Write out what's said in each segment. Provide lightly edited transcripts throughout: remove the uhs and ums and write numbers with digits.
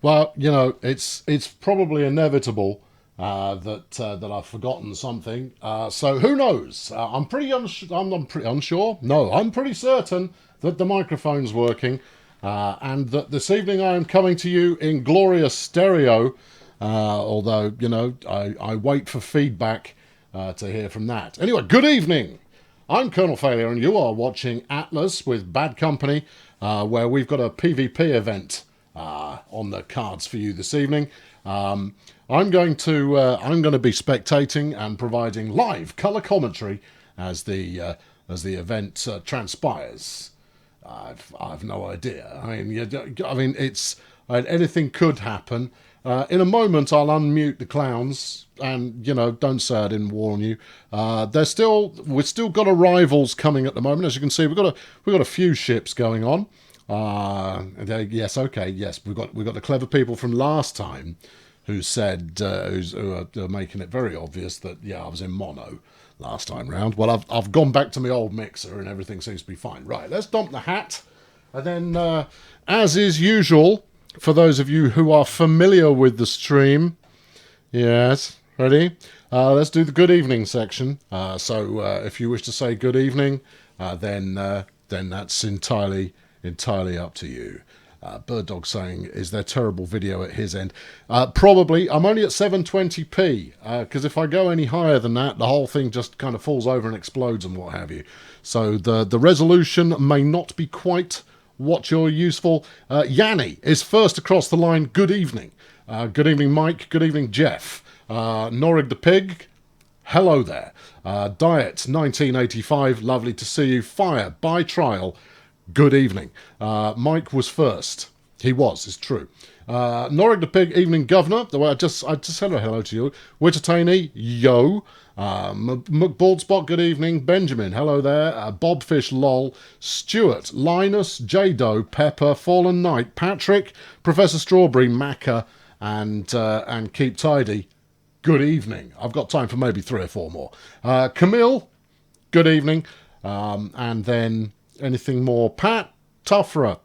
Well, you know, it's probably inevitable that I've forgotten something. So who knows? I'm pretty unsure. No, I'm pretty certain that the microphone's working, and that this evening I am coming to you in glorious stereo. Although you know, I wait for feedback to hear from that. Anyway, good evening. I'm Colonel Failure, and you are watching Atlas with Bad Company, where we've got a PvP event on the cards for you this evening. I'm going to be spectating and providing live colour commentary as the event transpires. I've no idea. Anything could happen. In a moment, I'll unmute the clowns, and you know, don't say I didn't warn you. We've still got arrivals coming at the moment. As you can see, we've got a few ships going on. Yes, okay, yes, we've got the clever people from last time who said who are making it very obvious that I was in mono last time round. Well, I've gone back to my old mixer and everything seems to be fine. Right, let's dump the hat, and then as is usual. For those of you who are familiar with the stream, yes, ready? Let's do the good evening section. So if you wish to say good evening, then that's entirely up to you. Bird Dog saying, is there terrible video at his end? Probably. I'm only at 720p, because if I go any higher than that, the whole thing just kind of falls over and explodes and what have you. So the resolution may not be quite what you're useful. Yanni is first across the line. Good evening. Good evening, Mike. Good evening, Jeff. Norig the Pig. Hello there. Diet 1985. Lovely to see you. Fire by trial. Good evening. Mike was first. He was. It's true. Norig the Pig. Evening, Governor. The way I just said hello to you. Wittertaney. Yo. McBaldspot, good evening. Benjamin, hello there. Bobfish, lol. Stuart, Linus, Jado, Pepper, Fallen Knight, Patrick, Professor Strawberry, Macca, and Keep Tidy. Good evening. I've got time for maybe 3 or 4 more. Camille, good evening. And then anything more? Patufra.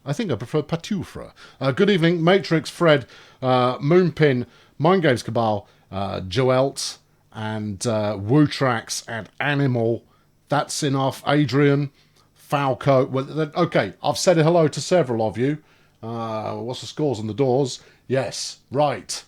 I think I prefer Patufra. Good evening. Matrix, Fred, Moonpin, Mind Games Cabal, Joelt, and Wootrax, and Animal. That's enough. Adrian, Falco. Well, okay, I've said hello to several of you. What's the scores on the doors? Yes, right.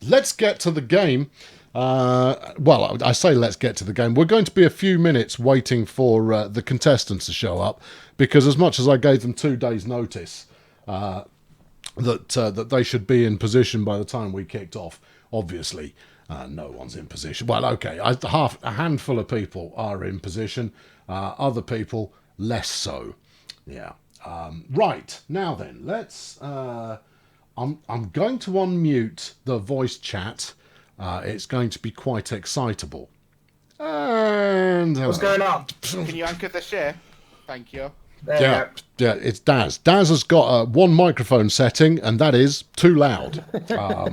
Let's get to the game. Well, I say let's get to the game. We're going to be a few minutes waiting for the contestants to show up, because as much as I gave them 2 days' notice that they should be in position by the time we kicked off, obviously no one's in position. Well, okay, a handful of people are in position, other people less so. Yeah. Right, now then, let's... I'm going to unmute the voice chat. It's going to be quite excitable. And what's going on? Can you anchor the share? Thank you. Yeah, it's Daz. Daz has got one microphone setting, and that is too loud. Oh,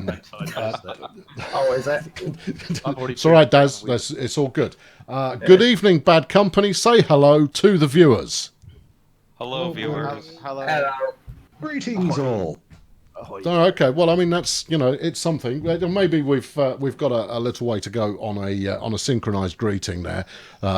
is it? It's all right, Daz. It's all good. Good evening, Bad Company. Say hello to the viewers. Hello, viewers. Hello. Greetings all. Oh, okay. Well, I mean, that's, you know, it's something. Maybe we've got a little way to go on a synchronized greeting there.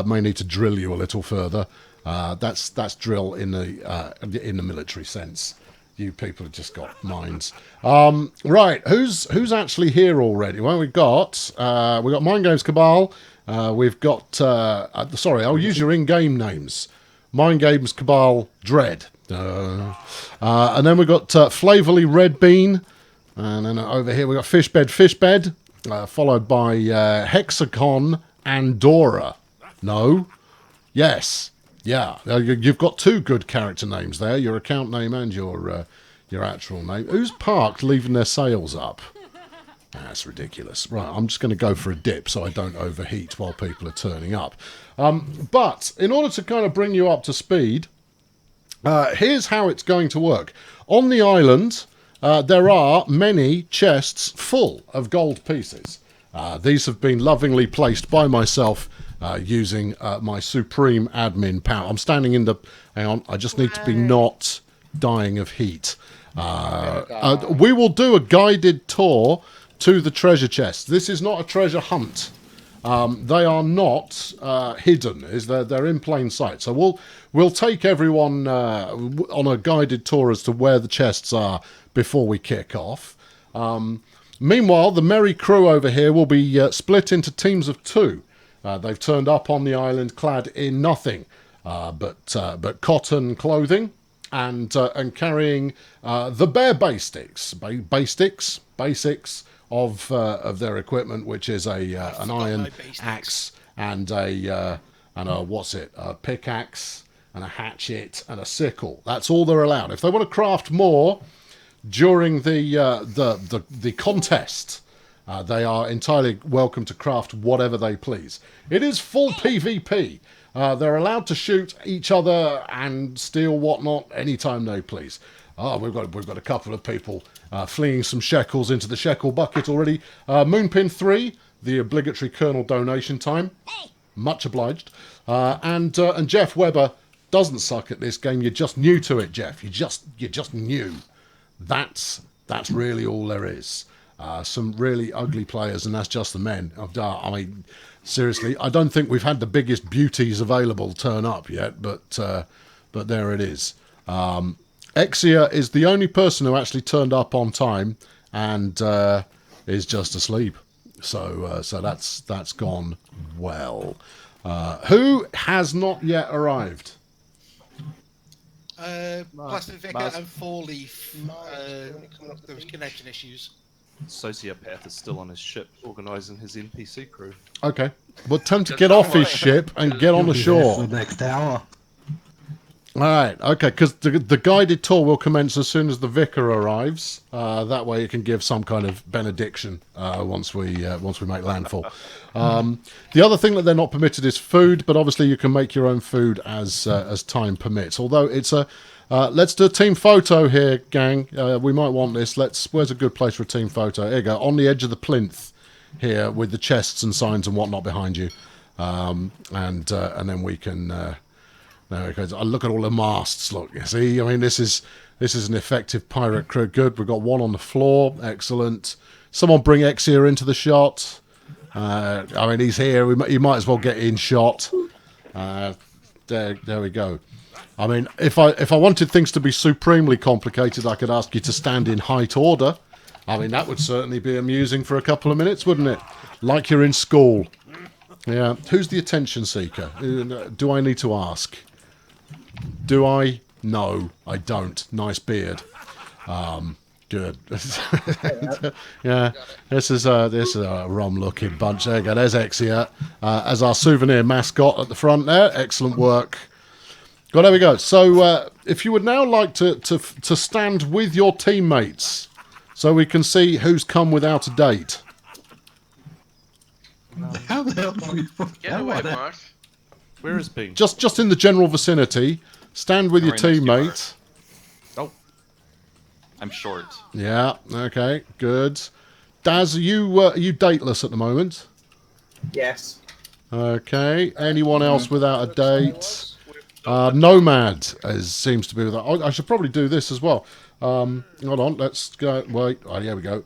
May need to drill you a little further. That's drill in the military sense. You people have just got minds. Right, who's actually here already? Well, we've got Mind Games Cabal. We've got sorry, I'll use your in-game names. Mind Games Cabal Dread. And then we've got Flavorly Red Bean. And then over here we've got Fishbed, followed by Hexacon Andorra. No. Yes. Yeah. You've got 2 good character names there, your account name and your actual name. Who's parked leaving their sails up? That's ridiculous. Right, I'm just going to go for a dip so I don't overheat while people are turning up. But in order to kind of bring you up to speed, here's how it's going to work. On the island, there are many chests full of gold pieces. These have been lovingly placed by myself using my supreme admin power. I'm standing in the... Hang on, I just need to be not dying of heat. We will do a guided tour to the treasure chests. This is not a treasure hunt. They are not hidden. They're in plain sight. So we'll take everyone on a guided tour as to where the chests are before we kick off. Meanwhile, the merry crew over here will be split into teams of 2. They've turned up on the island clad in nothing but cotton clothing and carrying the bare basics of their equipment, which is an iron axe and a pickaxe and a hatchet and a sickle. That's all they're allowed. If they want to craft more during the contest, they are entirely welcome to craft whatever they please. It is full PvP. They're allowed to shoot each other and steal whatnot anytime they please. We've got a couple of people flinging some shekels into the shekel bucket already. Moonpin 3, the obligatory kernel donation time. Much obliged. And Jeff Webber doesn't suck at this game. You're just new to it, Jeff. You're just new. That's really all there is. Some really ugly players, and that's just the men. I mean, seriously, I don't think we've had the biggest beauties available turn up yet, but there it is. Exia is the only person who actually turned up on time and is just asleep. So that's gone well. Who has not yet arrived? Plastic Vicar and 4-Leaf. There was connection issues. Sociopath is still on his ship, organising his NPC crew. Okay. Well, tell him to get off his ship and get on the shore. For the next hour. All right, okay, because the guided tour will commence as soon as the vicar arrives. That way, it can give some kind of benediction once we make landfall. The other thing that they're not permitted is food, but obviously you can make your own food as time permits. Although it's a let's do a team photo here, gang. We might want this. Where's a good place for a team photo? Here you go, on the edge of the plinth here with the chests and signs and whatnot behind you, and then we can. There it goes. Look at all the masts. Look, you see. I mean, this is an effective pirate crew. Good. We've got one on the floor. Excellent. Someone bring Exia into the shot. I mean, he's here. He might as well get in shot. There we go. I mean, if I wanted things to be supremely complicated, I could ask you to stand in height order. I mean, that would certainly be amusing for a couple of minutes, wouldn't it? Like you're in school. Yeah. Who's the attention seeker? Do I need to ask? Do I? No, I don't. Nice beard. Good. Yeah, this is a rum-looking bunch. There you go. There's Exia as our souvenir mascot at the front there. Excellent work. Well, there we go. So, if you would now like to stand with your teammates, so we can see who's come without a date. How the hell do we Get away, Mark. Where is Bean? Just in the general vicinity. Stand with your Right next to you, Mark. teammate. Oh, I'm short. Yeah. Okay. Good. Daz, are you dateless at the moment? Yes. Okay. Anyone else without a date? Nomad seems to be without. I should probably do this as well. Hold on. Let's go. Wait. Oh, here we go.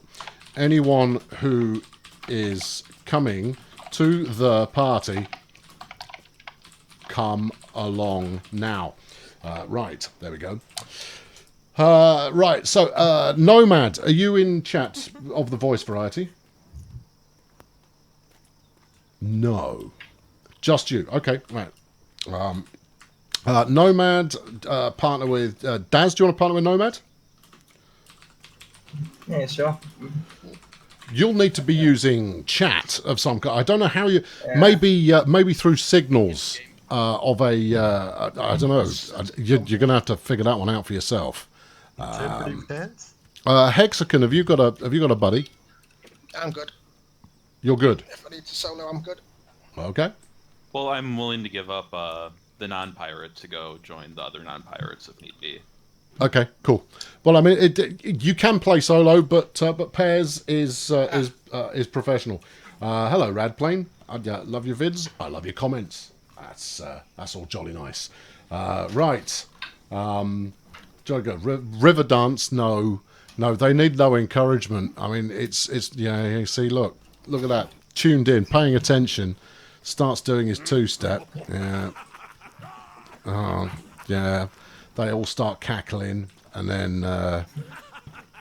Anyone who is coming to the party, come along now. Right, there we go. Right, so Nomad, are you in chat of the voice variety? No, just you. Okay, right. Nomad, partner with Daz. Do you want to partner with Nomad? Yeah, sure. You'll need to be using chat of some kind. I don't know how you. Yeah. Maybe through signals. Of a, I don't know. You're going to have to figure that one out for yourself. Hexagon, have you got a buddy? I'm good. You're good. If I need to solo, I'm good. Okay. Well, I'm willing to give up the non-pirate to go join the other non-pirates if need be. Okay. Cool. Well, I mean, you can play solo, but pairs is professional. Hello, Radplane. I love your vids. I love your comments. That's all jolly nice. Right. Jolly good. River dance, no. No, they need no encouragement. I mean, it's yeah, you see, look at that. Tuned in, paying attention, starts doing his two-step. Yeah. Oh, yeah. They all start cackling, and then,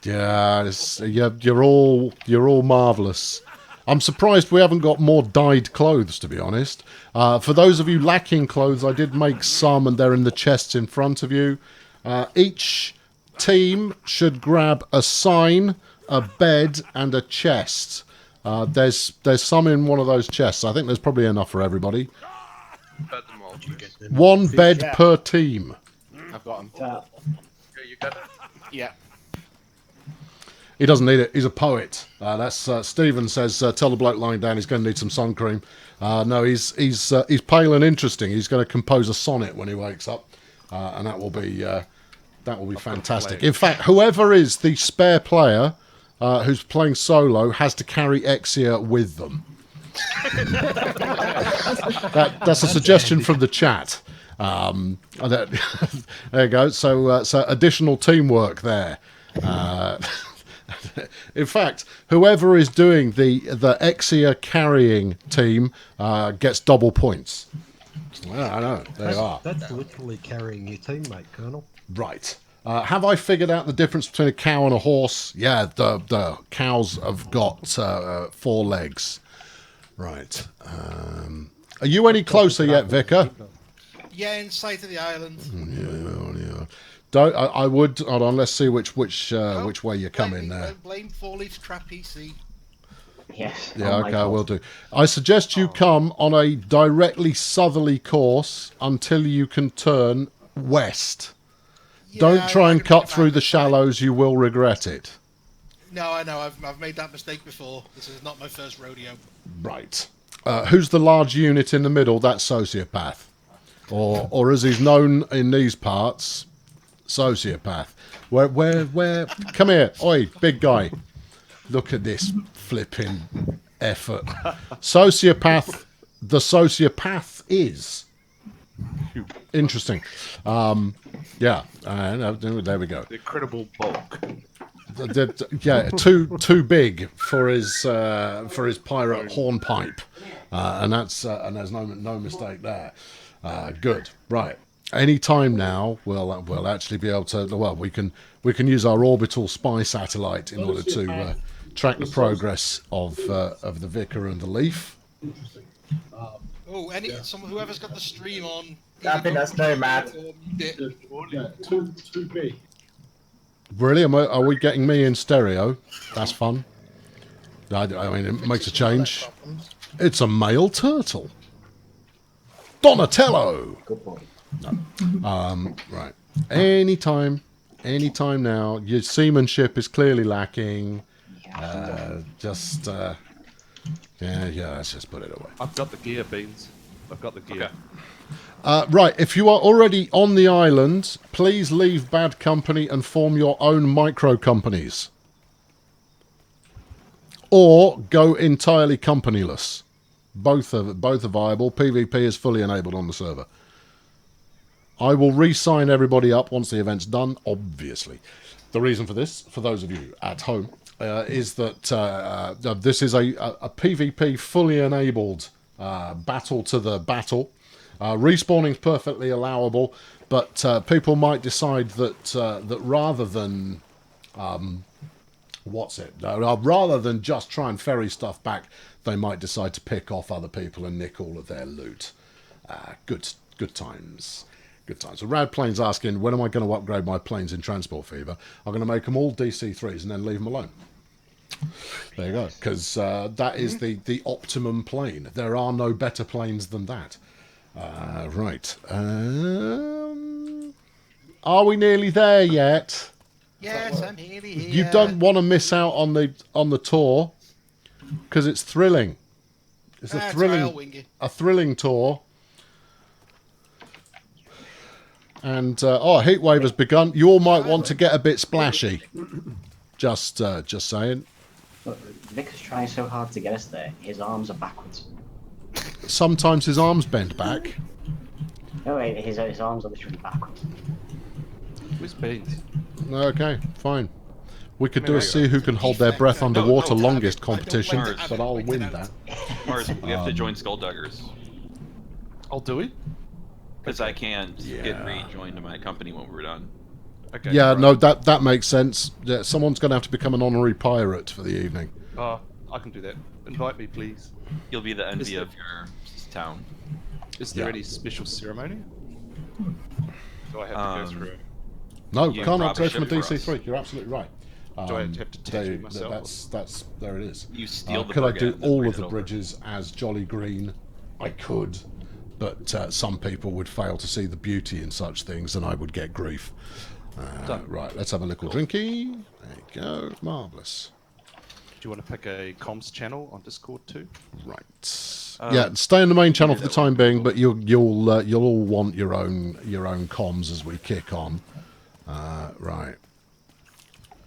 yeah, you're all marvellous. I'm surprised we haven't got more dyed clothes, to be honest. For those of you lacking clothes, I did make some, and they're in the chests in front of you. Each team should grab a sign, a bed, and a chest. There's some in one of those chests. I think there's probably enough for everybody. One bed per team. I've got him. Yeah, you got it. Yeah. He doesn't need it. He's a poet. That's Stephen says. Tell the bloke lying down he's going to need some sun cream. No, he's pale and interesting. He's going to compose a sonnet when he wakes up, and that will be fantastic. In fact, whoever is the spare player who's playing solo has to carry Exia with them. That's a suggestion from the chat. There you go. So additional teamwork there. In fact, whoever is doing the Exia carrying team gets double points. Well, I know. There you are. That's literally carrying your teammate, Colonel. Right. Have I figured out the difference between a cow and a horse? Yeah, the cows have got 4 legs. Right. Are you any closer yet, Vicar? Yeah, in sight of the island. Yeah. Don't. I would. Hold on. Let's see which way you're coming there. Blame 4-leaf trap PC. Yes. Yeah. Okay. I will do. I suggest you come on a directly southerly course until you can turn west. Yeah, Don't try and cut back through the this time. shallows. You will regret it. No, I know. I've made that mistake before. This is not my first rodeo. Right. Who's the large unit in the middle? That's Sociopath. Or as he's known in these parts, Sociopath. Where? Come here. Oi, big guy. Look at this flipping effort. Sociopath. The Sociopath is. Interesting. Yeah. There we go. The incredible bulk. Yeah, too big for his pirate hornpipe, and there's no mistake there. Good, right. Any time now, we'll actually be able to. Well, we can use our orbital spy satellite in order to track the progress of the Vicar and the Leaf. Oh, whoever's got the stream on. I think that's Nomad. Too big. Really? Are we getting me in stereo? That's fun. I mean, it makes a change. It's a male turtle. Donatello! Good point. No. Right. Anytime now. Your seamanship is clearly lacking. Yeah, let's just put it away. I've got the gear, Beans. I've got the gear. Okay. Right, if you are already on the island, please leave bad company and form your own micro companies. Or go entirely companyless. Both are viable. PvP is fully enabled on the server. I will re-sign everybody up once the event's done, obviously. The reason for this, for those of you at home, is that this is a PvP fully enabled battle to the battle. Respawning is perfectly allowable, but people might decide that rather than rather than just try and ferry stuff back, they might decide to pick off other people and nick all of their loot. Good times. Good times. So Rad Plane's asking, when am I going to upgrade my planes in Transport Fever? I'm going to make them all DC3s and then leave them alone. There you go. Because that is the optimum plane. There are no better planes than that. Right. Are we nearly there yet? Yes, I'm here. You don't want to miss out on the tour because it's thrilling. It's a thrilling tour. And Heatwave has begun. You all might want to get a bit splashy. Just saying. Look, Vic is trying so hard to get us there. His arms are backwards. Sometimes his arms bend back. No, wait, his arms are literally backwards. Where's beans? Okay, fine. We could do There a you see who can hold their breath underwater no, longest I don't competition, like to have but it I'll pointed win out. that. Mars, we have to join Skullduggers. I'll do it. Because I can't get Yeah. rejoined to my company when we're done. Okay. Yeah, right. no, that makes sense. Yeah, someone's going to have to become an honorary pirate for the evening. I can do that. Invite me, please. You'll be the envy there- of your town. Is there Yeah. any special ceremony? Do I have to go through? No, You can't rob a upgrade from a ship for DC3. You're absolutely right. Do I have to tattoo myself? That's there it is. You steal the could I brigade do and then all bring of it the over. bridges as Jolly Green? I could, but some people would fail to see the beauty in such things, and I would get grief. Done. Right, let's have a little drinky. There you go, marvelous. Do you want to pick a comms channel on Discord too? Right. Yeah, stay in the main channel for the time being, but you'll all want your own comms as we kick on. Right.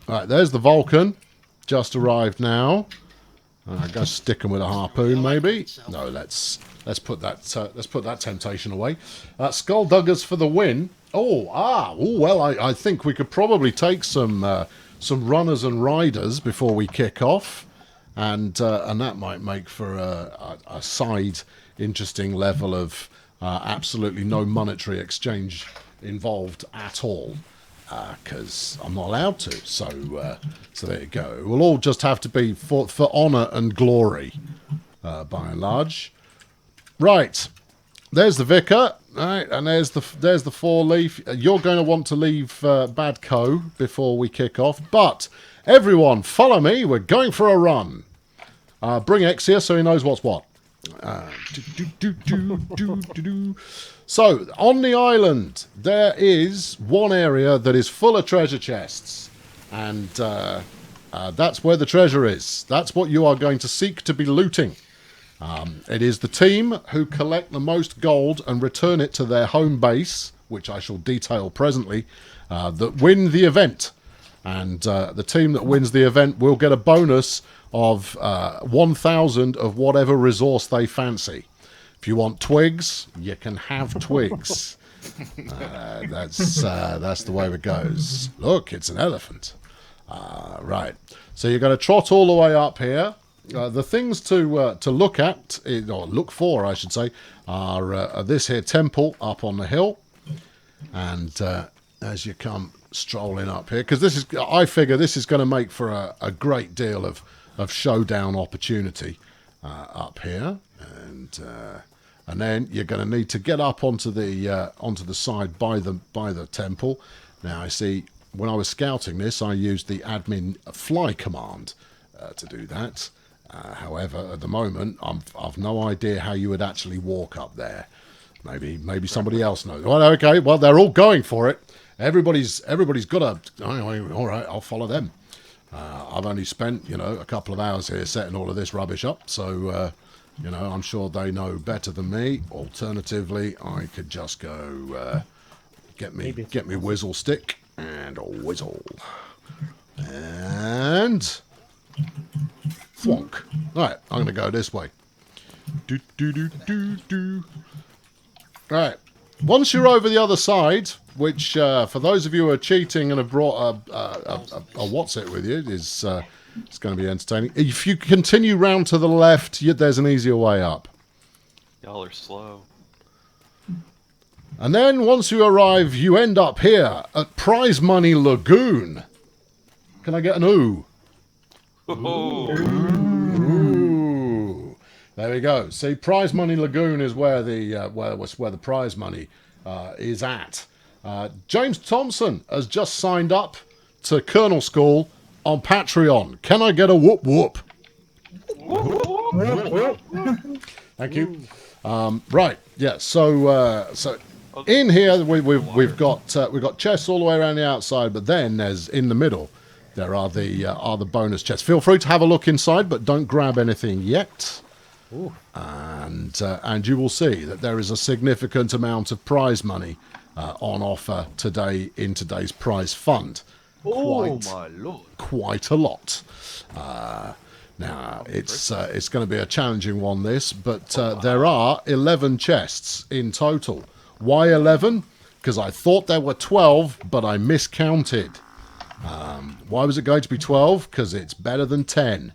Right, there's the Vulcan. Just arrived now. I go stick him with a harpoon, maybe. No, let's put that temptation away. Skullduggers for the win. Well, I think we could probably take some runners and riders before we kick off, and that might make for a side interesting level of absolutely no monetary exchange involved at all. Because I'm not allowed to, so there you go. We'll all just have to be for honour and glory, by and large. Right, there's the vicar, right, and there's the 4-leaf. You're going to want to leave Bad Co before we kick off, but everyone, follow me. We're going for a run. Bring X here so he knows what's what. So, on the island, there is one area that is full of treasure chests. And that's where the treasure is. That's what you are going to seek to be looting. It is the team who collect the most gold and return it to their home base, which I shall detail presently, that win the event. And the team that wins the event will get a bonus of 1,000 of whatever resource they fancy. If you want twigs, you can have twigs. That's the way it goes. Look, it's an elephant. Right. So you're going to trot all the way up here. The things to look at, or look for, I should say, are this here temple up on the hill. And as you come strolling up here, because I figure this is going to make for a great deal of showdown opportunity up here. And then you're going to need to get up onto the side by the temple. Now I see when I was scouting this, I used the admin fly command to do that. However, at the moment, I've no idea how you would actually walk up there. Maybe somebody else knows. Well, okay. Well, they're all going for it. Everybody's got a. All right, I'll follow them. I've only spent a couple of hours here setting all of this rubbish up, so. I'm sure they know better than me. Alternatively, I could just go get me whizzle stick and a whizzle. And thwonk. Right, I'm going to go this way. Right. Once you're over the other side, which for those of you who are cheating and have brought a what's it with you, is it's going to be entertaining. If you continue round to the left, there's an easier way up. Y'all are slow. And then once you arrive, you end up here at Prize Money Lagoon. Can I get an ooh? Oh, Ooh. There we go. See, Prize Money Lagoon is where the prize money is at. James Thompson has just signed up to Colonel School on Patreon. Can I get a whoop whoop? Thank you. Right, yeah. So in here we've got chests all the way around the outside, but then there's in the middle there are the bonus chests. Feel free to have a look inside, but don't grab anything yet. And you will see that there is a significant amount of prize money on offer today in today's prize fund. My lord! Quite a lot. Now it's going to be a challenging one, this, but there are 11 chests in total. Why 11? because I thought there were 12, but I miscounted. Why was it going to be 12? Because it's better than 10.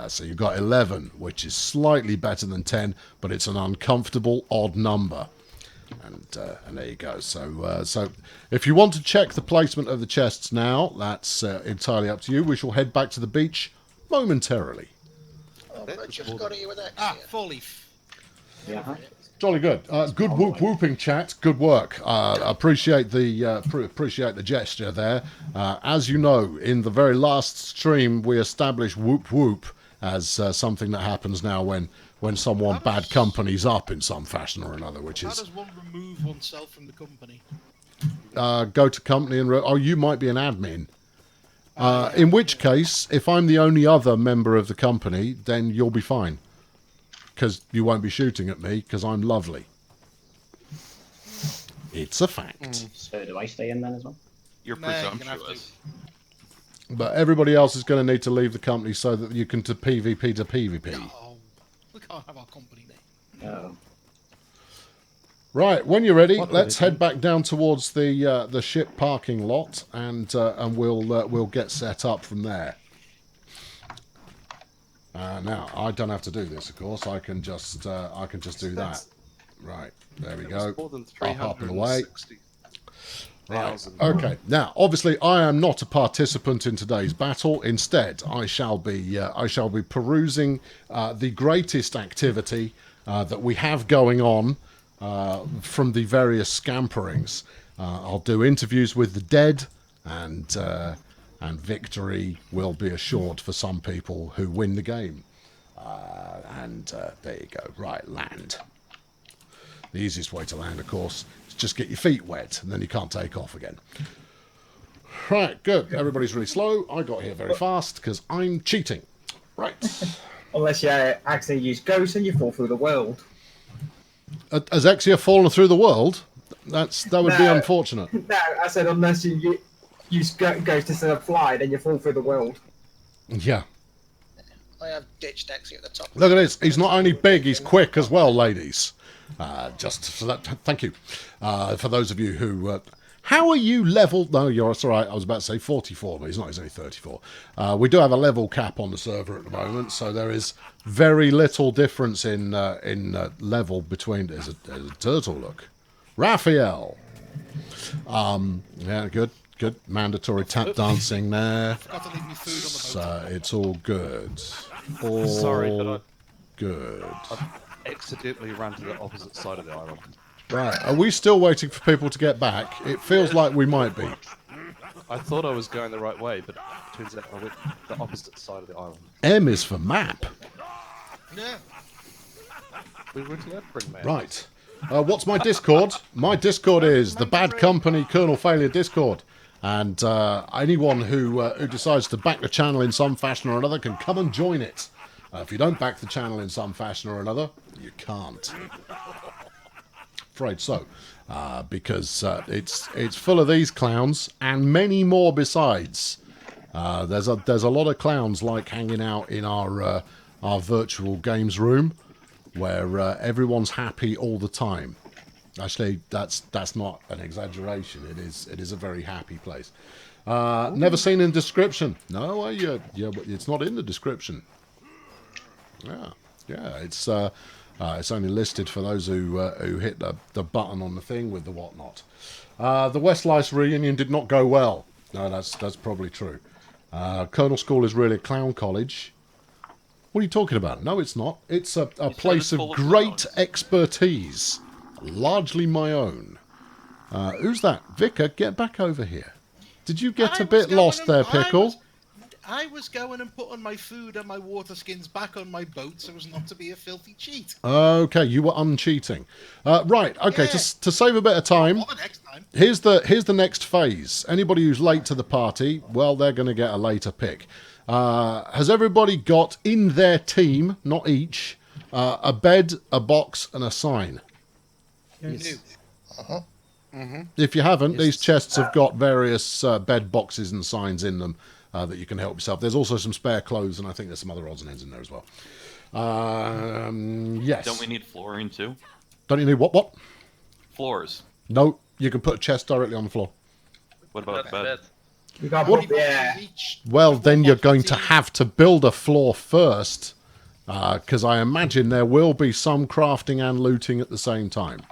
So you've got 11, which is slightly better than 10, but it's an uncomfortable odd number. And there you go. So if you want to check the placement of the chests now, that's entirely up to you. We shall head back to the beach momentarily. Oh, I just got it with X. 4 leaf. Yeah. Jolly good. Good whooping chat. Good work. Appreciate the gesture there. As you know, in the very last stream, we established whoop whoop as something that happens now when someone bad company's up in some fashion or another, which How is does one remove oneself from the company? go to company and you might be an admin. In which case, if I'm the only other member of the company, then you'll be fine. Because you won't be shooting at me, because I'm lovely. It's a fact. So do I stay in then as well? You're Nah, you're gonna have presumptuous. But everybody else is going to need to leave the company so that you can to PvP to PvP. No, we can't have our company name. Oh. Right, when you're ready, What let's religion? head back down towards the ship parking lot, and we'll get set up from there. Now I don't have to do this, of course. I can just do that. Right, there we go. More than Up and away. 360,000. Okay. Now, obviously, I am not a participant in today's battle. Instead, I shall be perusing the greatest activity that we have going on from the various scamperings. I'll do interviews with the dead, and victory will be assured for some people who win the game. There you go. Right, land. The easiest way to land, of course, is just get your feet wet, and then you can't take off again. Right, good. Everybody's really slow. I got here very fast because I'm cheating. Right. Unless you accidentally use ghosts and you fall through the world. Has Exia fallen through the world? That would be No. unfortunate. No, I said unless you use ghosts instead of fly, then you fall through the world. Yeah. I have ditched X at the top. Look at this. He's not only big, he's quick as well, ladies. Just for that, thank you. For those of you who... how are you level... No, it's all right. I was about to say 44, but he's not. He's only 34. We do have a level cap on the server at the moment, so there is very little difference in level between... There's a turtle, look. Raphael. Yeah, good. Mandatory tap dancing there. Forgot to leave me food on the boat. So it's all good. All Sorry, but good. I accidentally ran to the opposite side of the island. Right, are we still waiting for people to get back? It feels like we might be. I thought I was going the right way, but it turns out I went the opposite side of the island. M is for map. Yeah. We weren't allowed to bring maps. Right. What's my Discord? My Discord is the Bad Company Colonel Failure Discord. And anyone who decides to back the channel in some fashion or another can come and join it. If you don't back the channel in some fashion or another, you can't. Afraid so, because it's full of these clowns and many more besides. There's a lot of clowns like hanging out in our virtual games room, where everyone's happy all the time. Actually, that's not an exaggeration. It is a very happy place. Never seen in description. No, yeah, it's not in the description. Yeah, it's only listed for those who hit the button on the thing with the whatnot. The Westlice reunion did not go well. No, that's probably true. Colonel School is really a clown college. What are you talking about? No, it's not. It's a place of full of great clowns. expertise, largely my own. Who's that? Vicar, get back over here. Did you get I a bit was going lost and- there, Pickle? I was going and putting my food and my water skins back on my boat so as not to be a filthy cheat. Okay, you were uncheating. Right, okay, Yeah. to save a bit of time, What the next time? here's the next phase. Anybody who's late to the party, well, they're going to get a later pick. Has everybody got in their team, not each, a bed, a box, and a sign? New. If you haven't, these chests have got various bed boxes and signs in them that you can help yourself. There's also some spare clothes, and I think there's some other odds and ends in there as well. Yes. Don't we need flooring too? Don't you need what? Floors. No, You can put a chest directly on the floor. What about That's bed? bad. You got What? yeah. Well, then you're going to have to build a floor first, because I imagine there will be some crafting and looting at the same time.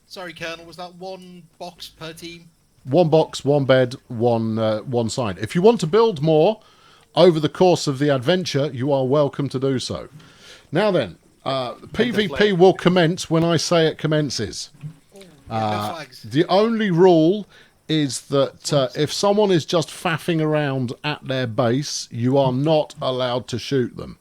Sorry, Colonel, was that one box per team? One box, one bed, one side. If you want to build more over the course of the adventure, you are welcome to do so. Now then, PvP will commence when I say it commences. No flags. The only rule is that if someone is just faffing around at their base, you are not allowed to shoot them.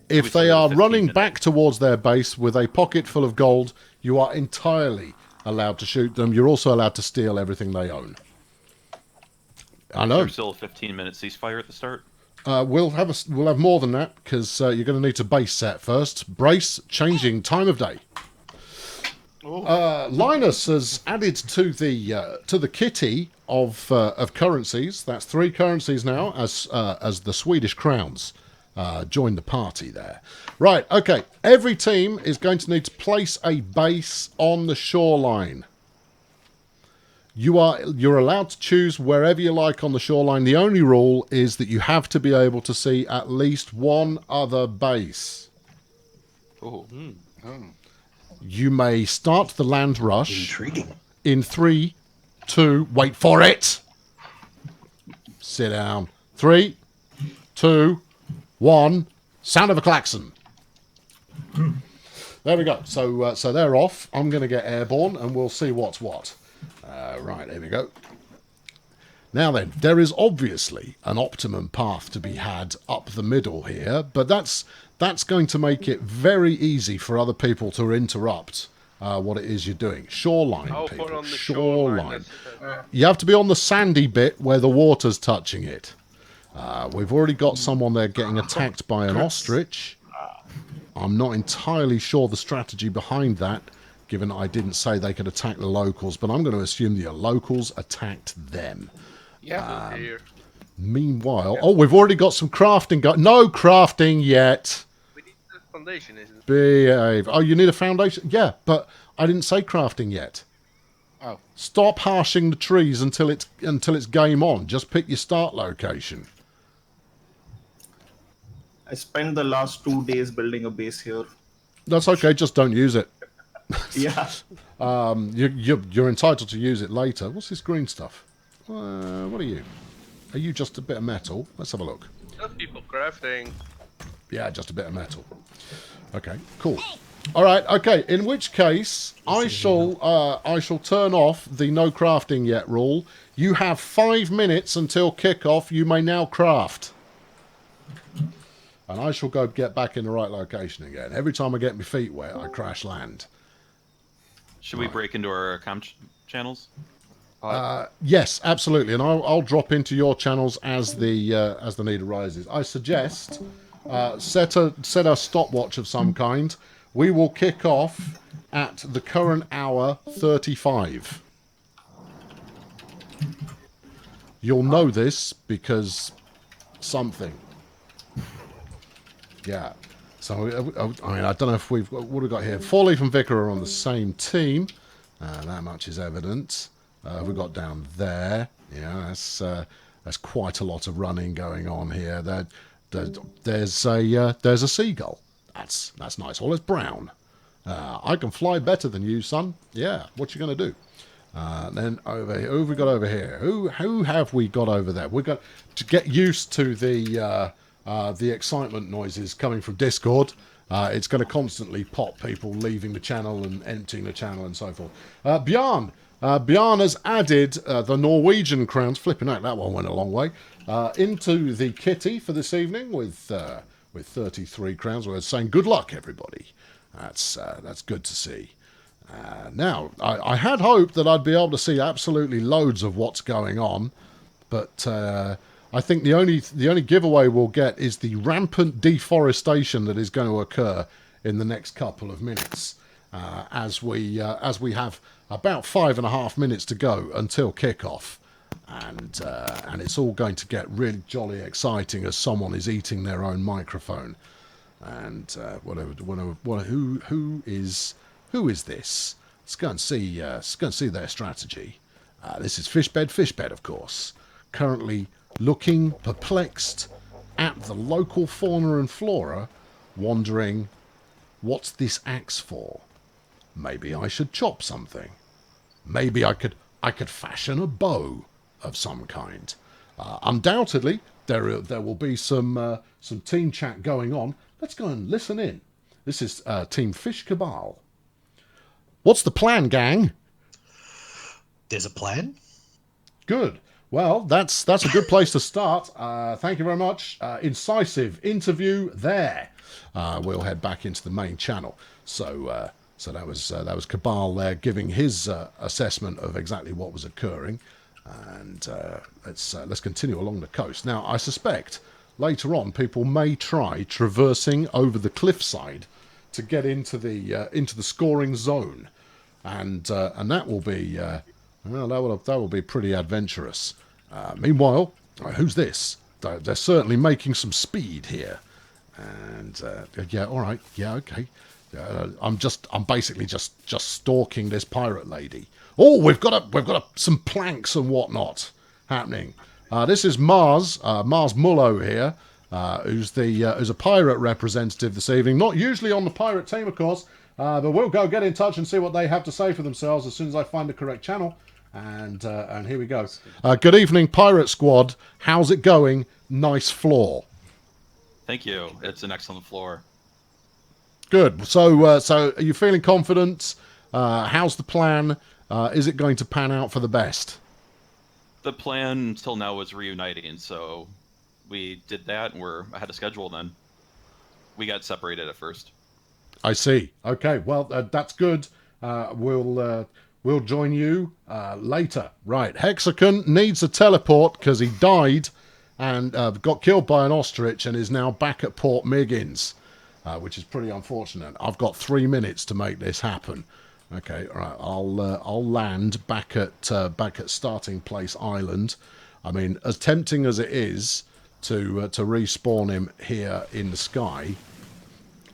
If We they said are 15 running minutes. back towards their base with a pocket full of gold, you are entirely allowed to shoot them. You're also allowed to steal everything they own. I know. There's still a 15-minute ceasefire at the start. We'll have more than that because you're going to need to base set first. Brace, changing time of day. Linus has added to the kitty of currencies. That's 3 currencies now as the Swedish crowns join the party there. Right, okay. Every team is going to need to place a base on the shoreline. You're allowed to choose wherever you like on the shoreline. The only rule is that you have to be able to see at least one other base. Oh. You may start the land rush Intriguing. in 3, 2, wait for it. Sit down. 3, 2, 1. Sound of a klaxon. There we go. So they're off. I'm going to get airborne and we'll see what's what. Right, there we go. Now then, there is obviously an optimum path to be had up the middle here, but that's going to make it very easy for other people to interrupt what it is you're doing. Shoreline, How people. far on the Shoreline. That's You have to be on the sandy bit where the water's touching it. We've already got someone there getting attacked by an ostrich. I'm not entirely sure the strategy behind that, given I didn't say they could attack the locals, but I'm going to assume the locals attacked them. yeah. Here. Meanwhile, oh, we've already got some crafting. No crafting yet. We need the foundation, isn't it? Behave. Oh, you need a foundation? Yeah, but I didn't say crafting yet. Oh. Stop harshing the trees until it's game on. Just pick your start location. I spent the last 2 days building a base here. That's okay. Just don't use it. Yeah. You're entitled to use it later. What's this green stuff? What are you? Are you just a bit of metal? Let's have a look. Just people crafting. Yeah, just a bit of metal. Okay, cool. All right, okay. In which case, I shall turn off the no crafting yet rule. You have 5 minutes until kickoff. You may now craft. And I shall go get back in the right location again. Every time I get my feet wet, I crash land. Should we break into our channels? Yes, absolutely. And I'll drop into your channels as the need arises. I suggest set a stopwatch of some kind. We will kick off at the current hour 35. You'll know this because something. Yeah. So, I mean, I don't know if what have we got here? Four Leaf and Vicar are on the same team. That much is evident. We've got down there. Yeah, that's quite a lot of running going on here. There's a seagull. That's nice. All it's brown. I can fly better than you, son. Yeah. What you gonna do? Then over here, who have we got over here? Who have we got over there? We've got to get used to the excitement noises coming from Discord. It's going to constantly pop people leaving the channel and emptying the channel and so forth. Bjarn has added the Norwegian crowns. Flipping out, that one went a long way. Into the kitty for this evening with 33 crowns. We're saying good luck, everybody. That's good to see. Now, I had hoped that I'd be able to see absolutely loads of what's going on, but I think the only giveaway we'll get is the rampant deforestation that is going to occur in the next couple of minutes, as we have about 5.5 minutes to go until kickoff, and it's all going to get really jolly exciting as someone is eating their own microphone, and who is this? let's go and see their strategy. This is Fishbed, of course. Currently looking perplexed at the local fauna and flora, wondering, what's this axe for? Maybe I should chop something. Maybe I could fashion a bow of some kind. Undoubtedly, there will be some team chat going on. Let's go and listen in. This is Team Fish Cabal. What's the plan, gang? There's a plan. Good. Well, that's a good place to start. Thank you very much. Incisive interview there. We'll head back into the main channel. So that was Cabal there giving his assessment of exactly what was occurring, and let's continue along the coast. Now, I suspect later on people may try traversing over the cliffside to get into the scoring zone, and that will be that will be pretty adventurous. Meanwhile, who's this? They're certainly making some speed here, and yeah, all right, yeah, okay. I'm basically just stalking this pirate lady. Oh, we've got some planks and whatnot happening. This is Mars Mullo here, who's a pirate representative this evening. Not usually on the pirate team, of course, but we'll go get in touch and see what they have to say for themselves as soon as I find the correct channel. And here we go. Good evening, Pirate Squad. How's it going? Nice floor. Thank you. It's an excellent floor. Good. So are you feeling confident? How's the plan? Is it going to pan out for the best? The plan until now was reuniting, so we did that, and we're ahead of schedule then. We got separated at first. I see. Okay, well, that's good. We'll join you later. Right, Hexagon needs a teleport because he died and got killed by an ostrich and is now back at Port Miggins. Which is pretty unfortunate. I've got 3 minutes to make this happen. Okay, all right. I'll land back at Starting Place Island. I mean, as tempting as it is to respawn him here in the sky,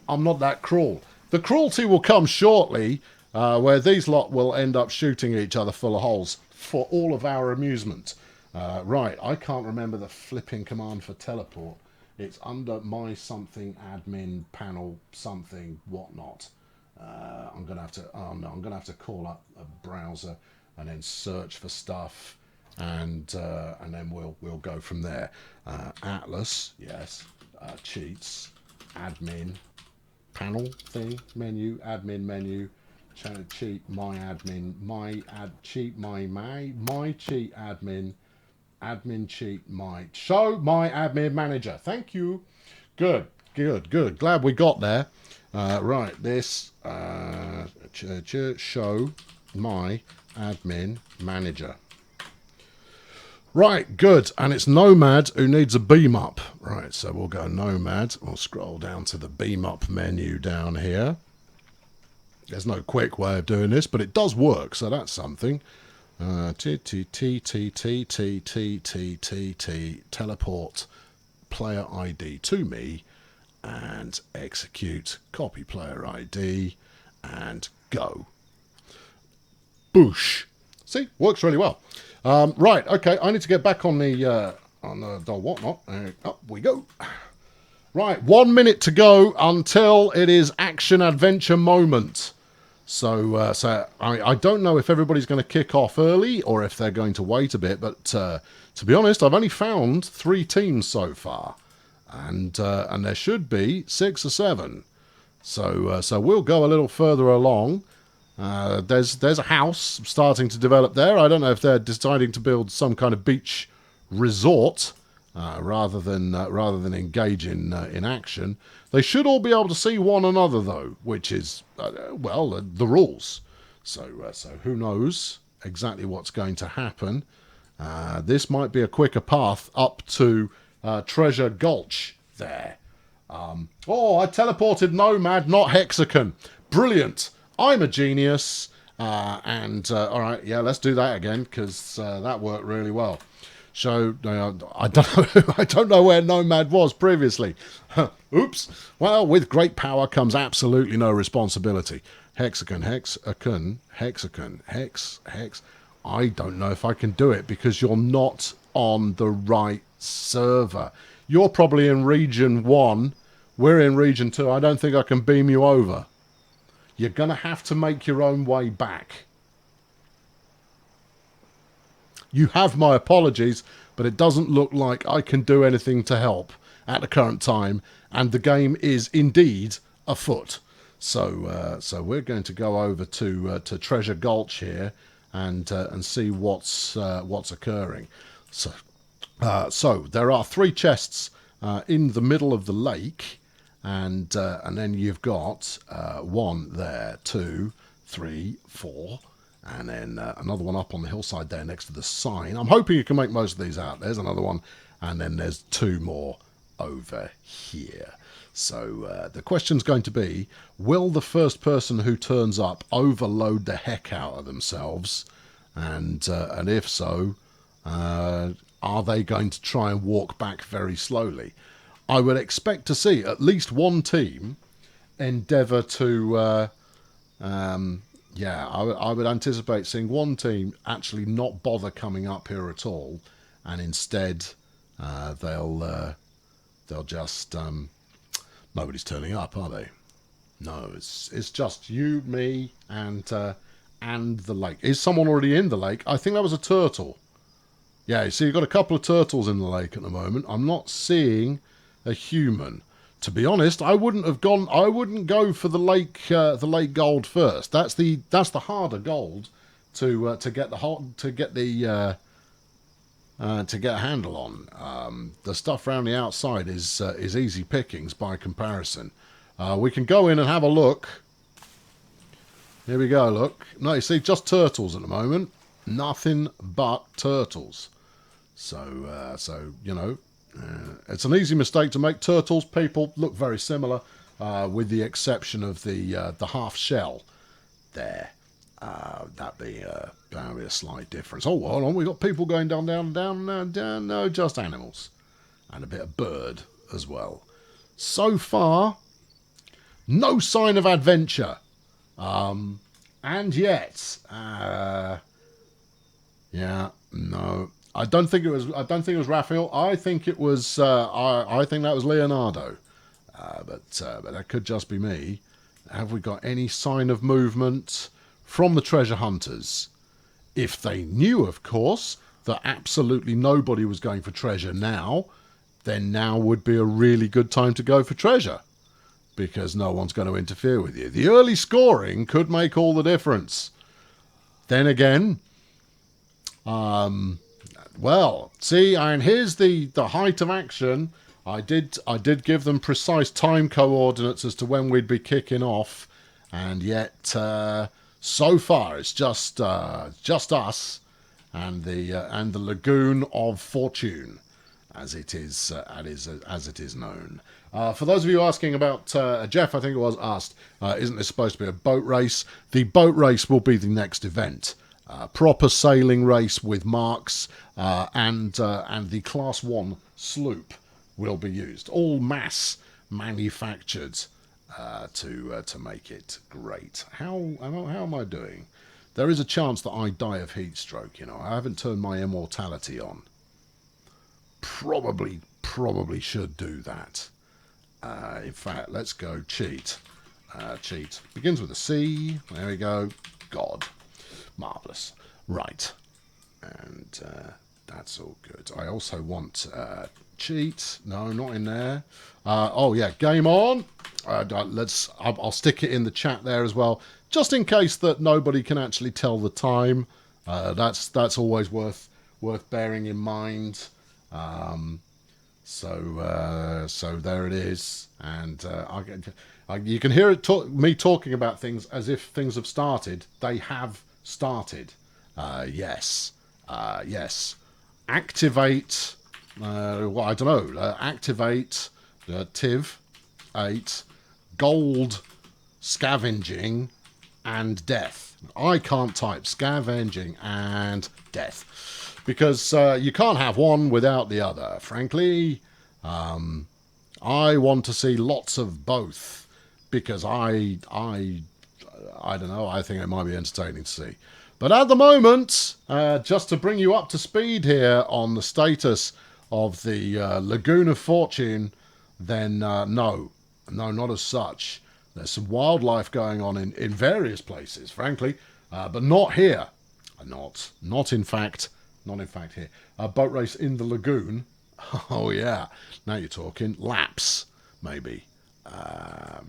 I'm not that cruel. The cruelty will come shortly, where these lot will end up shooting each other full of holes for all of our amusement. Right, I can't remember the flipping command for teleport. It's under my something admin panel something whatnot. I'm gonna have to call up a browser and then search for stuff, and then we'll go from there. Atlas, yes. Cheats, admin, panel thing, menu, admin menu, channel cheat, my admin, cheat, my cheat admin. Admin cheat show my admin manager. Thank you. Good. Glad we got there. Right, this show my admin manager. Right, good. And it's Nomad who needs a beam up. Right, so we'll go Nomad. We'll scroll down to the beam up menu down here. There's no quick way of doing this, but it does work, so that's something. Teleport player ID to me and execute copy player ID and go. Boosh. See, works really well. Right, okay, I need to get back on the whatnot. Up we go. Right, 1 minute to go until it is action adventure moment. So I don't know if everybody's going to kick off early or if they're going to wait a bit, but to be honest, I've only found 3 teams so far, and there should be 6 or 7. So we'll go a little further along. There's a house starting to develop there. I don't know if they're deciding to build some kind of beach resort rather than engage in action. They should all be able to see one another, though, which is, the rules. So who knows exactly what's going to happen. This might be a quicker path up to Treasure Gulch there. I teleported Nomad, not Hexagon. Brilliant. I'm a genius. All right, yeah, let's do that again, because that worked really well. So I don't know where Nomad was previously. Oops. Well, with great power comes absolutely no responsibility. hexagon, hexagon, hex. I don't know if I can do it because you're not on the right server. You're probably in region 1. We're in region 2. I don't think I can beam you over. You're going to have to make your own way back. You have my apologies, but it doesn't look like I can do anything to help at the current time, and the game is indeed afoot. So we're going to go over to Treasure Gulch here and see what's occurring. So there are 3 chests in the middle of the lake, and then you've got 1 there, 2, 3, 4. And then another one up on the hillside there next to the sign. I'm hoping you can make most of these out. There's another one. And then there's 2 more over here. So the question's going to be, will the first person who turns up overload the heck out of themselves? And if so, are they going to try and walk back very slowly? I would expect to see at least one team endeavour to... yeah, I would anticipate seeing one team actually not bother coming up here at all, and instead they'll just nobody's turning up, are they? No, it's just you, me, and the lake. Is someone already in the lake? I think that was a turtle. Yeah, you see, you've got a couple of turtles in the lake at the moment. I'm not seeing a human. To be honest, I wouldn't go for the lake gold first. That's the harder gold to get a handle on. The stuff around the outside is easy pickings by comparison. We can go in and have a look. Here we go. Look, no, you see, just turtles at the moment. Nothing but turtles. So you know. It's an easy mistake to make. Turtles, people look very similar, with the exception of the half shell there. That'd be a slight difference. Oh, hold on, we've got people going down. No, just animals. And a bit of bird as well. So far, no sign of adventure. And yet, yeah, no. I don't think it was Raphael. I think it was. I think that was Leonardo. But that could just be me. Have we got any sign of movement from the treasure hunters? If they knew, of course, that absolutely nobody was going for treasure now, then now would be a really good time to go for treasure, because no one's going to interfere with you. The early scoring could make all the difference. Then again, well, see, and here's the height of action. I did give them precise time coordinates as to when we'd be kicking off, and yet so far it's just us and the Lagoon of Fortune, as it is known. For those of you asking about Jeff, I think it was asked, isn't this supposed to be a boat race? The boat race will be the next event. Proper sailing race with marks, and the Class 1 sloop will be used. All mass manufactured to make it great. How am I doing? There is a chance that I die of heat stroke. You know, I haven't turned my immortality on. Probably should do that. In fact, let's go cheat. Cheat begins with a C. There we go. God. Marvellous. Right. And that's all good. I also want cheat. No, not in there. Oh, yeah. Game on. I'll stick it in the chat there as well, just in case that nobody can actually tell the time. That's always worth bearing in mind. So there it is. And you can hear it me talking about things as if things have started. They have started. Yes. Activate. Well, I don't know. Activate Tiv 8 gold scavenging and death. I can't type scavenging and death because you can't have one without the other. Frankly, I want to see lots of both because I I don't know. I think it might be entertaining to see. But at the moment, just to bring you up to speed here on the status of the Lagoon of Fortune, then no, not as such. There's some wildlife going on in various places, frankly, but not here. Not in fact here. A boat race in the lagoon. Oh yeah, now you're talking. Laps, maybe.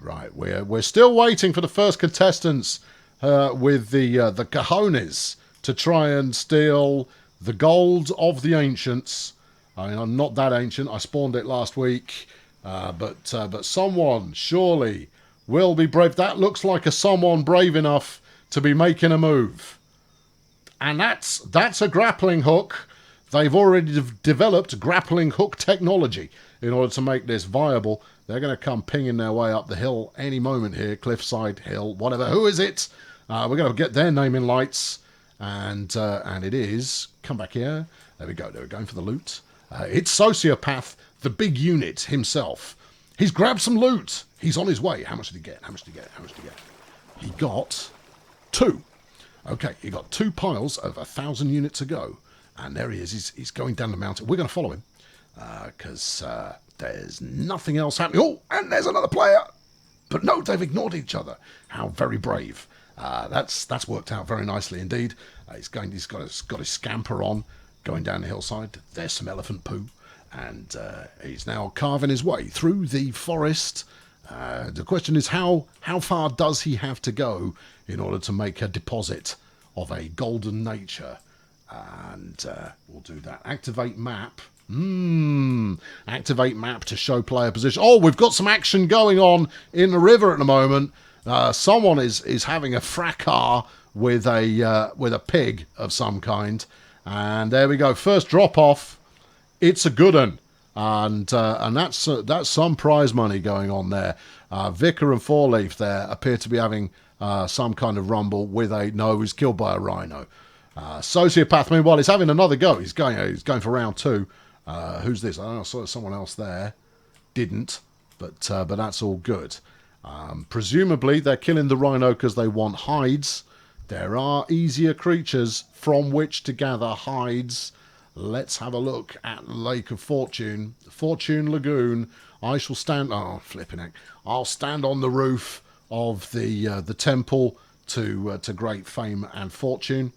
Right, we're still waiting for the first contestants with the cojones to try and steal the gold of the ancients. I mean, I'm not that ancient. I spawned it last week, but someone surely will be brave. That looks like a someone brave enough to be making a move, and that's a grappling hook. They've already developed grappling hook technology in order to make this viable. They're going to come pinging their way up the hill any moment here. Cliffside Hill, whatever. Who is it? We're going to get their name in lights. And it is... Come back here. There we go. They're going for the loot. It's Sociopath, the big unit himself. He's grabbed some loot. He's on his way. How much did he get? How much did he get? How much did he get? He got 2. Okay, he got 2 piles of 1,000 units to go. And there he is. He's going down the mountain. We're going to follow him. Because there's nothing else happening. Oh, and there's another player. But no, they've ignored each other. How very brave. That's worked out very nicely indeed. He's got his scamper on, going down the hillside. There's some elephant poo. And he's now carving his way through the forest. The question is, how far does he have to go in order to make a deposit of a golden nature? And we'll do that. Activate map. Activate map to show player position. Oh, we've got some action going on in the river at the moment. Someone is having a fracas with a pig of some kind. And there we go. First drop off. It's a good one. And that's some prize money going on there. Vicar and Fourleaf there appear to be having some kind of rumble with a... No, he was killed by a rhino. Sociopath, meanwhile, he's having another go. He's going for round 2. Who's this? I don't know. I saw someone else there. Didn't, but that's all good. Presumably, they're killing the rhino because they want hides. There are easier creatures from which to gather hides. Let's have a look at Lake of Fortune. Fortune Lagoon. I shall stand... Oh, flipping heck. I'll stand on the roof of the temple to great fame and fortune.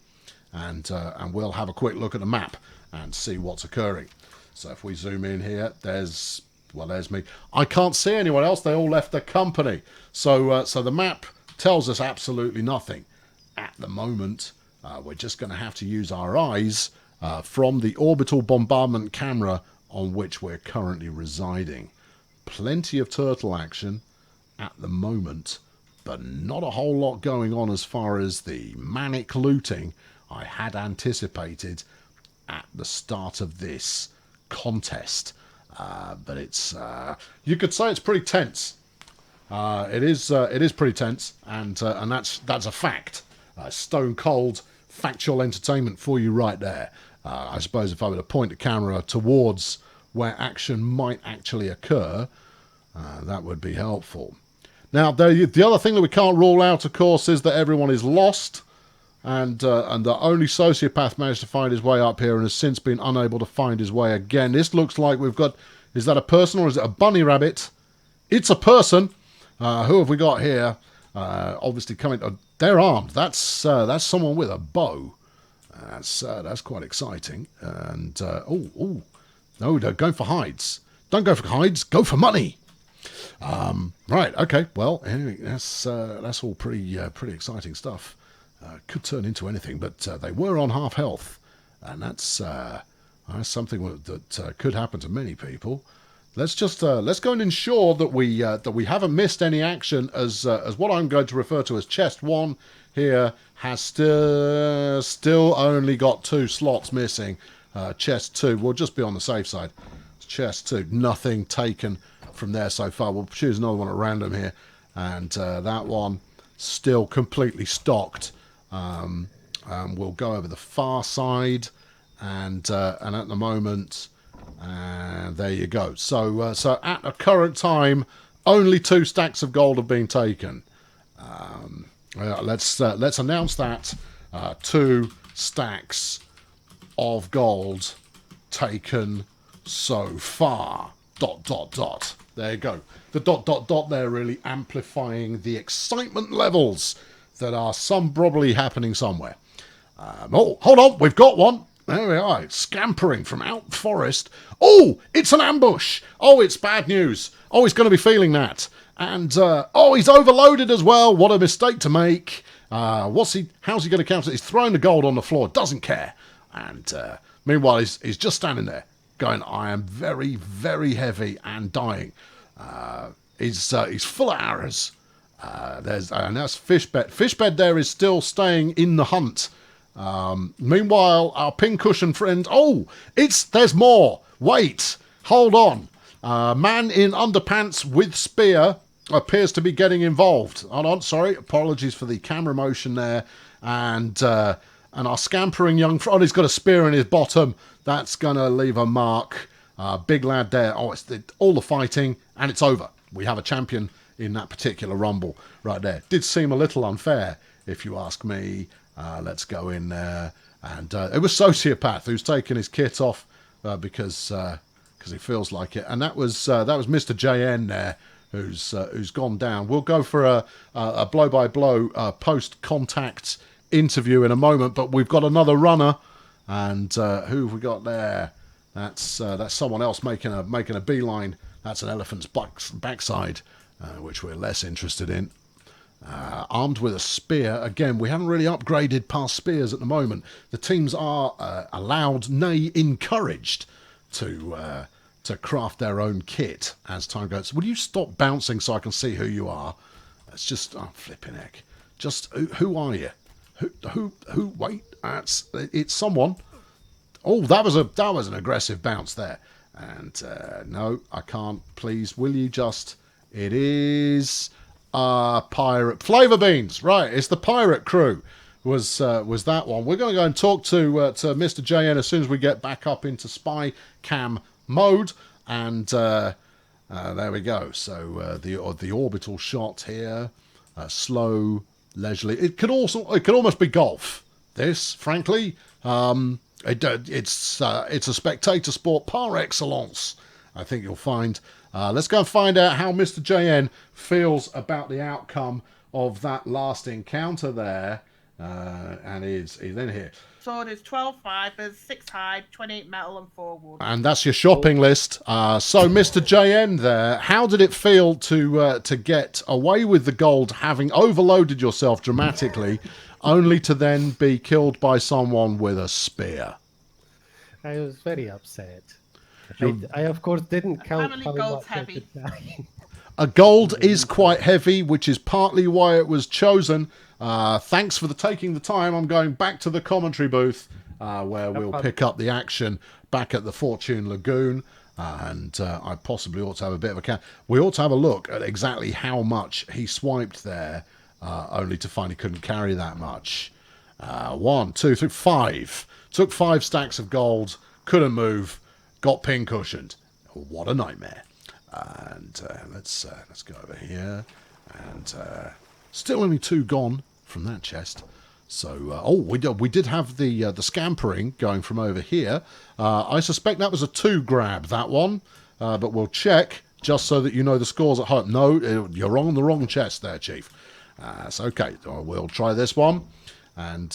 And we'll have a quick look at the map and see what's occurring. So if we zoom in here, there's me. I can't see anyone else. They all left the company. So the map tells us absolutely nothing. At the moment, we're just going to have to use our eyes from the orbital bombardment camera on which we're currently residing. Plenty of turtle action at the moment, but not a whole lot going on as far as the manic looting I had anticipated at the start of this contest. But it's you could say it's pretty tense. It is pretty tense, and that's a fact. Stone cold factual entertainment for you right there. I suppose if I were to point the camera towards where action might actually occur, that would be helpful. Now, the other thing that we can't rule out, of course, is that everyone is lost. And the only Sociopath managed to find his way up here and has since been unable to find his way again. This looks like we've got... Is that a person or is it a bunny rabbit? It's a person. Who have we got here? Obviously coming... they're armed. That's someone with a bow. That's quite exciting. And... no, they're going for hides. Don't go for hides. Go for money. Right, okay. Well, anyway, that's all pretty exciting stuff. Could turn into anything, but they were on half health, and that's something that could happen to many people. Let's go and ensure that we haven't missed any action, as what I'm going to refer to as chest 1 here has still only got 2 slots missing. Chest 2, we'll just be on the safe side. Chest 2, nothing taken from there so far. We'll choose another one at random here, and that one still completely stocked. We'll go over the far side, and at the moment, there you go. So at the current time, only 2 stacks of gold have been taken. Let's announce that 2 stacks of gold taken so far. ... There you go. The ... there really amplifying the excitement levels that are probably happening somewhere. Oh, hold on, we've got one. There we are. It's scampering from out forest. Oh, it's an ambush. Oh, it's bad news. Oh, he's going to be feeling that. And, oh, he's overloaded as well. What a mistake to make. How's he going to counter it? He's throwing the gold on the floor. Doesn't care. And, meanwhile, he's just standing there going, I am very, very heavy and dying. He's full of arrows. And that's Fishbed. Fishbed there is still staying in the hunt. Meanwhile, our pincushion friend... Oh, there's more. Wait, hold on. Man in underpants with spear appears to be getting involved. Hold on, sorry. Apologies for the camera motion there. And our scampering young... Oh, he's got a spear in his bottom. That's going to leave a mark. Big lad there. Oh, it's all the fighting, and it's over. We have a champion in that particular rumble right there. Did seem a little unfair, if you ask me. Let's go in there. And it was Sociopath who's taken his kit off because he feels like it. And that was Mr. JN there who's gone down. We'll go for a blow-by-blow post-contact interview in a moment, but we've got another runner. And who have we got there? That's someone else making a beeline. That's an elephant's backside, which we're less interested in. Armed with a spear. Again, we haven't really upgraded past spears at the moment. The teams are allowed, nay, encouraged to craft their own kit as time goes. Will you stop bouncing so I can see who you are? It's just, oh, flipping heck. Just, who are you? Who? Wait, it's someone. Oh, that was an aggressive bounce there. And no, I can't. Please, will you just? It is pirate flavor beans. Right, it's the pirate crew. Was that one? We're going to go and talk to Mr. JN as soon as we get back up into spy cam mode. And there we go. So the orbital shot here, slow. Leisurely. It could almost be golf. This, frankly, it's a spectator sport par excellence. I think you'll find. Let's go and find out how Mr. JN feels about the outcome of that last encounter there. And he's in here. Sword is 12 fibers, 6 hide, 28 metal, and 4 wood. And that's your shopping list. So, Mr. JN there, how did it feel to get away with the gold, having overloaded yourself dramatically, only to then be killed by someone with a spear? I was very upset. I of course, didn't count how much I could die. A gold is quite heavy, which is partly why it was chosen. Thanks for taking the time. I'm going back to the commentary booth where we'll pick up the action back at the Fortune Lagoon. And I possibly ought to have a bit of a count. We ought to have a look at exactly how much he swiped there, only to find he couldn't carry that much. 1, 2, 3, 5. Took 5 stacks of gold, couldn't move, got pincushioned. What a nightmare. And let's go over here. And still only 2 gone from that chest. So, we did have the scampering going from over here. I suspect that was a 2 grab, that one. But we'll check, just so that you know the scores at home. No, you're on the wrong chest there, Chief. It's okay. We'll try this one. And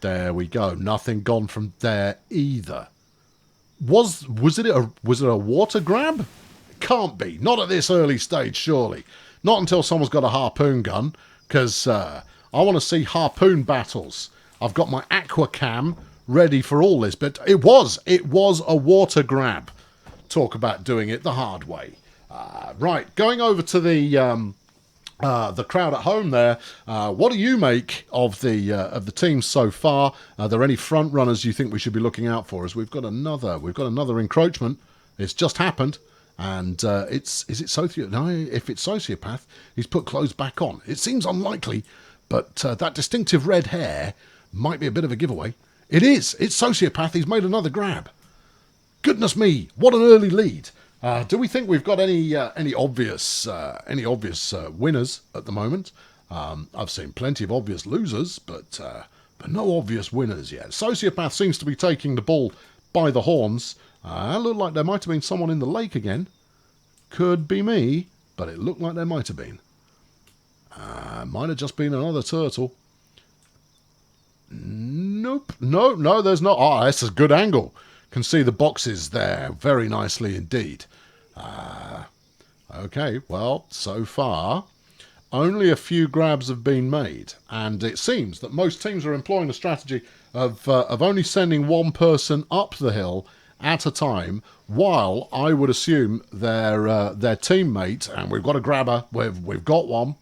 there we go. Nothing gone from there either. Was it a water grab? Can't be. Not at this early stage, surely. Not until someone's got a harpoon gun, because I want to see harpoon battles. I've got my aqua cam ready for all this, but it was a water grab. Talk about doing it the hard way. Right, going over to the crowd at home there. What do you make of the team so far? Are there any front runners you think we should be looking out for? As we've got another encroachment. It's just happened, and if it's Sociopath, he's put clothes back on. It seems unlikely, but that distinctive red hair might be a bit of a giveaway. It is. It's Sociopath. He's made another grab. Goodness me! What an early lead. Do we think we've got any obvious winners at the moment? I've seen plenty of obvious losers, but no obvious winners yet. Sociopath seems to be taking the bull by the horns. Looked like there might have been someone in the lake again. Could be me, but it looked like there might have been. Might have just been another turtle. Nope. No, there's not. Oh, that's a good angle. Can see the boxes there very nicely indeed. Okay, well, so far, only a few grabs have been made. And it seems that most teams are employing the strategy of only sending one person up the hill at a time, while I would assume their teammate, and we've got a grabber, we've got one,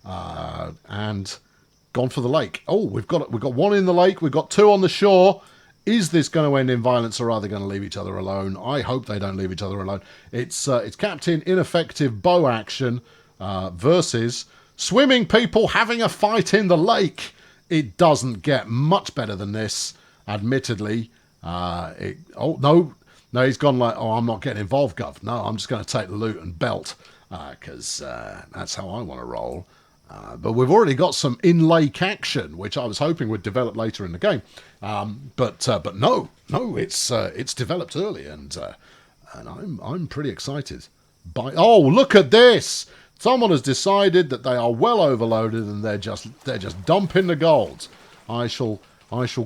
and gone for the lake. Oh, we've got one in the lake, we've got two on the shore. Is this going to end in violence, or are they going to leave each other alone? I hope they don't leave each other alone. It's Captain Ineffective Bow Action versus swimming people having a fight in the lake. It doesn't get much better than this, admittedly. Oh, no, he's gone like, oh, I'm not getting involved, Gov. No, I'm just going to take the loot and belt, because that's how I want to roll. But we've already got some in-lake action, which I was hoping would develop later in the game. But no, it's developed early, and I'm pretty excited. Oh, look at this! Someone has decided that they are well overloaded, and they're just dumping the gold. I shall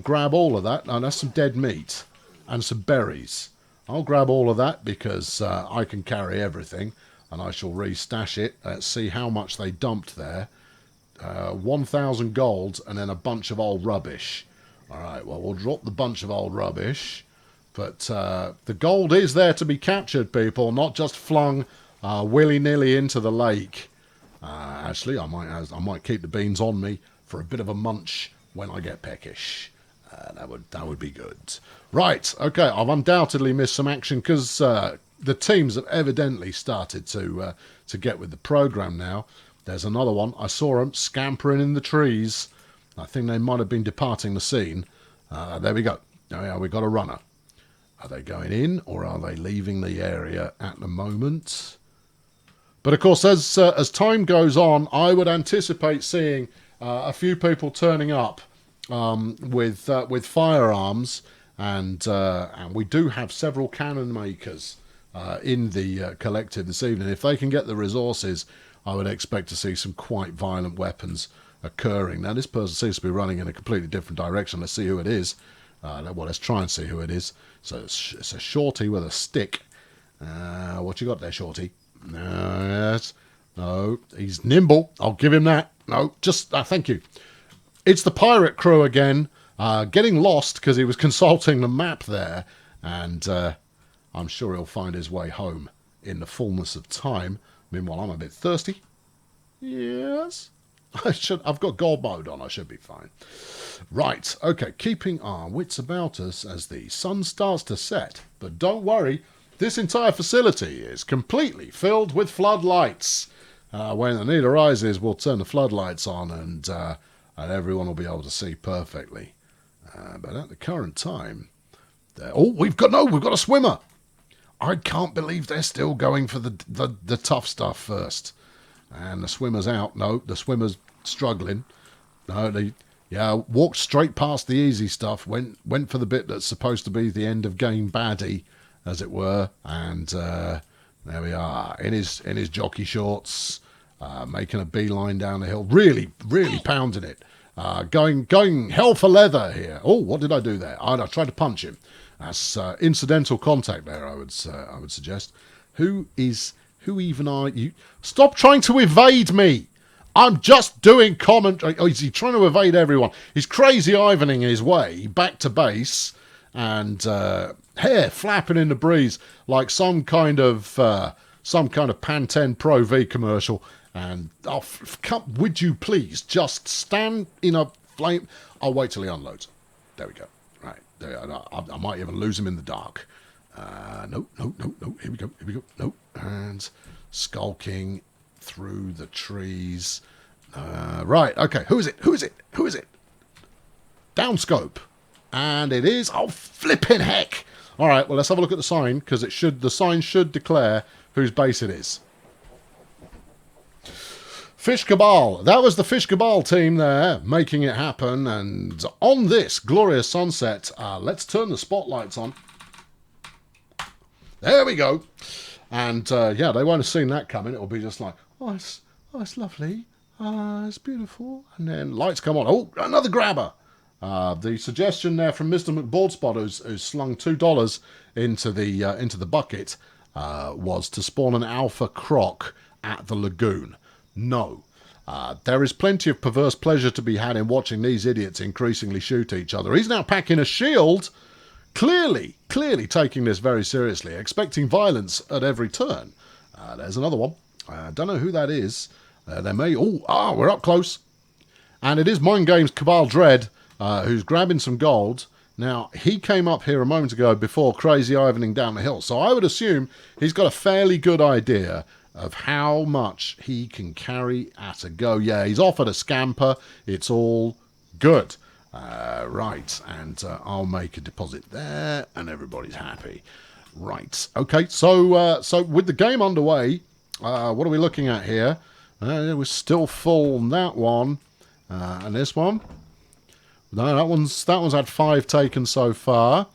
grab all of that. Now that's some dead meat and some berries. I'll grab all of that because I can carry everything. And I shall restash it. Let's see how much they dumped there. 1,000 gold and then a bunch of old rubbish. Alright, well, we'll drop the bunch of old rubbish. But the gold is there to be captured, people, not just flung willy-nilly into the lake. Actually, I might keep the beans on me for a bit of a munch when I get peckish. That would be good. Right, okay, I've undoubtedly missed some action because the teams have evidently started to get with the program now. There's another one. I saw them scampering in the trees. I think they might have been departing the scene. There we go. Oh, yeah, we got a runner. Are they going in or are they leaving the area at the moment? But of course, as time goes on, I would anticipate seeing a few people turning up with firearms, and we do have several cannon makers in the collective this evening. If they can get the resources, I would expect to see some quite violent weapons occurring. Now, this person seems to be running in a completely different direction. Let's see who it is. Well, let's try and see who it is. So it's a shorty with a stick. What you got there, shorty? Yes. No, he's nimble. I'll give him that. No, just thank you. It's the pirate crew again, getting lost because he was consulting the map there, and I'm sure he'll find his way home in the fullness of time. Meanwhile, I'm a bit thirsty. Yes. I've got gold mode on. I should be fine. Right. Okay. Keeping our wits about us as the sun starts to set. But don't worry. This entire facility is completely filled with floodlights. When the need arises, we'll turn the floodlights on and everyone will be able to see perfectly. But at the current time... we've got a swimmer! I can't believe they're still going for the tough stuff first. And the swimmer's out. No, the swimmer's struggling. No, they walked straight past the easy stuff, went for the bit that's supposed to be the end of game baddie, as it were, and there we are, in his jockey shorts, making a beeline down the hill, really pounding it, going hell for leather here. Oh, what did I do there? I tried to punch him. That's incidental contact there, I would suggest. Who even are you? Stop trying to evade me! I'm just doing commentary. Oh, is he trying to evade everyone? He's crazy Ivaning his way back to base, and hair flapping in the breeze like some kind of Pantene Pro V commercial. And would you please just stand in a flame? I'll wait till he unloads. There we go. Right there. I might even lose him in the dark. No. Here we go. No. And skulking through the trees. Right. Okay. Who is it? Downscope. And it is... Oh, flipping heck! All right, well, let's have a look at the sign, because the sign should declare whose base it is. Fish Cabal. That was the Fish Cabal team there, making it happen. And on this glorious sunset, let's turn the spotlights on. There we go. And yeah, they won't have seen that coming. It'll be just like, oh, it's lovely. It's beautiful. And then lights come on. Oh, another grabber. The suggestion there from Mr. McBoardspot, who's slung $2 into the bucket, was to spawn an alpha croc at the lagoon. No. There is plenty of perverse pleasure to be had in watching these idiots increasingly shoot each other. He's now packing a shield, clearly taking this very seriously, expecting violence at every turn. There's another one. I don't know who that is. There may... Oh, we're up close. And it is Mind Games Cabal Dread, who's grabbing some gold. Now, he came up here a moment ago before crazy Ivaning down the hill. So I would assume he's got a fairly good idea of how much he can carry at a go. Yeah, he's offered a scamper. It's all good. Right, and I'll make a deposit there, and everybody's happy. Right, okay, so with the game underway, what are we looking at here? We're still full on that one, and this one. No, that one's had 5 taken so far.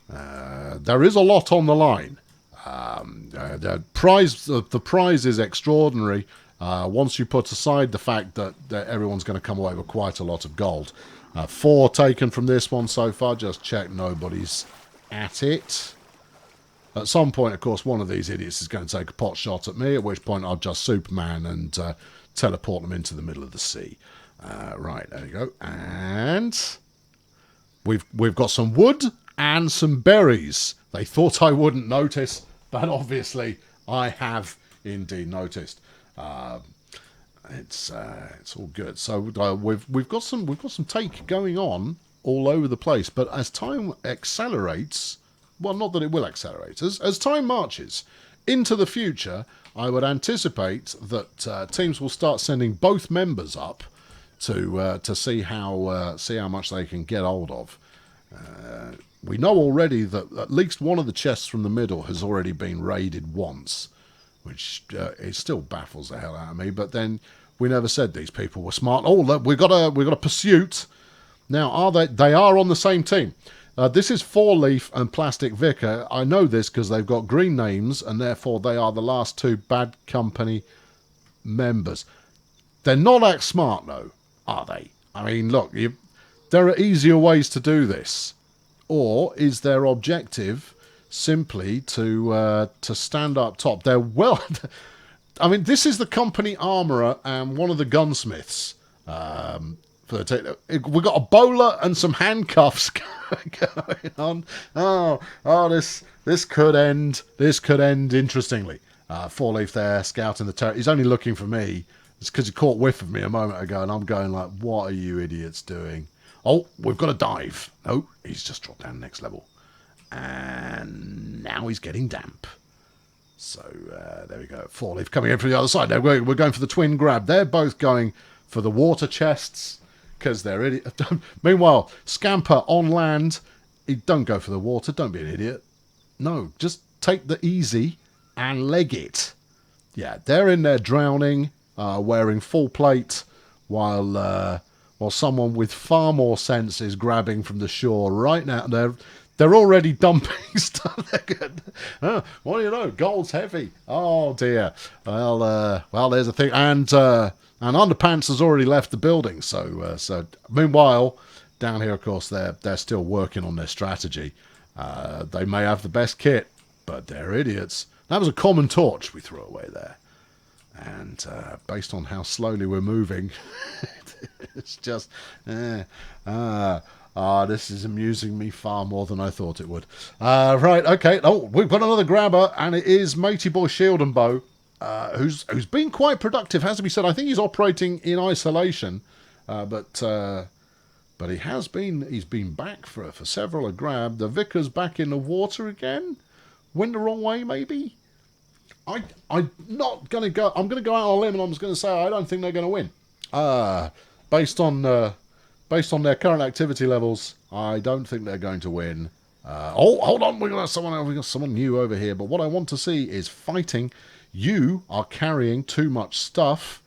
There is a lot on the line. The prize is extraordinary. Once you put aside the fact that everyone's going to come away with quite a lot of gold. 4 taken from this one so far. Just check nobody's at it. At some point, of course, one of these idiots is going to take a pot shot at me, at which point I'll just Superman and teleport them into the middle of the sea. Right, there you go. And we've got some wood and some berries. They thought I wouldn't notice, but obviously I have indeed noticed. It's all good. So we've got some take going on all over the place. But as time accelerates, well, not that it will accelerate, as time marches into the future, I would anticipate that teams will start sending both members up to see how much they can get hold of. We know already that at least one of the chests from the middle has already been raided once, which it still baffles the hell out of me. But then we never said these people were smart. Oh, look, we've got a pursuit. Now, are they are on the same team. This is Four Leaf and Plastic Vicar. I know this because they've got green names, and therefore they are the last 2 Bad Company members. They're not that smart, though, are they? I mean, look, there are easier ways to do this. Or is their objective simply to stand up top? They're well... I mean, this is the company armourer and one of the gunsmiths. We've got a bowler and some handcuffs going on. This could end interestingly. Four Leaf there, scouting the territory. He's only looking for me. It's because he caught whiff of me a moment ago, and I'm going like, what are you idiots doing? Oh, we've got to dive. Oh, he's just dropped down next level. And now he's getting damp. So, there we go. Four Leaf coming in from the other side. We're going for the twin grab. They're both going for the water chests because they're idiots. Meanwhile, Scamper on land. Don't go for the water. Don't be an idiot. No, just take the easy and leg it. Yeah, they're in there drowning, wearing full plate, while someone with far more sense is grabbing from the shore right now. They're already dumping stuff. What do you know? Gold's heavy. Oh dear. Well, there's a thing. And Underpants has already left the building. So meanwhile, down here, of course, they're still working on their strategy. They may have the best kit, but they're idiots. That was a common torch we threw away there. And based on how slowly we're moving, it's just... this is amusing me far more than I thought it would. Right, okay. Oh, we've got another grabber, and it is Matey Boy Shield and Bow, who's been quite productive, has to be said. I think he's operating in isolation, but he's been back for several a grab. The Vicar's back in the water again. Went the wrong way, maybe. I'm not gonna go. I'm gonna go out on a limb, and I'm just gonna say I don't think they're gonna win. Based on their current activity levels, I don't think they're going to win. Hold on, we got someone new over here. But what I want to see is fighting. You are carrying too much stuff.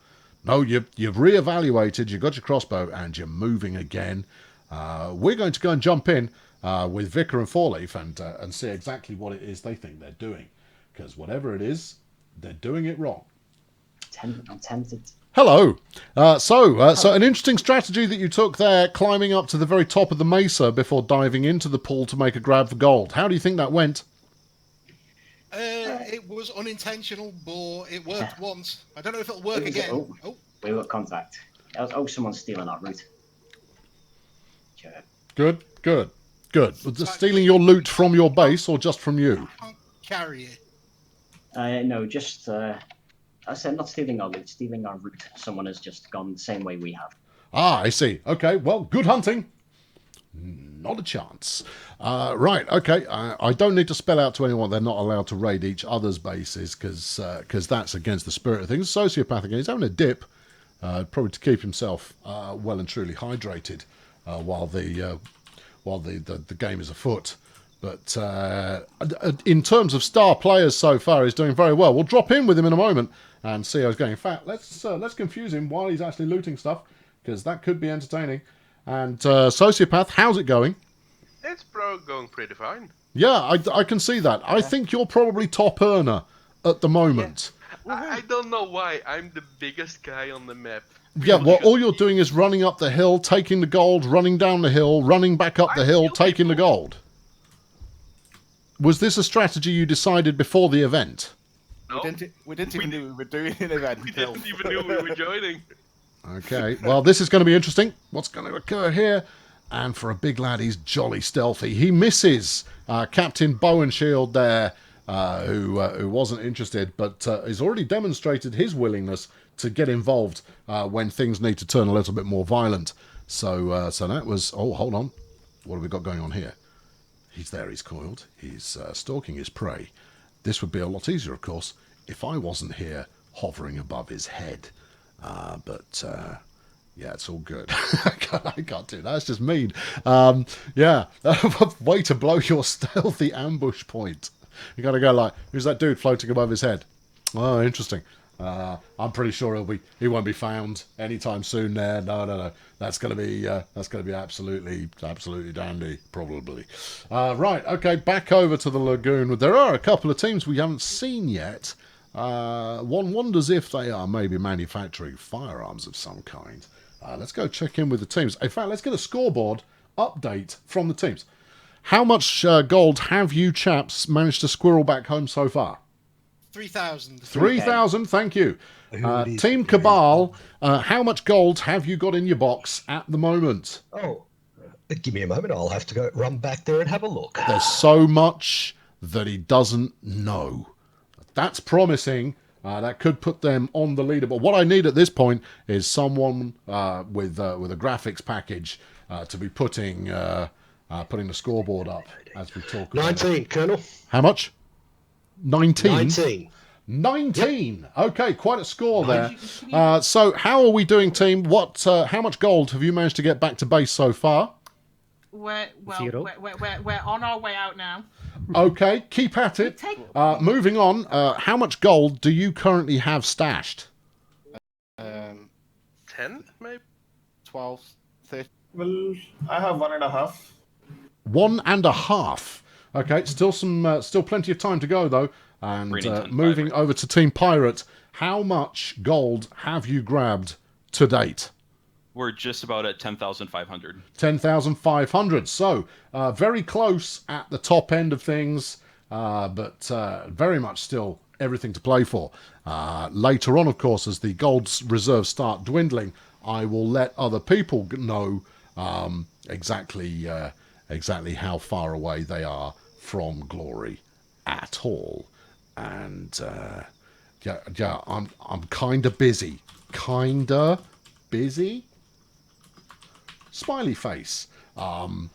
No, you've reevaluated, you've got your crossbow, and you're moving again. We're going to go and jump in with Vicar and Fourleaf and see exactly what it is they think they're doing. Because whatever it is, they're doing it wrong. I'm tempted. Hello. So an interesting strategy that you took there, climbing up to the very top of the mesa before diving into the pool to make a grab for gold. How do you think that went? It was unintentional, but it worked once. I don't know if it'll work again. We got contact. Someone's stealing our route. Sure. Good. Just stealing your loot from your base or just from you? I can't carry it. No, just... I said not stealing our loot, stealing our route. Someone has just gone the same way we have. Ah, I see. Okay, well, good hunting. Not a chance. Right, okay. I don't need to spell out to anyone they're not allowed to raid each other's bases because that's against the spirit of things. Sociopath again, he's having a dip, probably to keep himself well and truly hydrated while the game is afoot. But in terms of star players so far, he's doing very well. We'll drop in with him in a moment and see how he's going. In fact, let's confuse him while he's actually looting stuff, because that could be entertaining. And Sociopath, how's it going? It's going pretty fine. Yeah, I can see that. I think you're probably top earner at the moment. Yeah. I don't know why. I'm the biggest guy on the map. Yeah, well, all you're doing is running up the hill, taking the gold, running down the hill, running back up the hill, taking the gold. Was this a strategy you decided before the event? No. We didn't even know we were doing an event. We didn't even know we were joining. Okay, well, this is going to be interesting. What's going to occur here? And for a big lad, he's jolly stealthy. He misses Captain Bow and Shield there, who wasn't interested, but has already demonstrated his willingness to get involved when things need to turn a little bit more violent. So that was... Oh, hold on. What have we got going on here? He's there, he's coiled. He's stalking his prey. This would be a lot easier, of course, if I wasn't here hovering above his head. But yeah, it's all good. I can't do that. That's just mean. Yeah, way to blow your stealthy ambush point. You got to go like, who's that dude floating above his head? Oh, interesting. I'm pretty sure he won't be found anytime soon. There, no. That's gonna be absolutely dandy, probably. Right, okay, back over to the lagoon. There are a couple of teams we haven't seen yet. One wonders if they are maybe manufacturing firearms of some kind. Let's go check in with the teams. In fact, let's get a scoreboard update from the teams. How much gold have you chaps managed to squirrel back home so far? 3,000. 3,000, thank you. Team Cabal, how much gold have you got in your box at the moment? Oh, give me a moment. I'll have to go run back there and have a look. There's so much that he doesn't know. That's promising. That could put them on the leaderboard. What I need at this point is someone with a graphics package to be putting the scoreboard up as we talk. 19, Colonel. How much? 19? 19. Yep. Okay, quite a score there. So how are we doing, team? How much gold have you managed to get back to base so far? We're on our way out now. Okay, keep at it. Moving on, how much gold do you currently have stashed? 10, maybe? 12, 13. Well, I have 1.5. 1.5. Okay, still plenty of time to go though. And moving over to Team Pirate, how much gold have you grabbed to date? We're just about at 10,500. 10,500. So very close at the top end of things, but very much still everything to play for. Later on, of course, as the gold reserves start dwindling, I will let other people know exactly how far away they are from glory at all. And yeah, I'm kinda busy. Smiley face. All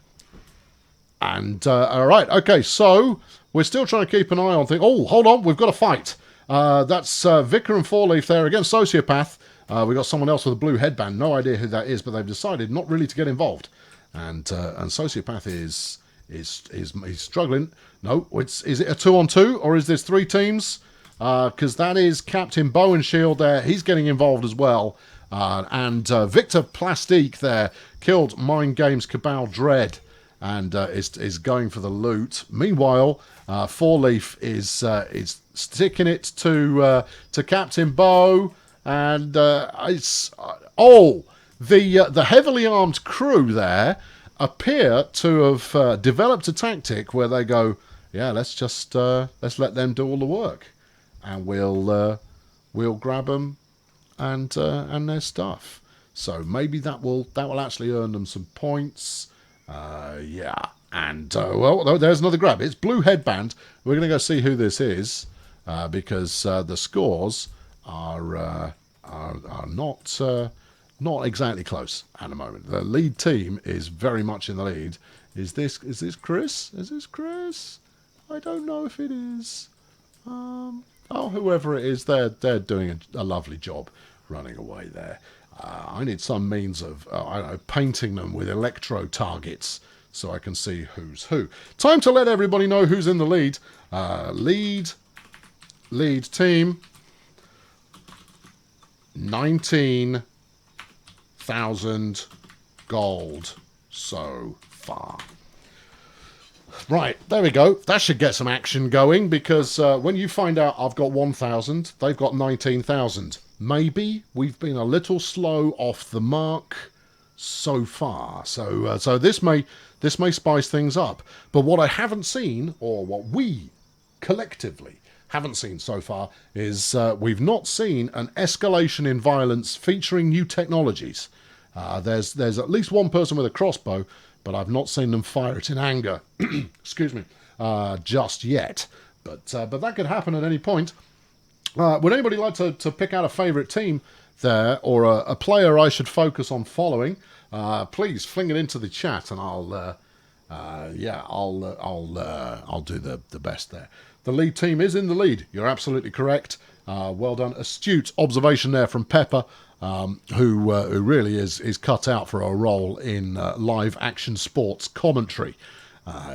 right, okay, so we're still trying to keep an eye on things. Oh, hold on, we've got a fight. That's Vicar and Fourleaf there against Sociopath. We've got someone else with a blue headband. No idea who that is, but they've decided not really to get involved. And Sociopath is struggling. No, is it a 2-on-2 or is this 3 teams? because that is Captain Bow and Shield there. He's getting involved as well. And Victor Plastique there killed Mind Games Cabal Dread and is going for the loot. Meanwhile, Four Leaf is sticking it to Captain Bow, and the heavily armed crew there appear to have developed a tactic where they go, yeah, let's let them do all the work, and we'll grab them and their stuff. So maybe that will actually earn them some points. Yeah, and well, there's another grab. It's Blue Headband. We're going to go see who this is because the scores are not exactly close at the moment. The lead team is very much in the lead. Is this Chris? Is this Chris? I don't know if it is. Whoever it is, they're doing a lovely job running away there. I need some means of I don't know, painting them with electro targets so I can see who's who. Time to let everybody know who's in the lead. Lead team, 19,000 gold so far. Right, there we go. That should get some action going, because when you find out I've got 1,000, they've got 19,000. Maybe we've been a little slow off the mark so far. So this may spice things up. But what I haven't seen, or what we collectively haven't seen so far, is we've not seen an escalation in violence featuring new technologies. There's at least one person with a crossbow, but I've not seen them fire it in anger. Excuse me, just yet. But that could happen at any point. Would anybody like to pick out a favourite team there, or a player I should focus on following? Please fling it into the chat, and I'll do the best there. The lead team is in the lead. You're absolutely correct. Well done, astute observation there from Pepper, who really is cut out for a role in live action sports commentary.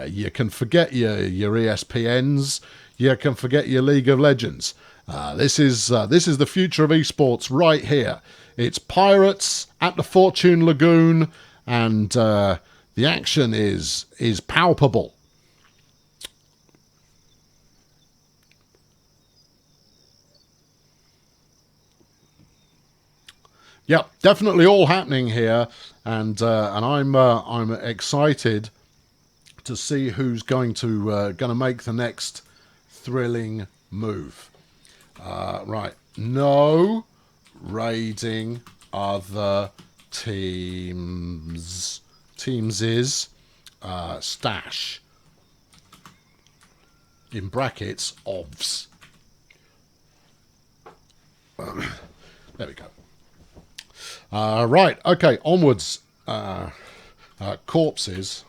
You can forget your ESPNs. You can forget your League of Legends. This is the future of esports right here. It's pirates at the Fortune Lagoon, and the action is palpable. Yep, definitely all happening here, and I'm excited to see who's going to make the next thrilling move. Right, no raiding other teams' stash, in brackets OVs. There we go. Right, okay, onwards. Corpses.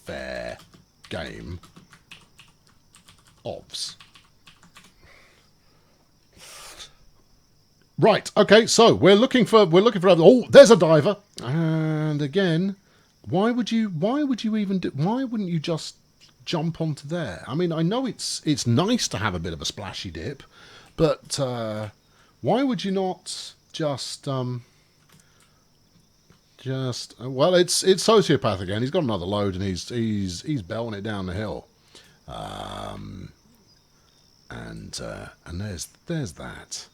Fair game. OVs. Right, okay, so we're looking for oh, there's a diver. And again, why wouldn't you just jump onto there? I mean, I know it's nice to have a bit of a splashy dip, but why would you not just well, it's Sociopath again. He's got another load, and he's belting it down the hill. And there's that.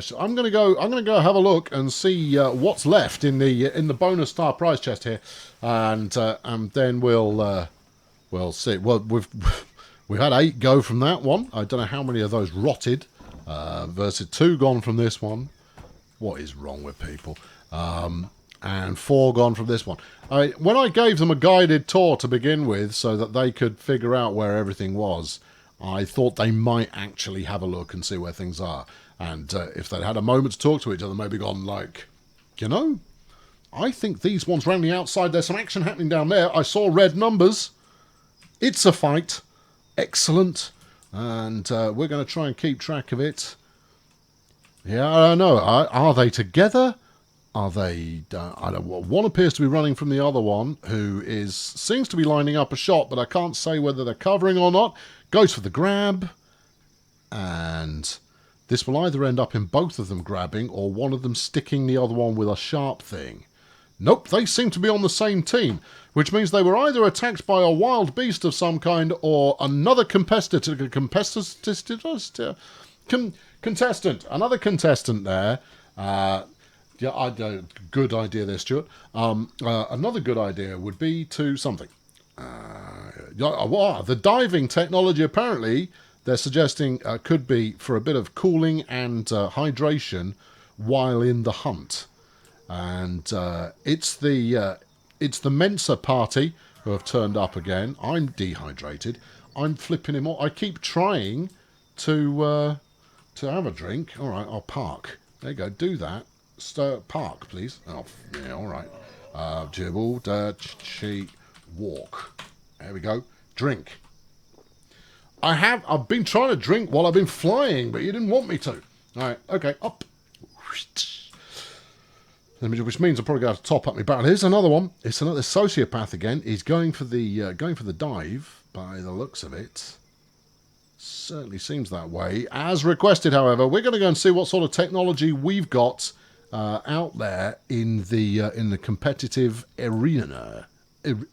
So I'm gonna go have a look and see what's left in the bonus star prize chest here, and then we'll see. Well, we've had 8 go from that one. I don't know how many of those rotted. Versus 2 gone from this one. What is wrong with people? And 4 gone from this one. When I gave them a guided tour to begin with, so that they could figure out where everything was, I thought they might actually have a look and see where things are. And if they'd had a moment to talk to each other, maybe gone like, you know, I think these ones round the outside, there's some action happening down there. I saw red numbers. It's a fight. Excellent. And we're going to try and keep track of it. Yeah, I don't know. Are they together? Are they? I don't. One appears to be running from the other one, who seems to be lining up a shot, but I can't say whether they're covering or not. Goes for the grab, and this will either end up in both of them grabbing or one of them sticking the other one with a sharp thing. Nope, they seem to be on the same team, which means they were either attacked by a wild beast of some kind or another contestant, another contestant there. Yeah, good idea there, Stuart. Another good idea would be to something. The diving technology, apparently, they're suggesting could be for a bit of cooling and hydration while in the hunt. And it's the Mensa party who have turned up again. I'm dehydrated. I'm flipping him off. I keep trying to have a drink. All right, I'll park. There you go. Do that. Park, please. Oh, yeah, all right. Dribble, cheat, walk. There we go. Drink. I've been trying to drink while I've been flying, but you didn't want me to. All right, okay, up. Which means I'm probably going to top up my barrel. Here's another one. It's another sociopath again. He's going for the dive by the looks of it. Certainly seems that way. As requested, however, we're going to go and see what sort of technology we've got out there in the competitive arena.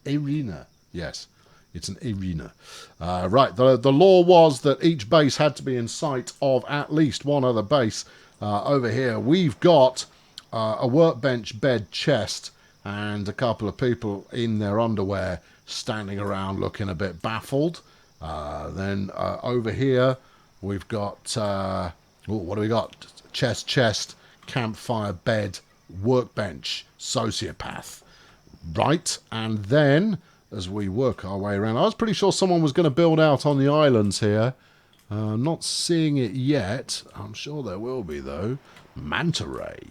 Arena, yes, it's an arena. Right. The law was that each base had to be in sight of at least one other base. Over here, we've got a workbench, bed, chest, and a couple of people in their underwear standing around looking a bit baffled. Then over here, we've got what do we got? Chest, campfire, bed, workbench, sociopath. Right, and then as we work our way around, I was pretty sure someone was going to build out on the islands here. Not seeing it yet. I'm sure there will be, though. Manta ray.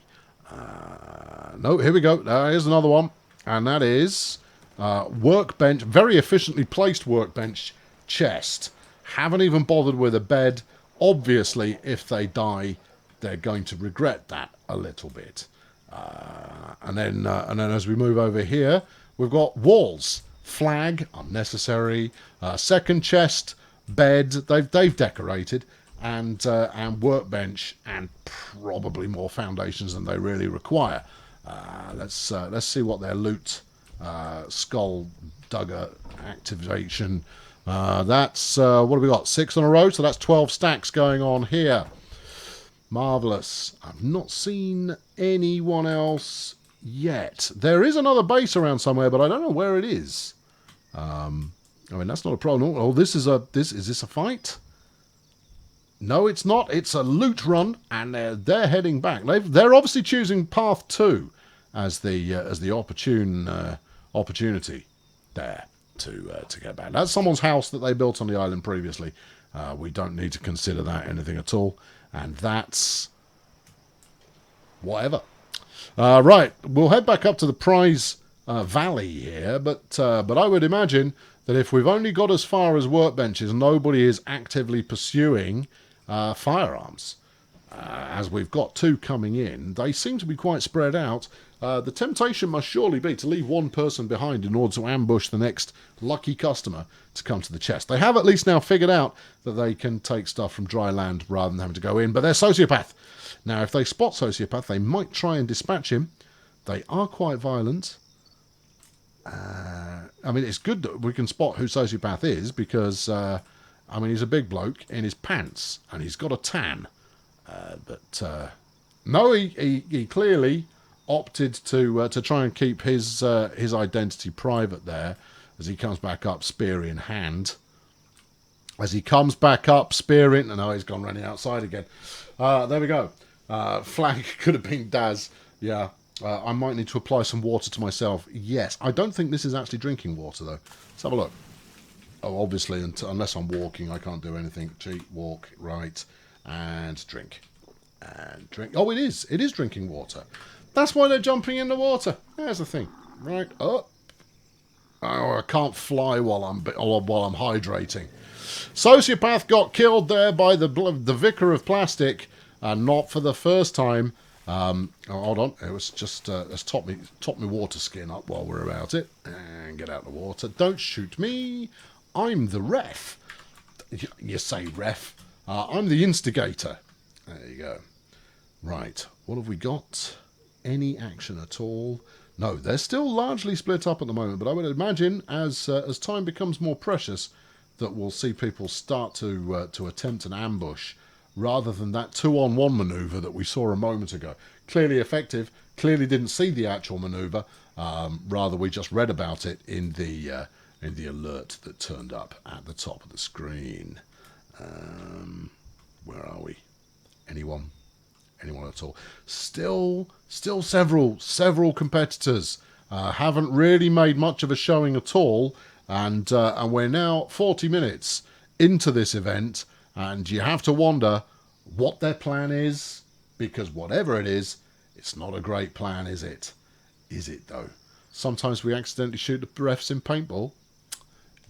No, here we go. Here's another one. And that is workbench, very efficiently placed workbench, chest. Haven't even bothered with a bed. Obviously, if they die, they're going to regret that a little bit. And then as we move over here, we've got walls. Flag, unnecessary. Second chest, bed, they've decorated. And workbench, and probably more foundations than they really require. Let's see what their loot skull dugger activation. That's what have we got? 6 in a row, so that's 12 stacks going on here. Marvelous. I've not seen anyone else yet. There is another base around somewhere, but I don't know where it is. I mean, that's not a problem. Oh, is this a fight? No, it's not. It's a loot run, and they're heading back. They're obviously choosing path 2 as the opportunity there to get back. That's someone's house that they built on the island previously. We don't need to consider that anything at all, and that's whatever. Right, we'll head back up to the prize valley here, but I would imagine that if we've only got as far as workbenches, nobody is actively pursuing firearms. As we've got 2 coming in, they seem to be quite spread out. The temptation must surely be to leave one person behind in order to ambush the next lucky customer to come to the chest. They have at least now figured out that they can take stuff from dry land rather than having to go in, but they're sociopath. Now, if they spot sociopath, they might try and dispatch him. They are quite violent. I mean, it's good that we can spot who sociopath is because, I mean, he's a big bloke in his pants and he's got a tan. No, he clearly opted to try and keep his identity private there as he comes back up, spear in hand. As he comes back up, spear in... No, he's gone running outside again. There we go. Flag could have been Daz. Yeah. I might need to apply some water to myself. Yes. I don't think this is actually drinking water, though. Let's have a look. Oh, obviously, unless I'm walking, I can't do anything. Cheat, walk, right, and drink. And drink. Oh, it is. It is drinking water. That's why they're jumping in the water. There's the thing. Right up. Oh, I can't fly while I'm hydrating. Sociopath got killed there by the Vicar of Plastic, and not for the first time. Hold on, it was just let's top me water skin up while we're about it, and get out of the water. Don't shoot me. I'm the ref. You say ref. I'm the instigator. There you go. Right, what have we got? Any action at all? No, they're still largely split up at the moment, but I would imagine as time becomes more precious that we'll see people start to attempt an ambush rather than that 2-on-1 manoeuvre that we saw a moment ago. Clearly effective, clearly didn't see the actual manoeuvre, rather we just read about it in the alert that turned up at the top of the screen. Where are we? Anyone at all? Still several competitors haven't really made much of a showing at all, and we're now 40 minutes into this event, and you have to wonder what their plan is, because whatever it is, it's not a great plan, is it? Is it though? Sometimes we accidentally shoot the refs in paintball.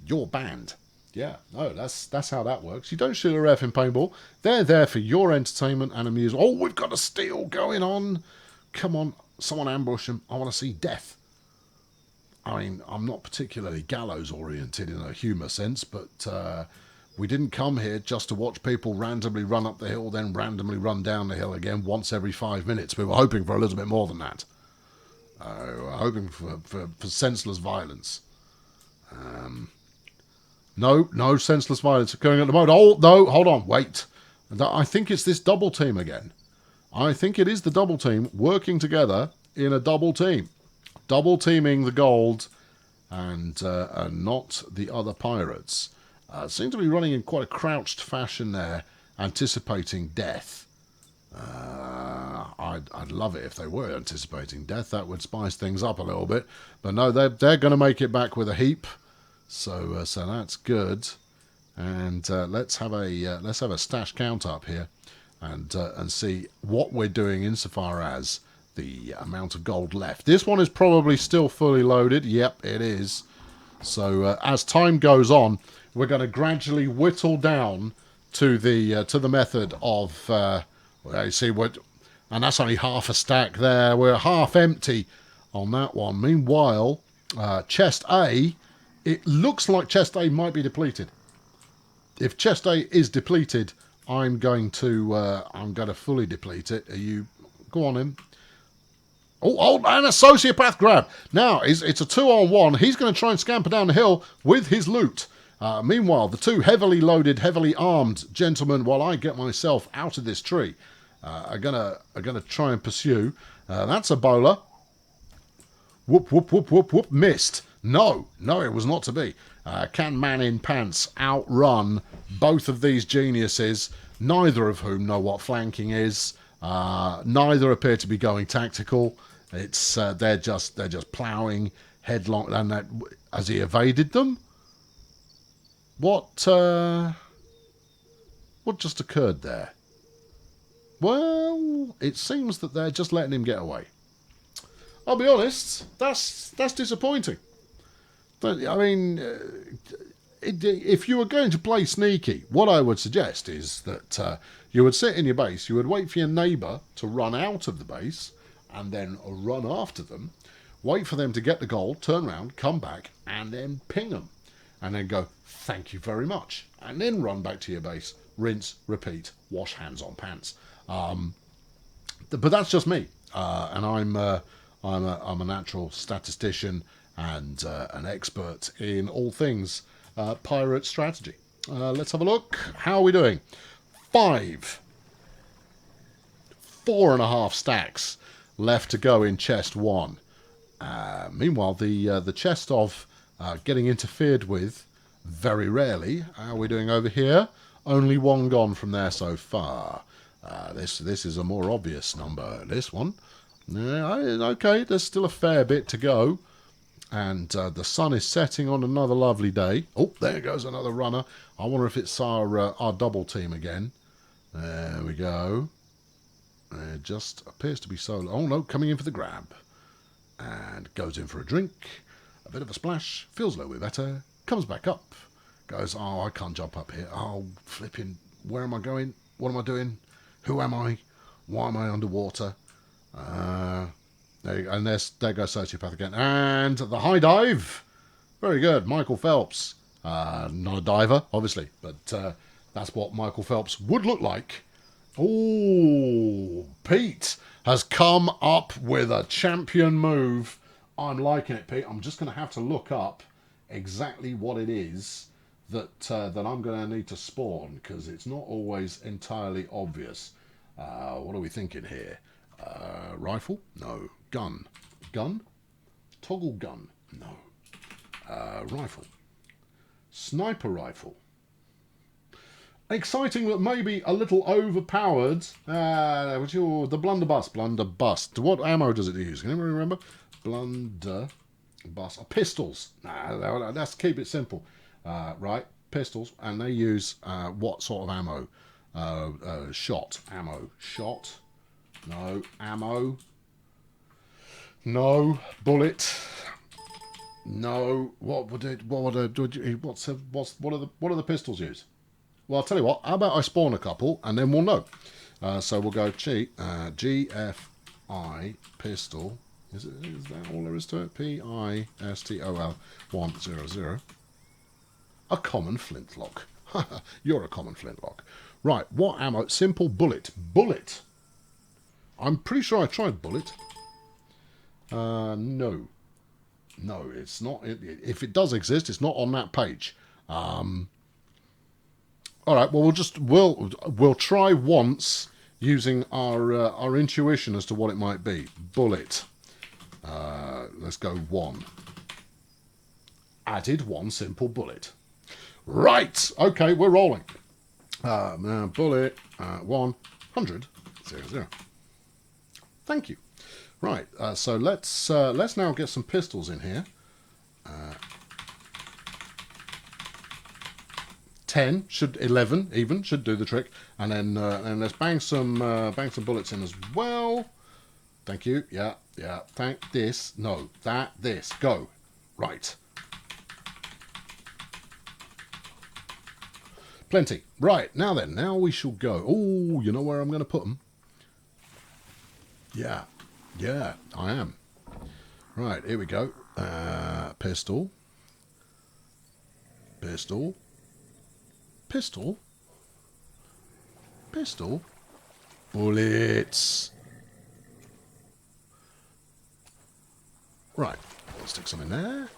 You're banned. Yeah, no, that's how that works. You don't shoot a ref in paintball. They're there for your entertainment and amusement. Oh, we've got a steal going on. Come on, someone ambush him. I want to see death. I mean, I'm not particularly gallows-oriented in a humour sense, but we didn't come here just to watch people randomly run up the hill, then randomly run down the hill again once every 5 minutes. We were hoping for a little bit more than that. We were hoping for senseless violence. No senseless violence occurring at the moment. Oh, no, hold on, wait. I think it's this double team again. I think it is the double team working together in a double team. Double teaming the gold and not the other pirates. Seem to be running in quite a crouched fashion there, anticipating death. I'd love it if they were anticipating death. That would spice things up a little bit. But no, they're going to make it back with a heap. So that's good, and let's have a stash count up here, and see what we're doing insofar as the amount of gold left. This one is probably still fully loaded. Yep, it is. So as time goes on, we're going to gradually whittle down to the method of. You see what, and that's only half a stack there. We're half empty on that one. Meanwhile, chest A. It looks like chest A might be depleted. If chest A is depleted, I'm going to fully deplete it. Are you? Go on in. Oh, and a sociopath grab. Now it's a 2-on-1. He's going to try and scamper down the hill with his loot. Meanwhile, the two heavily loaded, heavily armed gentlemen, while I get myself out of this tree, are gonna try and pursue. That's a bowler. Whoop whoop whoop whoop whoop. Missed. No, it was not to be. Can Man in Pants outrun both of these geniuses, neither of whom know what flanking is. Neither appear to be going tactical. It's they're just ploughing headlong. And that, has he evaded them? What just occurred there? Well, it seems that they're just letting him get away. I'll be honest, that's disappointing. But, I mean, if you were going to play sneaky, what I would suggest is that you would sit in your base, you would wait for your neighbour to run out of the base, and then run after them, wait for them to get the gold, turn around, come back, and then ping them. And then go, thank you very much. And then run back to your base, rinse, repeat, wash hands on pants. But that's just me. And I'm a natural statistician and an expert in all things pirate strategy. Let's have a look. How are we doing? 4.5 stacks left to go in chest 1. Meanwhile, the chest of getting interfered with very rarely. How are we doing over here? Only 1 gone from there so far. This is a more obvious number. This one. Okay, there's still a fair bit to go. And the sun is setting on another lovely day. Oh, there goes another runner. I wonder if it's our double team again. There we go. It just appears to be solo. Oh, no, coming in for the grab. And goes in for a drink. A bit of a splash. Feels a little bit better. Comes back up. Goes, oh, I can't jump up here. Oh, flipping. Where am I going? What am I doing? Who am I? Why am I underwater? There you go. And there goes Sociopath again. And the high dive. Very good. Michael Phelps. Not a diver, obviously, but that's what Michael Phelps would look like. Oh, Pete has come up with a champion move. I'm liking it, Pete. I'm just going to have to look up exactly what it is that I'm going to need to spawn, because it's not always entirely obvious. What are we thinking here? Rifle? No. Gun? Gun? Toggle gun? No. Rifle. Sniper rifle. Exciting, but maybe a little overpowered. The blunderbuss. Blunderbuss. What ammo does it use? Can anyone remember? Blunderbuss. Pistols. Nah, let's keep it simple. Right, pistols, and they use what sort of ammo? Shot. Ammo. Shot. No. Ammo. No. Bullet. No. What are the pistols use? Well, I'll tell you what. How about I spawn a couple, and then we'll know. So we'll go cheat. GFI pistol. Is that all there is to it? PISTOL 100. A common flintlock. You're a common flintlock. Right. What ammo? Simple bullet. Bullet. I'm pretty sure I tried bullet. No. No, it's not. If it does exist, it's not on that page. All right. Well, we'll try once using our intuition as to what it might be. Bullet. Let's go 1. Added 1 simple bullet. Right. Okay, we're rolling. Bullet 100 00. Thank you. Right. So let's now get some pistols in here. 10 should 11 even should do the trick, and then let's bang some bullets in as well. Thank you. Yeah. Thank this. No, this. Go. Right. Plenty. Right, now then. Now we shall go. Oh, you know where I'm going to put them? Yeah. Yeah, I am. Right, here we go. Pistol. Pistol. Pistol. Pistol. Bullets. Right, we'll stick some in there.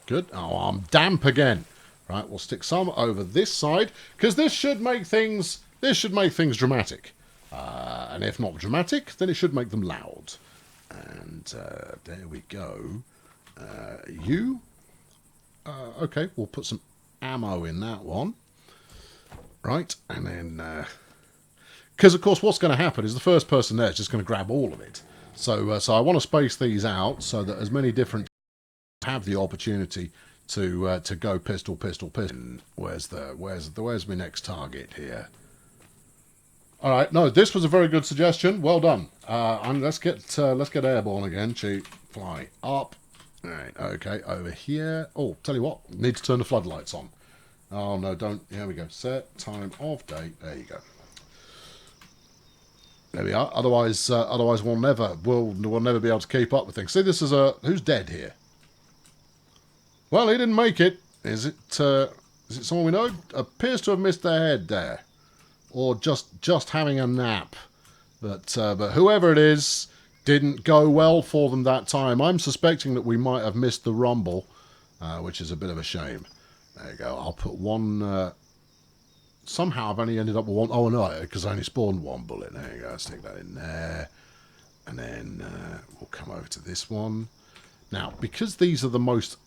Good. Oh, I'm damp again. Right, we'll stick some over this side, because this should make things dramatic. And if not dramatic, then it should make them loud. And there we go. Okay, we'll put some ammo in that one. Right, and then because of course what's going to happen is the first person there is just going to grab all of it. So I want to space these out so that as many different have the opportunity to go pistol. Where's my next target here? All right, no, this was a very good suggestion. Well done. Let's get airborne again. Cheat, fly up. All right, okay, over here. Oh, tell you what, need to turn the floodlights on. Oh no, don't. Here we go. Set time of day. There you go. There we are. Otherwise we'll never be able to keep up with things. See, this is who's dead here. Well, he didn't make it. Is it someone we know? Appears to have missed their head there, or just having a nap. But whoever it is, didn't go well for them that time. I'm suspecting that we might have missed the rumble, which is a bit of a shame. There you go. I'll put one. Somehow I've only ended up with one. Oh no, because I only spawned one bullet. There you go. Stick that in there, and then we'll come over to this one. Now, because these are the most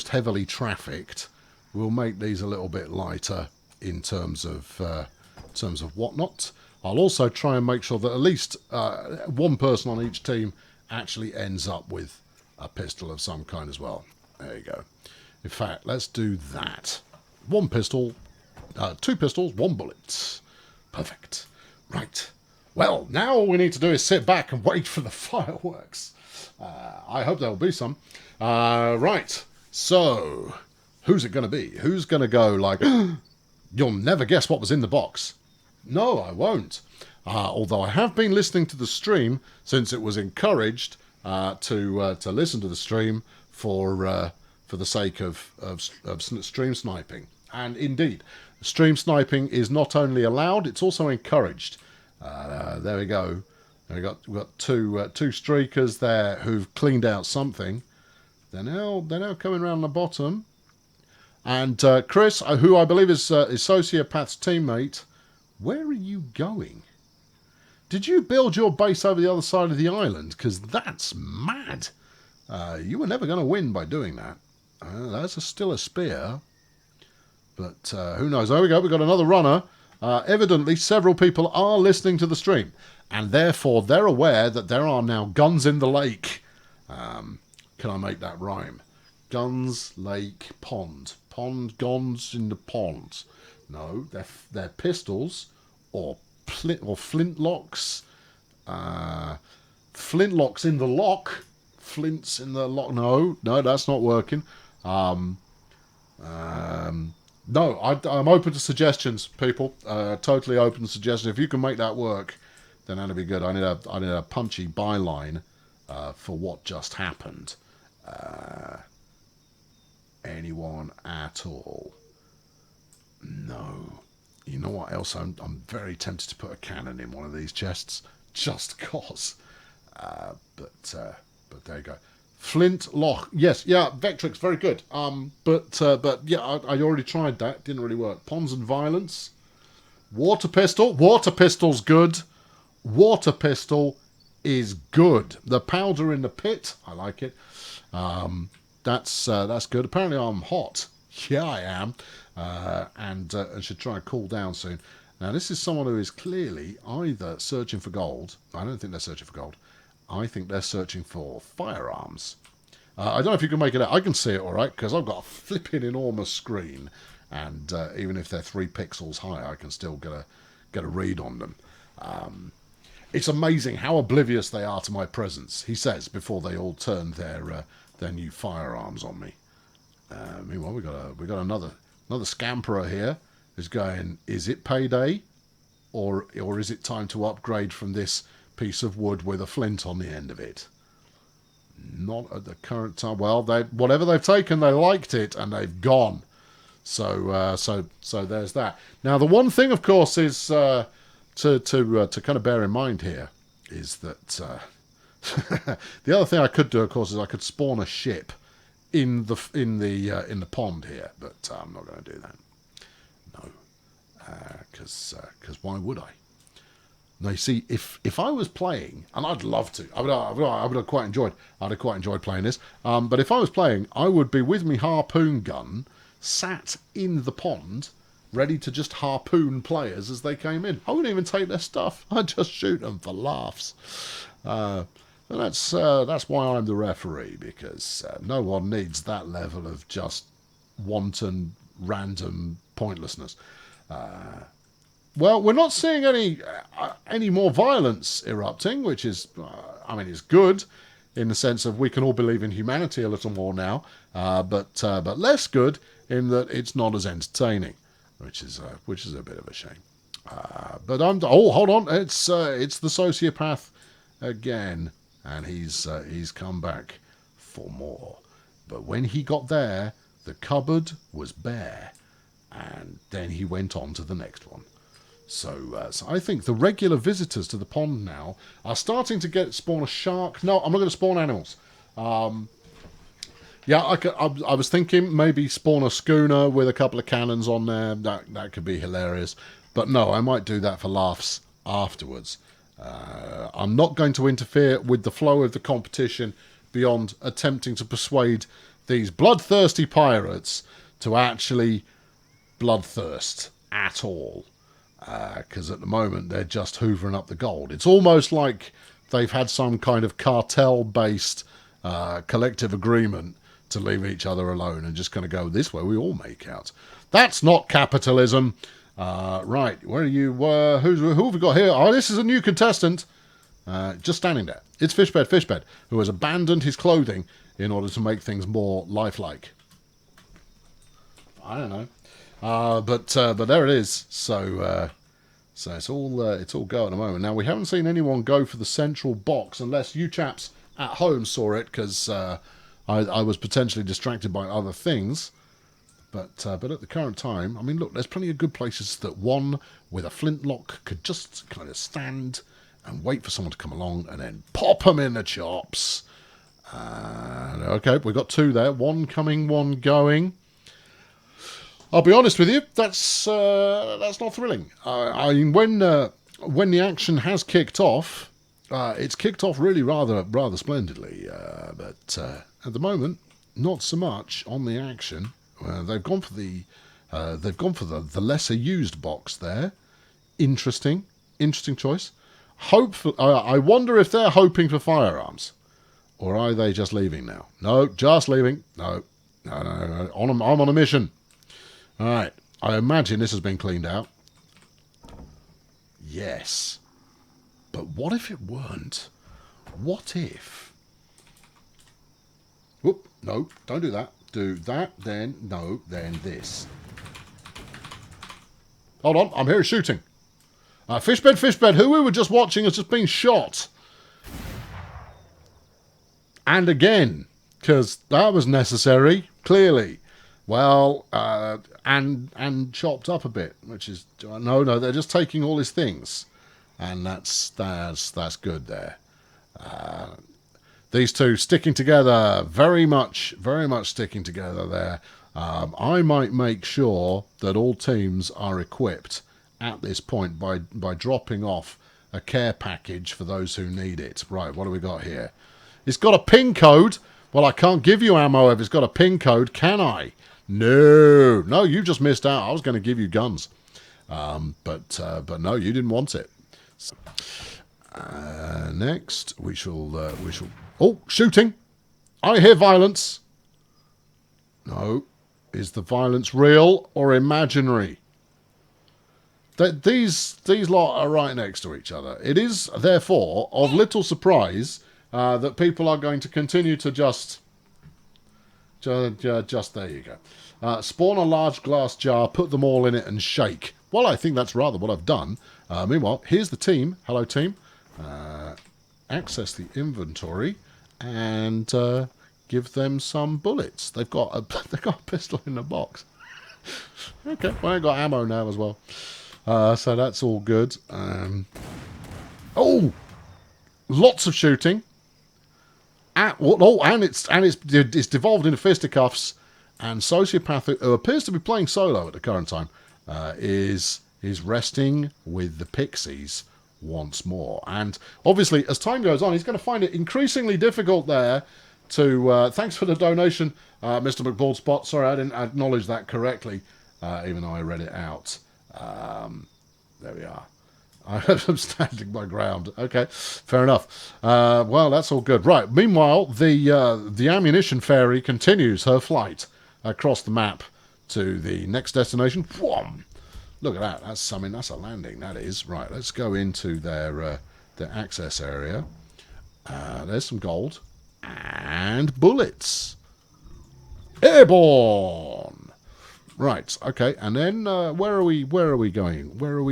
heavily trafficked, we'll make these a little bit lighter in terms of whatnot. I'll also try and make sure that at least one person on each team actually ends up with a pistol of some kind as well. There you go. In fact, let's do that. 1 pistol, 2 pistols, 1 bullet. Perfect. Right. Well, now all we need to do is sit back and wait for the fireworks. I hope there will be some. Right. So, who's it going to be? Who's going to go like, you'll never guess what was in the box? No, I won't. Although I have been listening to the stream since it was encouraged to listen to the stream for the sake of stream sniping. And indeed, stream sniping is not only allowed, it's also encouraged. There we go. We've got two streakers there who've cleaned out something. They're now coming around the bottom. And Chris, who I believe is Sociopath's teammate, where are you going? Did you build your base over the other side of the island? Because that's mad. You were never going to win by doing that. That's still a spear. But who knows? There we go. We've got another runner. Evidently, several people are listening to the stream. And therefore, they're aware that there are now guns in the lake. Can I make that rhyme? Guns, lake, pond. Pond, guns in the pond. No, they're pistols or flintlocks. Flintlocks in the lock. Flints in the lock. No, that's not working. No, I'm open to suggestions, people. Totally open to suggestions. If you can make that work, then that'd be good. I need a punchy byline for what just happened. Anyone at all? No. You know what else? I'm very tempted to put a cannon in one of these chests, just cause. But there you go. Flint lock. Yes, yeah, Vectrix, very good. But yeah, I already tried that. Didn't really work. Ponds and violence. Water pistol. Water pistol's good. Water pistol is good. The powder in the pit. I like it. That's good. Apparently I'm hot. Yeah, I am. And should try and cool down soon. Now, this is someone who is clearly either searching for gold. I don't think they're searching for gold. I think they're searching for firearms. I don't know if you can make it out. I can see it all right, because I've got a flipping enormous screen. And even if they're 3 pixels high, I can still get a read on them. It's amazing how oblivious they are to my presence, he says, before they all turn their new firearms on me. Meanwhile, we got another scamperer here who's going, is it payday? Or is it time to upgrade from this piece of wood with a flint on the end of it? Not at the current time. Well, whatever they've taken, they liked it and they've gone. So there's that. Now, the one thing, of course, is to kind of bear in mind here is that the other thing I could do, of course, is I could spawn a ship in the pond here, but I'm not going to do that. No, because why would I? Now, you see, if I was playing, and I'd love to, I would have quite enjoyed playing this. But if I was playing, I would be with me harpoon gun, sat in the pond, ready to just harpoon players as they came in. I wouldn't even take their stuff. I'd just shoot them for laughs. And that's why I'm the referee, because no one needs that level of just wanton, random pointlessness. Well, we're not seeing any more violence erupting, which is, I mean, it's good in the sense of we can all believe in humanity a little more now, but less good in that it's not as entertaining, which is a bit of a shame. But hold on, it's the sociopath again, and he's come back for more. But when he got there, the cupboard was bare, and then he went on to the next one. So I think the regular visitors to the pond now are starting to spawn a shark. No, I'm not going to spawn animals. Yeah, I was thinking maybe spawn a schooner with a couple of cannons on there. That could be hilarious. But no, I might do that for laughs afterwards. I'm not going to interfere with the flow of the competition beyond attempting to persuade these bloodthirsty pirates to actually bloodthirst at all. Because at the moment they're just hoovering up the gold. It's almost like they've had some kind of cartel-based collective agreement to leave each other alone and just kind of go, this way we all make out. That's not capitalism. Right, where are you? Who have we got here? Oh, this is a new contestant. Just standing there. It's Fishbed, who has abandoned his clothing in order to make things more lifelike. I don't know. But there it is. So So it's all go at the moment. Now we haven't seen anyone go for the central box unless you chaps at home saw it, because I was potentially distracted by other things. But at the current time, I mean, look, there's plenty of good places that one with a flintlock could just kind of stand and wait for someone to come along and then pop them in the chops. Okay, we've got 2 there. 1 coming, 1 going. I'll be honest with you, that's not thrilling. I mean, when the action has kicked off, it's kicked off really rather splendidly. But at the moment, not so much on the action. They've gone for the lesser used box there. Interesting choice. I wonder if they're hoping for firearms, or are they just leaving now? No, just leaving. No. I'm on a mission. All right. I imagine this has been cleaned out. Yes. But what if it weren't? What if? Whoop! No, don't do that. Do that, then no, then this. Hold on, I'm here shooting. Fishbed, who we were just watching has just been shot. And again, because that was necessary, clearly. Well, and chopped up a bit, which is no, they're just taking all his things, and that's good there. These two sticking together, very much sticking together there. I might make sure that all teams are equipped at this point by dropping off a care package for those who need it. Right, what do we got here? It's got a pin code. Well, I can't give you ammo if it's got a pin code, can I? No, you just missed out. I was going to give you guns, but no, you didn't want it. So, next, we shall. Oh, shooting! I hear violence. No, is the violence real or imaginary? These lot are right next to each other. It is therefore of little surprise that people are going to continue to just there you go. Spawn a large glass jar, put them all in it and shake. Well, I think that's rather what I've done. Meanwhile, here's the team. Hello, team. Access the inventory and give them some bullets. They've got a pistol in the box. Okay, well, I got ammo now as well. So that's all good. Oh, lots of shooting. And it's devolved into fisticuffs. And Sociopath, who appears to be playing solo at the current time, is resting with the Pixies once more. And obviously, as time goes on, he's going to find it increasingly difficult there to... thanks for the donation, Mr. McBaldspot. Sorry, I didn't acknowledge that correctly, even though I read it out. There we are. I'm standing my ground. Okay, fair enough. Well, that's all good. Right, meanwhile, the ammunition fairy continues her flight across the map to the next destination. Whom! Look at that. That's a landing, that is. Right, let's go into their access area. There's some gold. And bullets. Airborne! Right, okay, and then where are we going? Where are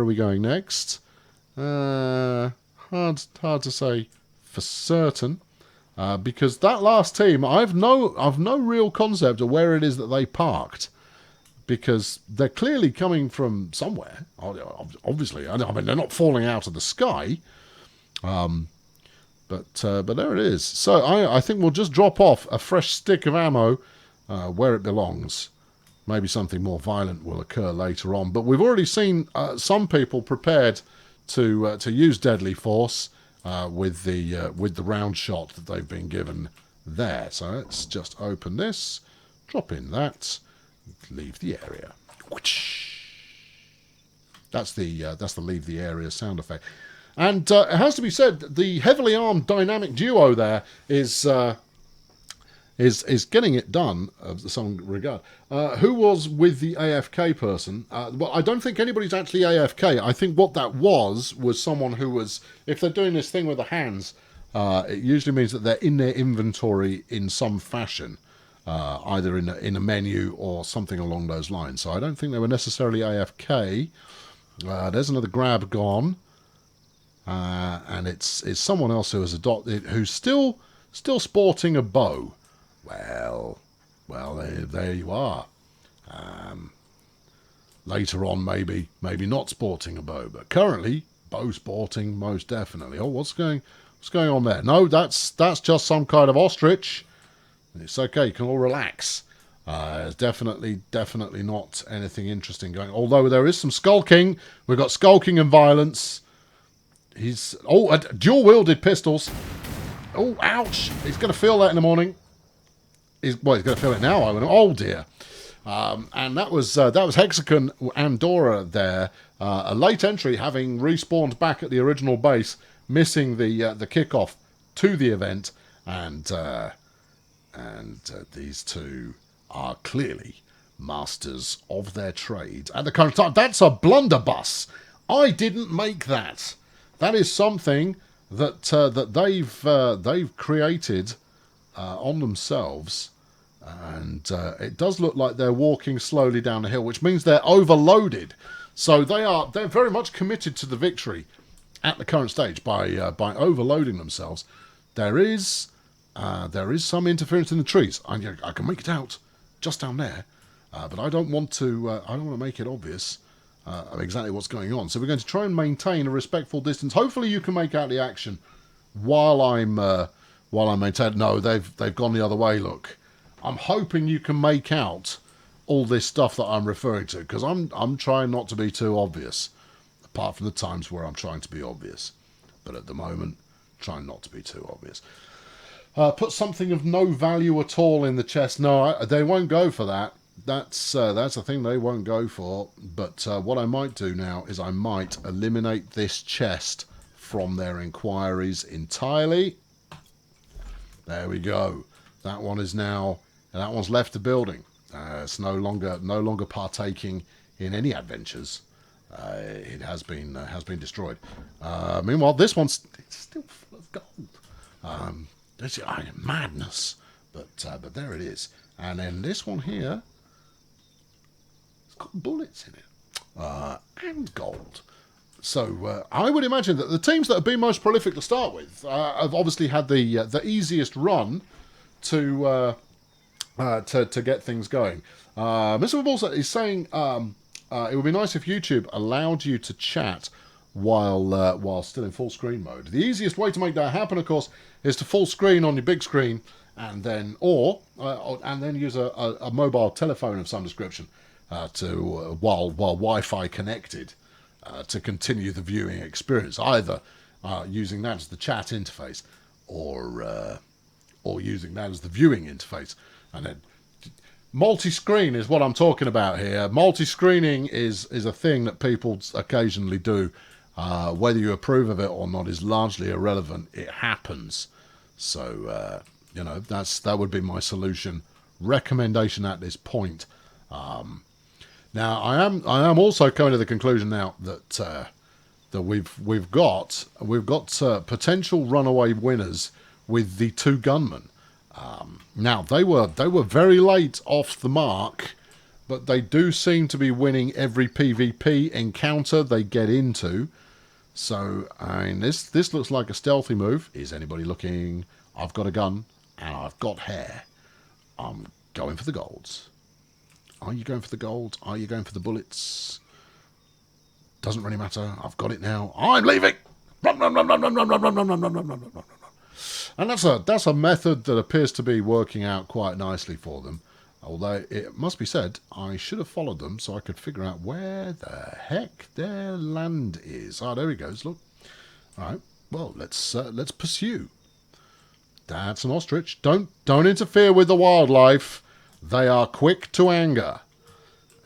we going next? Hard to say for certain. Because that last team, I've no real concept of where it is that they parked. Because they're clearly coming from somewhere. Obviously, I mean, they're not falling out of the sky. But there it is. So I think we'll just drop off a fresh stick of ammo where it belongs. Maybe something more violent will occur later on. But we've already seen some people prepared to use deadly force with the round shot that they've been given there. So let's just open this, drop in that, leave the area. That's the leave the area sound effect. And it has to be said, the heavily armed dynamic duo there is getting it done of some regard. Who was with the AFK person? Well, I don't think anybody's actually AFK. I think what that was someone who was, if they're doing this thing with the hands, it usually means that they're in their inventory in some fashion, either in a menu or something along those lines. So I don't think they were necessarily AFK. There's another grab gone. And it's someone else who has adopted, who's still sporting a bow. Well, there you are. Later on, maybe not sporting a bow, but currently bow sporting most definitely. Oh, what's going on there? No, that's just some kind of ostrich. It's okay. You can all relax. It's definitely not anything interesting going. Although there is some skulking. We've got skulking and violence. He's dual-wielded pistols. Oh, ouch! He's going to feel that in the morning. He's going to feel it now. Oh dear. And that was Hexagon Andorra there. A late entry, having respawned back at the original base, missing the kickoff to the event, and these two are clearly masters of their trade at the current time. That's a blunderbuss. I didn't make that. That is something that they've created on themselves, and it does look like they're walking slowly down the hill, which means they're overloaded. So they're very much committed to the victory at the current stage by overloading themselves. There is some interference in the trees. I can make it out just down there, but I don't want to make it obvious. Of exactly what's going on. So we're going to try and maintain a respectful distance. Hopefully you can make out the action while I'm maintaining. No, they've gone the other way. Look, I'm hoping you can make out all this stuff that I'm referring to, because I'm trying not to be too obvious, apart from the times where I'm trying to be obvious. But at the moment, trying not to be too obvious. Put something of no value at all in the chest. No, they won't go for that. That's a thing they won't go for. But what I might do now is I might eliminate this chest from their inquiries entirely. There we go. That one is now. That one's left the building. It's no longer partaking in any adventures. It has been destroyed. Meanwhile, this one's still full of gold. It's madness. But there it is. And then this one here. It's got bullets in it, and gold. So I would imagine that the teams that have been most prolific to start with have obviously had the easiest run to get things going. Mr. Balls is saying it would be nice if YouTube allowed you to chat while still in full screen mode. The easiest way to make that happen, of course, is to full screen on your big screen, and then use a mobile telephone of some description. While Wi-Fi connected, to continue the viewing experience, either using that as the chat interface, or using that as the viewing interface. And then multi-screen is what I'm talking about here. Multi-screening is a thing that people occasionally do. Whether you approve of it or not is largely irrelevant. It happens. So that would be my solution recommendation at this point. Now, I am also coming to the conclusion now that we've got potential runaway winners with the two gunmen. Now they were very late off the mark, but they do seem to be winning every PvP encounter they get into. So this looks like a stealthy move. Is anybody looking? I've got a gun and I've got hair. I'm going for the golds. Are you going for the gold? Are you going for the bullets? Doesn't really matter. I've got it now. I'm leaving. Run, run, run, run, run, run, run, run, run, run, run, run, run, run, run. And that's a method that appears to be working out quite nicely for them. Although it must be said, I should have followed them so I could figure out where the heck their land is. Ah, there he goes. Look. All right. Well, let's pursue. That's an ostrich. Don't interfere with the wildlife. They are quick to anger.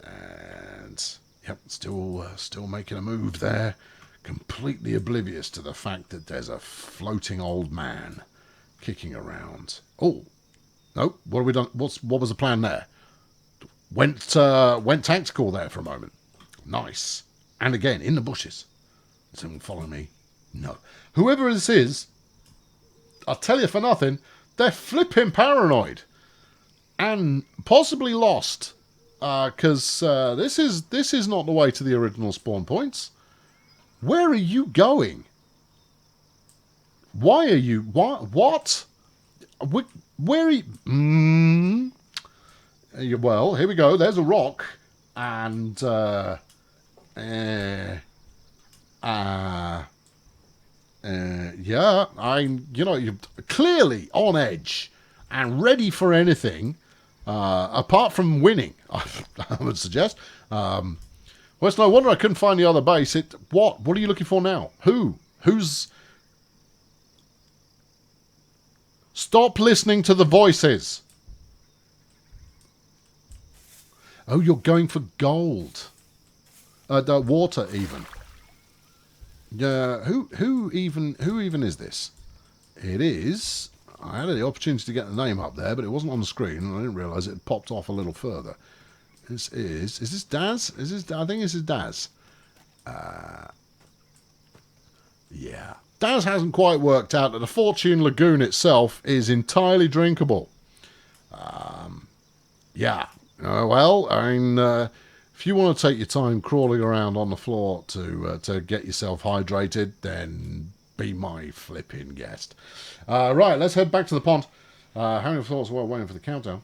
And, yep, still making a move there. Completely oblivious to the fact that there's a floating old man kicking around. Oh, no, what have we done? What was the plan there? Went tactical there for a moment. Nice. And again, in the bushes. Does anyone follow me? No. Whoever this is, I'll tell you for nothing, they're flipping paranoid. And possibly lost. because this is not the way to the original spawn points. Where are you going? Why are you... What? Where are you... Well, here we go. There's a rock. And... yeah, you're clearly on edge and ready for anything, apart from winning, I would suggest. Well, it's no wonder I couldn't find the other base. What are you looking for now? Who's... Stop listening to the voices. Oh, you're going for gold. The water, even. Who even is this? It is... I had the opportunity to get the name up there, but it wasn't on the screen, and I didn't realise it had popped off a little further. This is this Daz? I think this is Daz. Yeah. Daz hasn't quite worked out that the Fortune Lagoon itself is entirely drinkable. Yeah. Well, I mean, if you want to take your time crawling around on the floor to get yourself hydrated, then be my flipping guest. Right, let's head back to the pond. How many thoughts while waiting for the countdown?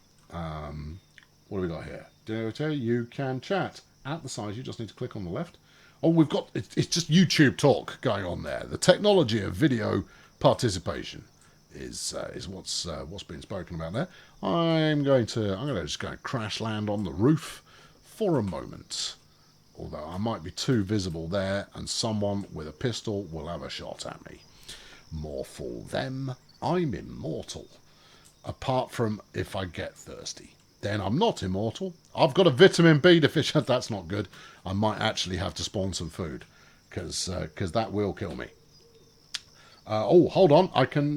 What do we got here? You can chat at the side. You just need to click on the left. Oh, we've got... It's just YouTube talk going on there. The technology of video participation is what's being spoken about there. I'm going to just go crash land on the roof for a moment. Although I might be too visible there, and someone with a pistol will have a shot at me. More fool them. I'm immortal. Apart from if I get thirsty. Then I'm not immortal. I've got a vitamin B deficiency. That's not good. I might actually have to spawn some food. Because that will kill me. Oh, hold on.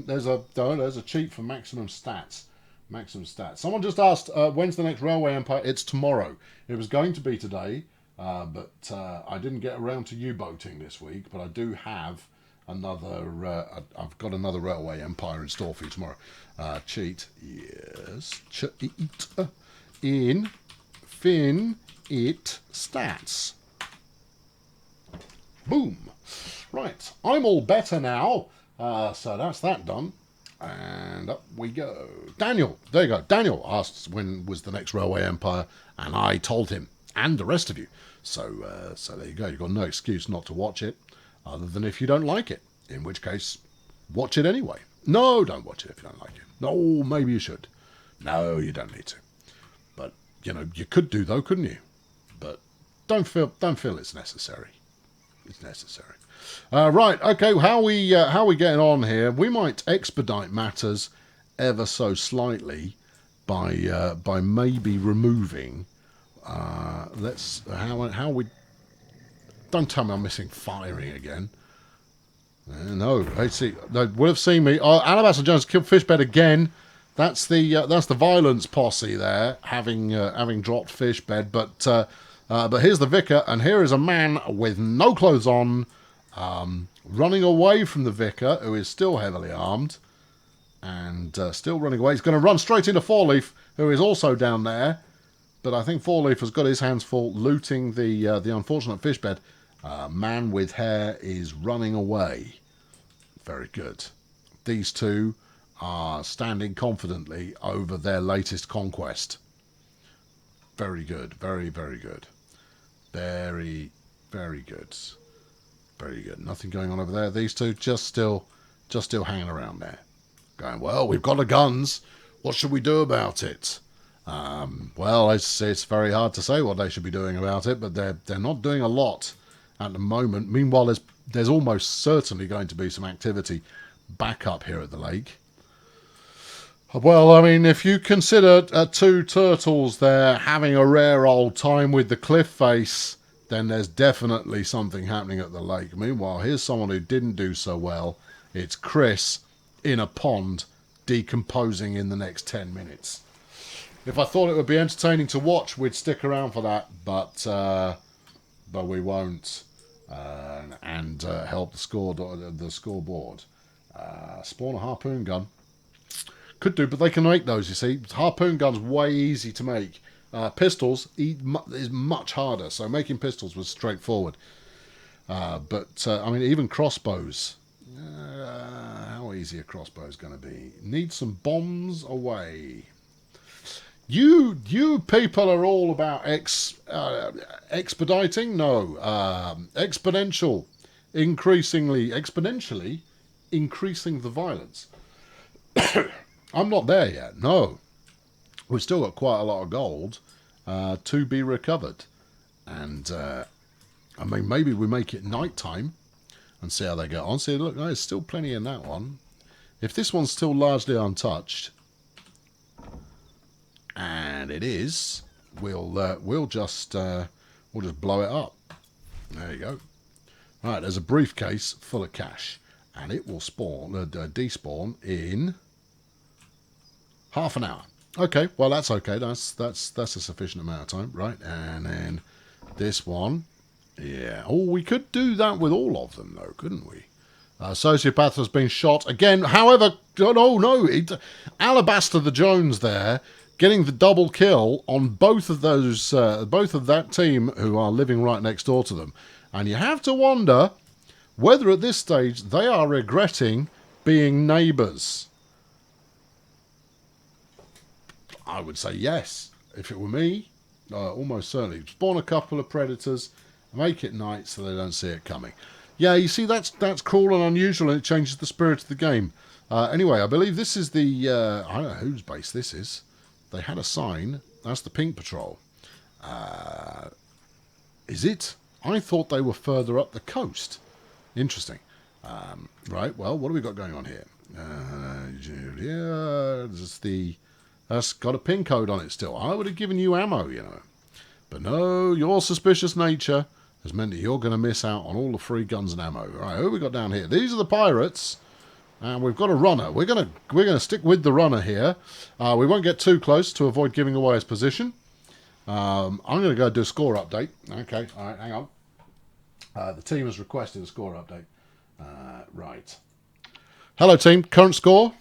There's a cheat for maximum stats. Maximum stats. Someone just asked, when's the next Railway Empire? It's tomorrow. It was going to be today. But I didn't get around to U-boating this week, but I do have another. I've got another Railway Empire in store for you tomorrow. Cheat, yes. Cheat in fin it stats. Boom. Right, I'm all better now. So that's that done. And up we go. Daniel, there you go. Daniel asks when was the next Railway Empire, and I told him, and the rest of you. So there you go. You've got no excuse not to watch it, other than if you don't like it. In which case, watch it anyway. No, don't watch it if you don't like it. No, maybe you should. No, you don't need to. But you could do though, couldn't you? But don't feel it's necessary. It's necessary. Right. Okay. How we getting on here? We might expedite matters ever so slightly by maybe removing. How we... Don't tell me I'm missing firing again. No, I see. They would have seen me. Alabaster Jones killed Fishbed again. That's the violence posse there, having dropped Fishbed. But here's the vicar, and here is a man with no clothes on, running away from the vicar, who is still heavily armed, and still running away. He's going to run straight into Fourleaf, who is also down there. But I think Fourleaf has got his hands full looting the unfortunate Fishbed. Man with hair is running away. Very good. These two are standing confidently over their latest conquest. Very good. Very, very good. Very, very good. Very good. Nothing going on over there. These two just still hanging around there. Going, well, we've got the guns. What should we do about it? Well, it's very hard to say what they should be doing about it, but they're not doing a lot at the moment. Meanwhile, there's almost certainly going to be some activity back up here at the lake. Well, I mean, if you consider two turtles there having a rare old time with the cliff face, then there's definitely something happening at the lake. Meanwhile, here's someone who didn't do so well. It's Chris in a pond decomposing in the next 10 minutes. If I thought it would be entertaining to watch, we'd stick around for that, but we won't. And help the scoreboard. Spawn a harpoon gun. Could do, but they can make those, you see. Harpoon gun's way easy to make. Pistols is much harder, so making pistols was straightforward. But I mean, even crossbows. How easy are crossbows going to be? Need some bombs away. You people are all about expediting? No. Exponentially increasing the violence. I'm not there yet, no. We've still got quite a lot of gold to be recovered. And, I mean, maybe we make it nighttime and see how they get on. See, look, there's still plenty in that one. If this one's still largely untouched, and it is, we'll just blow it up. There you go. Right, there's a briefcase full of cash, and it will spawn, despawn in half an hour. Okay, well that's okay. That's a sufficient amount of time, right? And then this one, yeah. Oh, we could do that with all of them, though, couldn't we? Sociopath has been shot again. However, no, Alabaster the Jones there, getting the double kill on both of those, both of that team who are living right next door to them. And you have to wonder whether at this stage they are regretting being neighbours. I would say yes. If it were me, almost certainly. Spawn a couple of predators, make it night so they don't see it coming. Yeah, you see, that's cruel and unusual, and it changes the spirit of the game. Anyway, I believe this is the... I don't know whose base this is. They had a sign. That's the Pink Patrol. Is it? I thought they were further up the coast. Interesting. Right, well, what have we got going on here? Yeah, that's got a pin code on it still. I would have given you ammo, you know. But no, your suspicious nature has meant that you're going to miss out on all the free guns and ammo. Right, who have we got down here? These are the pirates. And we've got a runner. We're gonna stick with the runner here. We won't get too close to avoid giving away his position. I'm going to go do a score update. Okay, all right, hang on. The team has requested a score update. Right. Hello, team. Current score?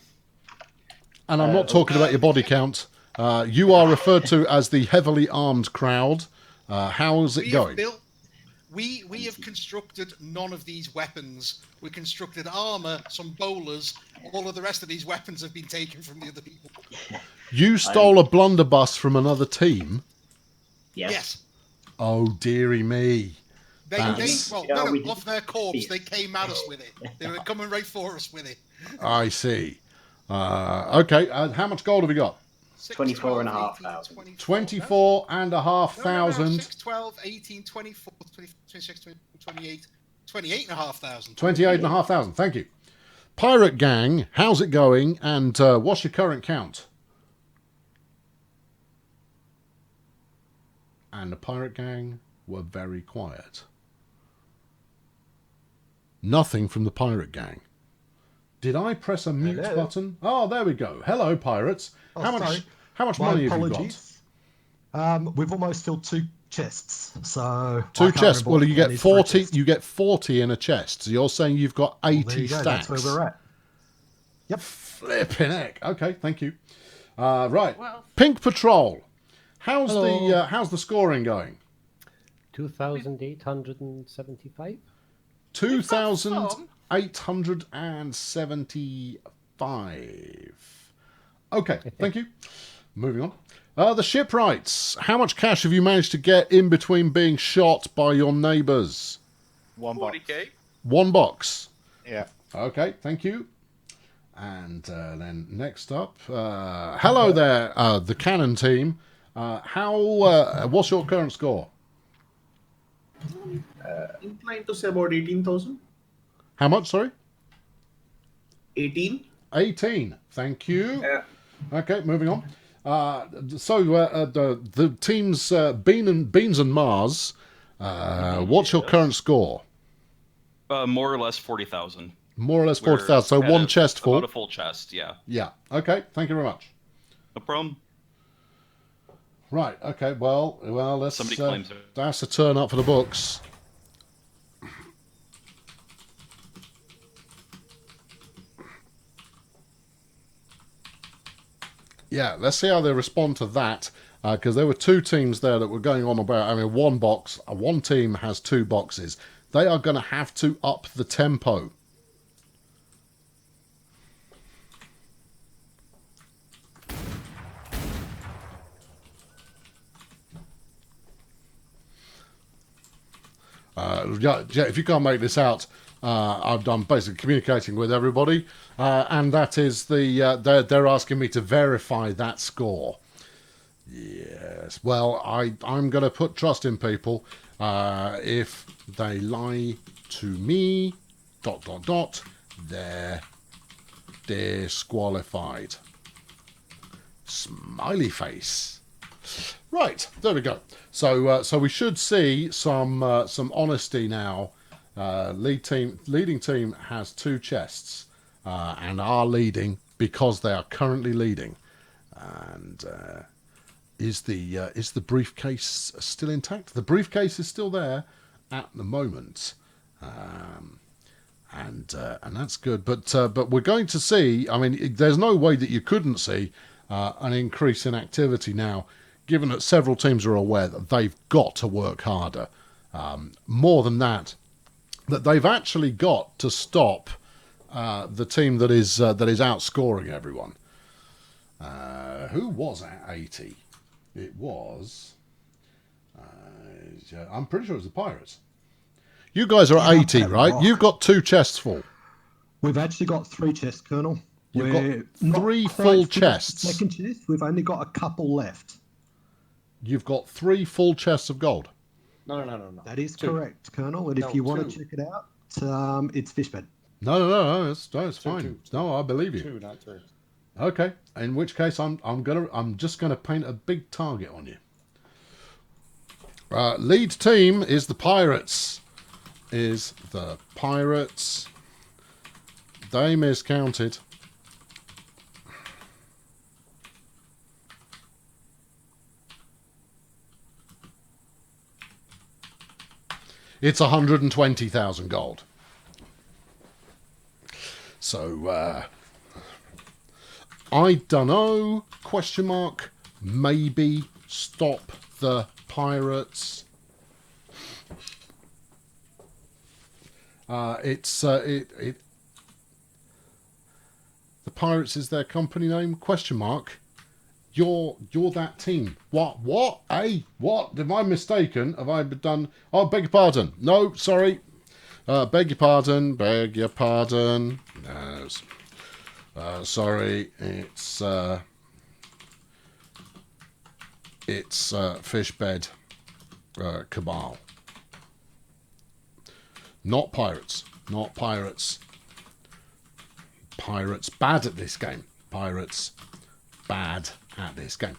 And I'm not talking about your body count. You are referred to as the heavily armed crowd. How's it going? We have constructed none of these weapons. We constructed armour, some bowlers. All of the rest of these weapons have been taken from the other people. You stole a blunderbuss from another team? Yes. Oh, deary me. Off their corpse, they came at us with it. They were coming right for us with it. I see. Okay, how much gold have we got? 24,500. 24,500. 6, 12, 18, 24, 26, 28, 28,500. 28,500, thank you. Pirate Gang, how's it going? And what's your current count? And the Pirate Gang were very quiet. Nothing from the Pirate Gang. Did I press a mute button? Oh, there we go. Hello, pirates. How much money have you got? We've almost filled 2 chests. So 2 chests. Well, you get 40. You get 40 in a chest. So you're saying you've got 80 stacks. That's where we're at. Yep. Flipping heck. Okay, thank you. Right. Well, Pink Patrol. How's the scoring going? 2,875. 2,875. Okay, thank you. Moving on. The shipwrights. How much cash have you managed to get in between being shot by your neighbours? 1 box. 40k. 1 box. Yeah. Okay, thank you. And then next up, hello there, the Cannon team. What's your current score? Inclined to say about 18,000. How much, sorry? 18. 18, thank you. Okay, moving on. The teams Beans and Mars, what's your current score? More or less 40,000. More or less 40,000, so 1 chest full? About a full chest, yeah. Yeah, okay, thank you very much. No problem. Right, okay, well, let's... Somebody claims it. That's a turn up for the books. Yeah, let's see how they respond to that. because there were two teams there that were going on about, I mean, one team has 2 boxes. They are going to have to up the tempo. Yeah, if you can't make this out, I'm basically communicating with everybody, and that is they're asking me to verify that score. Yes, well, I'm going to put trust in people. If they lie to me, ... they're disqualified. Smiley face. Right, there we go. So we should see some honesty now. Leading team has 2 chests and are leading because they are currently leading. And is the briefcase still intact? The briefcase is still there at the moment, and that's good. But we're going to see. I mean, there's no way that you couldn't see an increase in activity now, given that several teams are aware that they've got to work harder. More than that they've actually got to stop the team that is outscoring everyone. Who was at 80? It was... I'm pretty sure it was the Pirates. You guys are at 80, right? You've got 2 chests full. We've actually got 3 chests, Colonel. You've got 3 full chests. Second chest, we've only got a couple left. You've got 3 full chests of gold. No. That is correct, Colonel. And if you want to check it out, it's Fishbed. No, it's fine. Two. No, I believe you. 2, not 3. Okay, in which case I'm just gonna paint a big target on you. Lead team is the Pirates. They miscounted. It's 120,000 gold. So, I dunno, question mark, maybe stop the Pirates. The Pirates is their company name, question mark. You're that team. What? Hey, what? Am I mistaken? Have I done... Oh, beg your pardon. No, sorry. Beg your pardon. No, sorry. It's Fishbed Cabal. Not Pirates. Pirates bad at this game. Pirates bad at this game.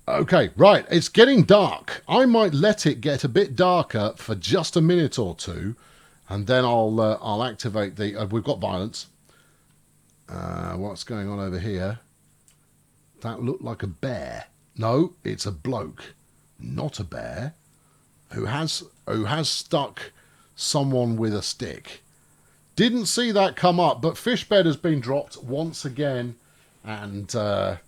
Okay, right. It's getting dark. I might let it get a bit darker for just a minute or two, and then I'll activate the... we've got violence. What's going on over here? That looked like a bear. No, it's a bloke, not a bear, who has stuck someone with a stick. Didn't see that come up, but Fishbed has been dropped once again, and there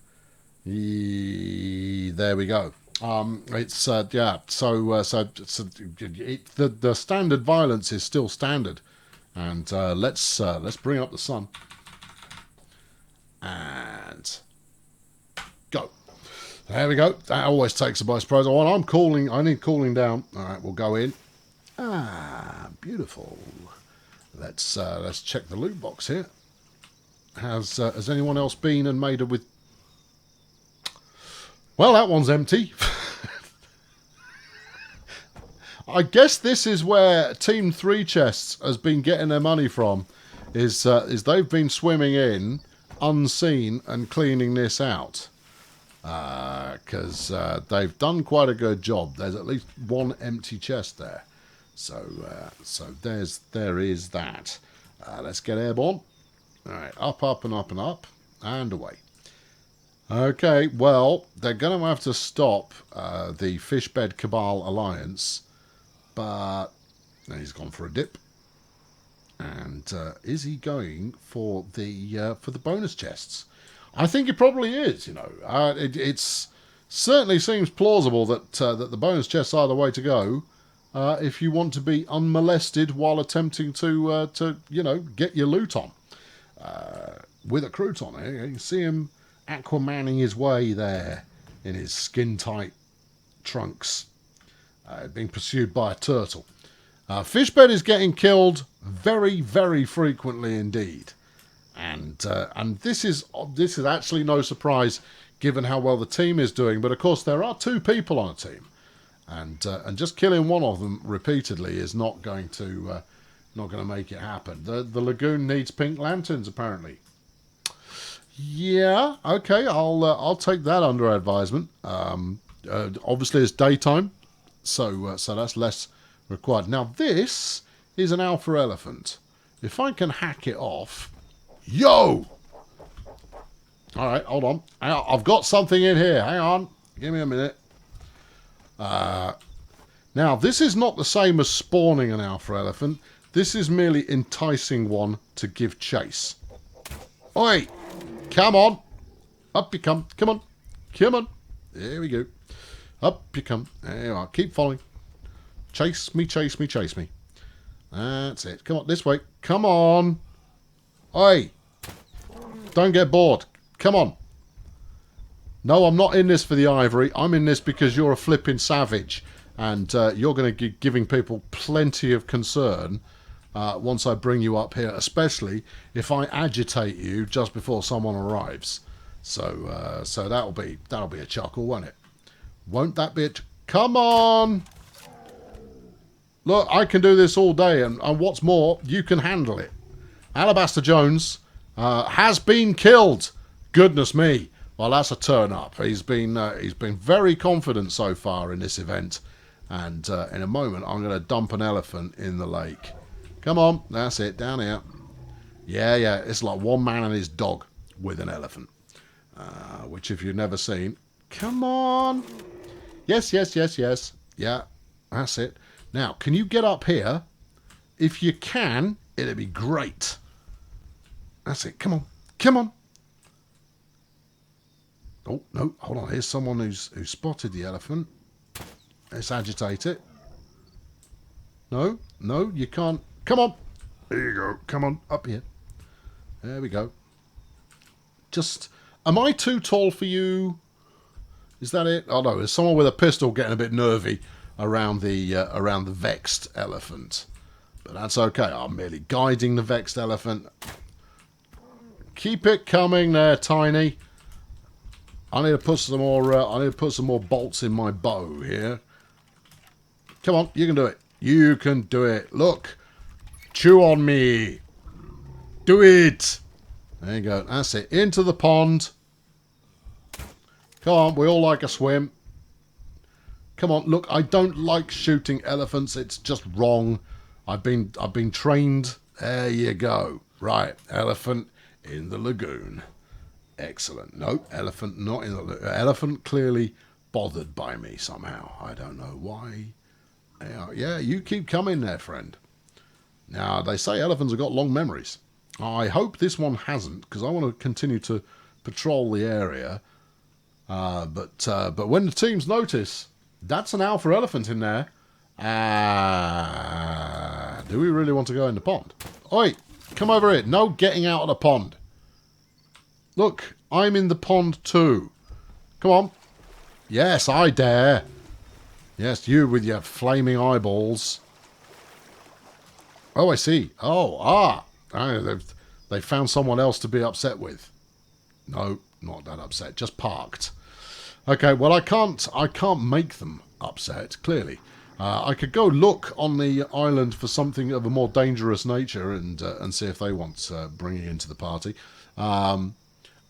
we go. It's yeah. So the standard violence is still standard, and let's bring up the sun and go. There we go. That always takes a by surprise. Oh, I need cooling down. All right, we'll go in. Beautiful. Let's check the loot box here. Has anyone else been and made it with... Well, that one's empty. I guess this is where Team 3 Chests has been getting their money from. Is they've been swimming in unseen and cleaning this out. Because they've done quite a good job. There's at least one empty chest there. So there is that. Let's get airborne. All right, up and up and up and away. Okay, well, they're going to have to stop the Fishbed Cabal Alliance, but he's gone for a dip. And is he going for the bonus chests? I think it probably is. You know, it's certainly seems plausible that that the bonus chests are the way to go if you want to be unmolested while attempting to you know, get your loot on with a crouton. You can see him Aquamaning his way there in his skin-tight trunks, being pursued by a turtle. Fishbed is getting killed very, very frequently indeed, and this is actually no surprise given how well the team is doing. But of course, there are 2 people on a team, and just killing one of them repeatedly is not going to make it happen. The lagoon needs pink lanterns apparently. Yeah, okay, I'll take that under advisement. Obviously, it's daytime, so that's less required. Now, this is an alpha elephant. If I can hack it off... Yo! Alright, hold on. I've got something in here. Hang on. Give me a minute. Now, this is not the same as spawning an alpha elephant. This is merely enticing one to give chase. Oi! Come on! Up you come. Come on. Come on. There we go. Up you come. There you are. Keep following. Chase me, chase me, chase me. That's it. Come on, this way. Come on. Oi! Don't get bored. Come on. No, I'm not in this for the ivory. I'm in this because you're a flipping savage. And you're going to be giving people plenty of concern once I bring you up here. Especially if I agitate you just before someone arrives. So that'll be a chuckle, won't it? Won't that be it? Come on! Look, I can do this all day, and what's more, you can handle it. Alabaster Jones has been killed. Goodness me! Well, that's a turn up. He's been very confident so far in this event, and in a moment I'm going to dump an elephant in the lake. Come on, that's it, down here. Yeah, it's like one man and his dog with an elephant, which if you've never seen, come on. Yes. Yeah, that's it. Now, can you get up here? If you can, it'd be great. That's it. Come on. Come on. Oh, no. Hold on. Here's someone who's spotted the elephant. Let's agitate it. No, you can't. Come on. There you go. Come on. Up here. There we go. Just, am I too tall for you? Is that it? Oh, no. There's someone with a pistol getting a bit nervy around the vexed elephant, but that's okay. I'm merely guiding the vexed elephant. Keep it coming there, Tiny. I need to put some more bolts in my bow here. Come on, you can do it. You can do it. Look, chew on me. Do it. There you go. That's it. Into the pond. Come on, we all like a swim. Come on, look, I don't like shooting elephants. It's just wrong. I've been trained. There you go. Right, elephant in the lagoon. Excellent. No, elephant not in the lagoon. Elephant clearly bothered by me somehow. I don't know why. Yeah, you keep coming there, friend. Now, they say elephants have got long memories. I hope this one hasn't, because I want to continue to patrol the area. But when the teams notice... That's an alpha elephant in there. Do we really want to go in the pond? Oi, come over here. No getting out of the pond. Look, I'm in the pond too. Come on. Yes, I dare. Yes, you with your flaming eyeballs. Oh, I see. Oh, they found someone else to be upset with. No, not that upset. Just parked. Okay, well, I can't make them upset, clearly. I could go look on the island for something of a more dangerous nature and see if they want bringing into the party.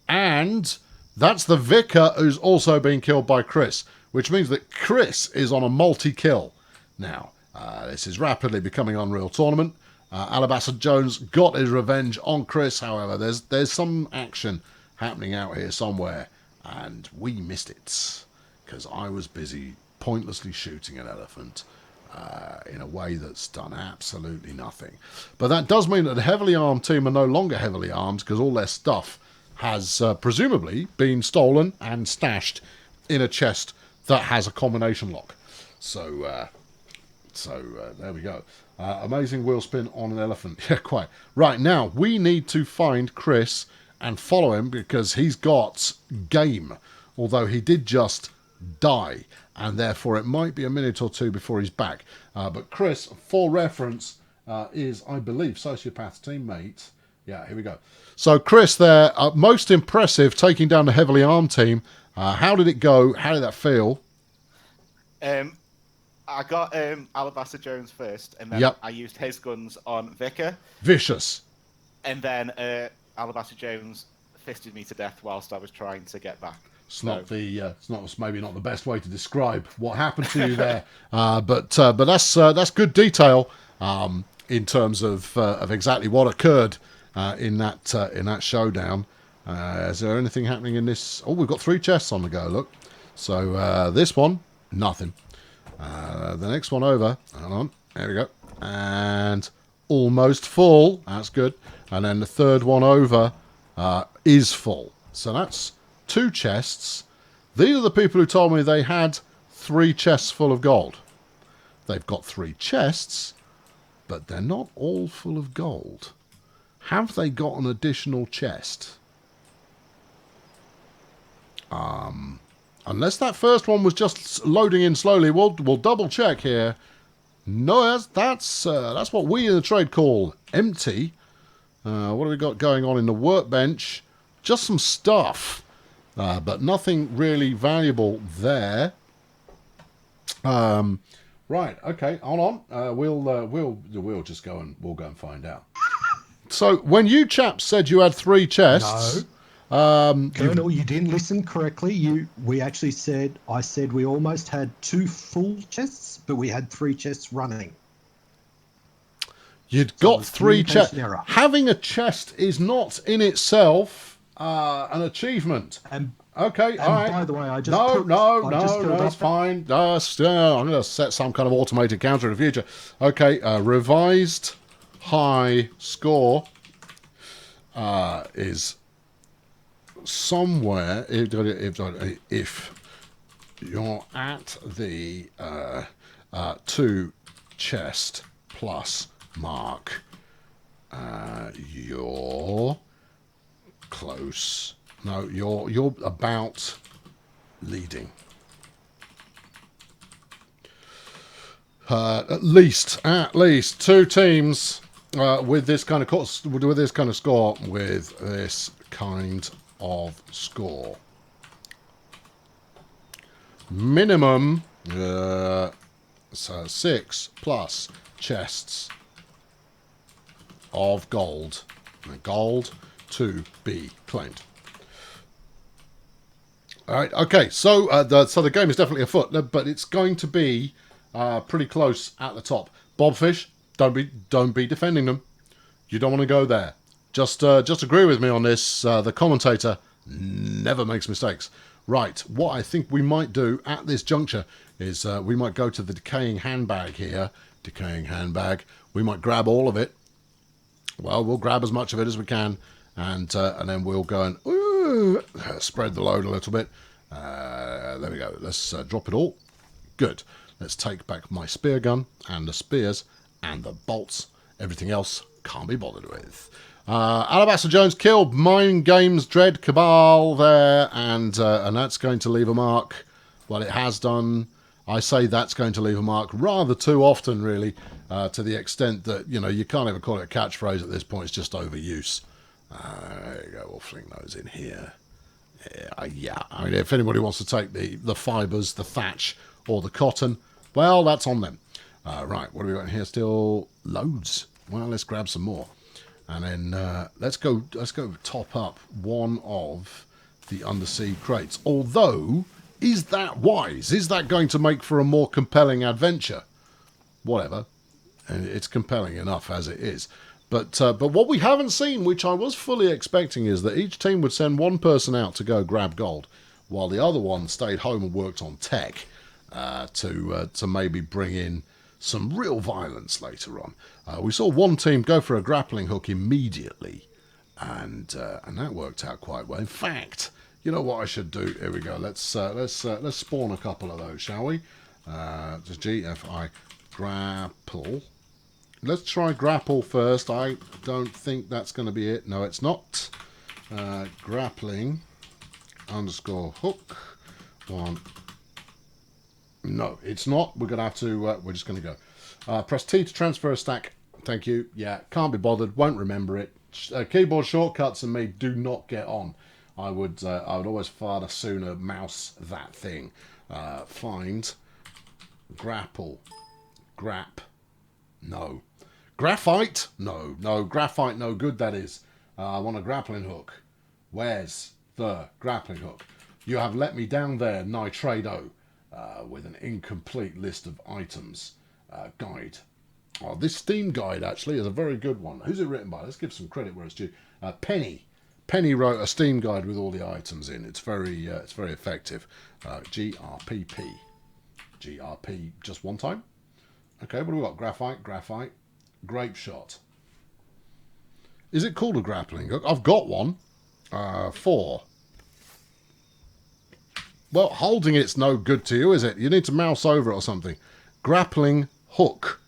And that's the vicar who's also been killed by Chris, which means that Chris is on a multi-kill. Now, this is rapidly becoming Unreal Tournament. Alabaster Jones got his revenge on Chris, however. There's some action happening out here somewhere. And we missed it, because I was busy pointlessly shooting an elephant. in a way that's done absolutely nothing. But that does mean that the heavily armed team are no longer heavily armed because all their stuff has presumably been stolen and stashed in a chest that has a combination lock. So there we go. Amazing wheel spin on an elephant. Yeah, quite. Right, now we need to find Chris and follow him because he's got game. Although he did just die, and therefore it might be a minute or two before he's back. But Chris, for reference, is, I believe, Sociopath's teammate. Yeah, here we go. So Chris there, most impressive, taking down the heavily armed team. How did it go? How did that feel? I got Alabaster Jones first, and then I used his guns on Vicar. Vicious. And then Alabaster Jones fisted me to death whilst I was trying to get back. It's not maybe not the best way to describe what happened to you there, but that's good detail in terms of exactly what occurred in that showdown. Is there anything happening in this? Oh, we've got 3 chests on the go. Look, so this one, nothing. The next one over. Hold on, there we go, and almost full. That's good. And then the third one over is full. So that's 2 chests. These are the people who told me they had 3 chests full of gold. They've got 3 chests, but they're not all full of gold. Have they got an additional chest? Unless that first one was just loading in slowly, we'll double check here. No, that's what we in the trade call empty. What have we got going on in the workbench? Just some stuff. But nothing really valuable there. Right, okay, hold on. We'll just go and find out. So when you chaps said you had 3 chests, Colonel, you didn't listen correctly. I said we almost had 2 full chests, but we had 3 chests running. You'd got 3 chests. Having a chest is not in itself an achievement. Okay, all right. By the way, No, that's fine. I'm going to set some kind of automated counter in the future. Okay, revised high score is somewhere. If you're at the 2 chest plus mark, you're close. No, you're about leading. At least 2 teams with this kind of score, with this kind of score. Minimum 6 plus chests of gold. Gold to be claimed. All right. Okay. So the game is definitely afoot, but it's going to be pretty close at the top. Bobfish, don't be defending them. You don't want to go there. Just agree with me on this. The commentator never makes mistakes. Right. What I think we might do at this juncture is we might go to the decaying handbag here. Decaying handbag. We might grab all of it. Well, we'll grab as much of it as we can, and then we'll go and spread the load a little bit. There we go. Let's drop it all. Good. Let's take back my spear gun and the spears and the bolts. Everything else can't be bothered with. Alabaster Jones killed Mind Games Dread Cabal there, and that's going to leave a mark. Well, it has done. I say that's going to leave a mark rather too often, really, to the extent that, you can't even call it a catchphrase at this point. It's just overuse. There you go. We'll fling those in here. Yeah. I mean, if anybody wants to take the fibres, the thatch, or the cotton, well, that's on them. Right. What do we got in here? Still loads. Well, let's grab some more, and then let's go top up one of the undersea crates. Although, is that wise? Is that going to make for a more compelling adventure? Whatever. It's compelling enough as it is. But what we haven't seen, which I was fully expecting, is that each team would send one person out to go grab gold, while the other one stayed home and worked on tech to maybe bring in some real violence later on. We saw one team go for a grappling hook immediately, and that worked out quite well. In fact, you know what I should do? Here we go. Let's spawn a couple of those, shall we? Just GFI grapple. Let's try grapple first. I don't think that's going to be it. No, it's not. Grappling underscore hook one. No, it's not. We're going to have to. We're just going to go. Press T to transfer a stack. Thank you. Yeah, can't be bothered. Won't remember it. Keyboard shortcuts and me do not get on. I would always far sooner mouse that thing. Find grapple. Grap. No. Graphite? No. No. Graphite, no good, that is. I want a grappling hook. Where's the grappling hook? You have let me down there, Nitrado, with an incomplete list of items. Guide. Oh, this Steam guide, actually, is a very good one. Who's it written by? Let's give some credit where it's due. Penny. Penny wrote a Steam guide with all the items in. It's very effective. GRPP. GRP just one time? Okay, what do we got? Graphite, graphite, grape shot. Is it called a grappling hook? I've got one. 4. Well, holding it's no good to you, is it? You need to mouse over it or something. Grappling hook.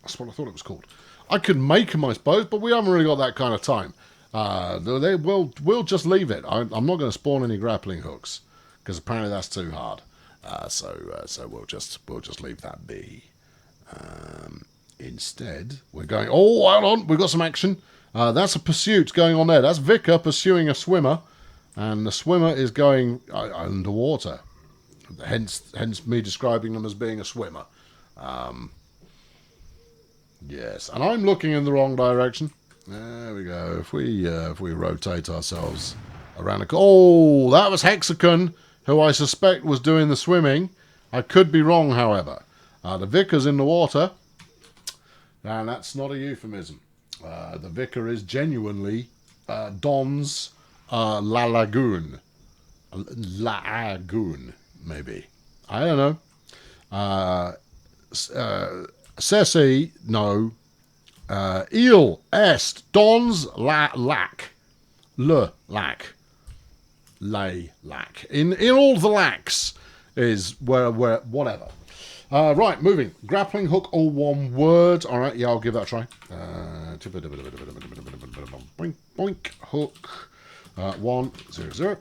That's what I thought it was called. I could make them, I suppose, but we haven't really got that kind of time. We'll just leave it. I'm not going to spawn any grappling hooks because apparently that's too hard. So we'll just leave that be. Instead, we're going. Oh, hold on, we've got some action. That's a pursuit going on there. That's Vicar pursuing a swimmer, and the swimmer is going underwater. Hence me describing them as being a swimmer. Yes, and I'm looking in the wrong direction. There we go. If we rotate ourselves around oh, that was Hexagon, who I suspect was doing the swimming. I could be wrong, however. The Vicar's in the water, and that's not a euphemism. The Vicar is genuinely Don's La Lagoon. Lagoon, maybe. I don't know. Ceci, no. Il est Don's lac. Le lac. Lay lac. In all the lacks is where whatever. Right, moving. Grappling hook, all one word. All right, yeah, I'll give that a try. Boink, boink, hook. 1, 0, 0.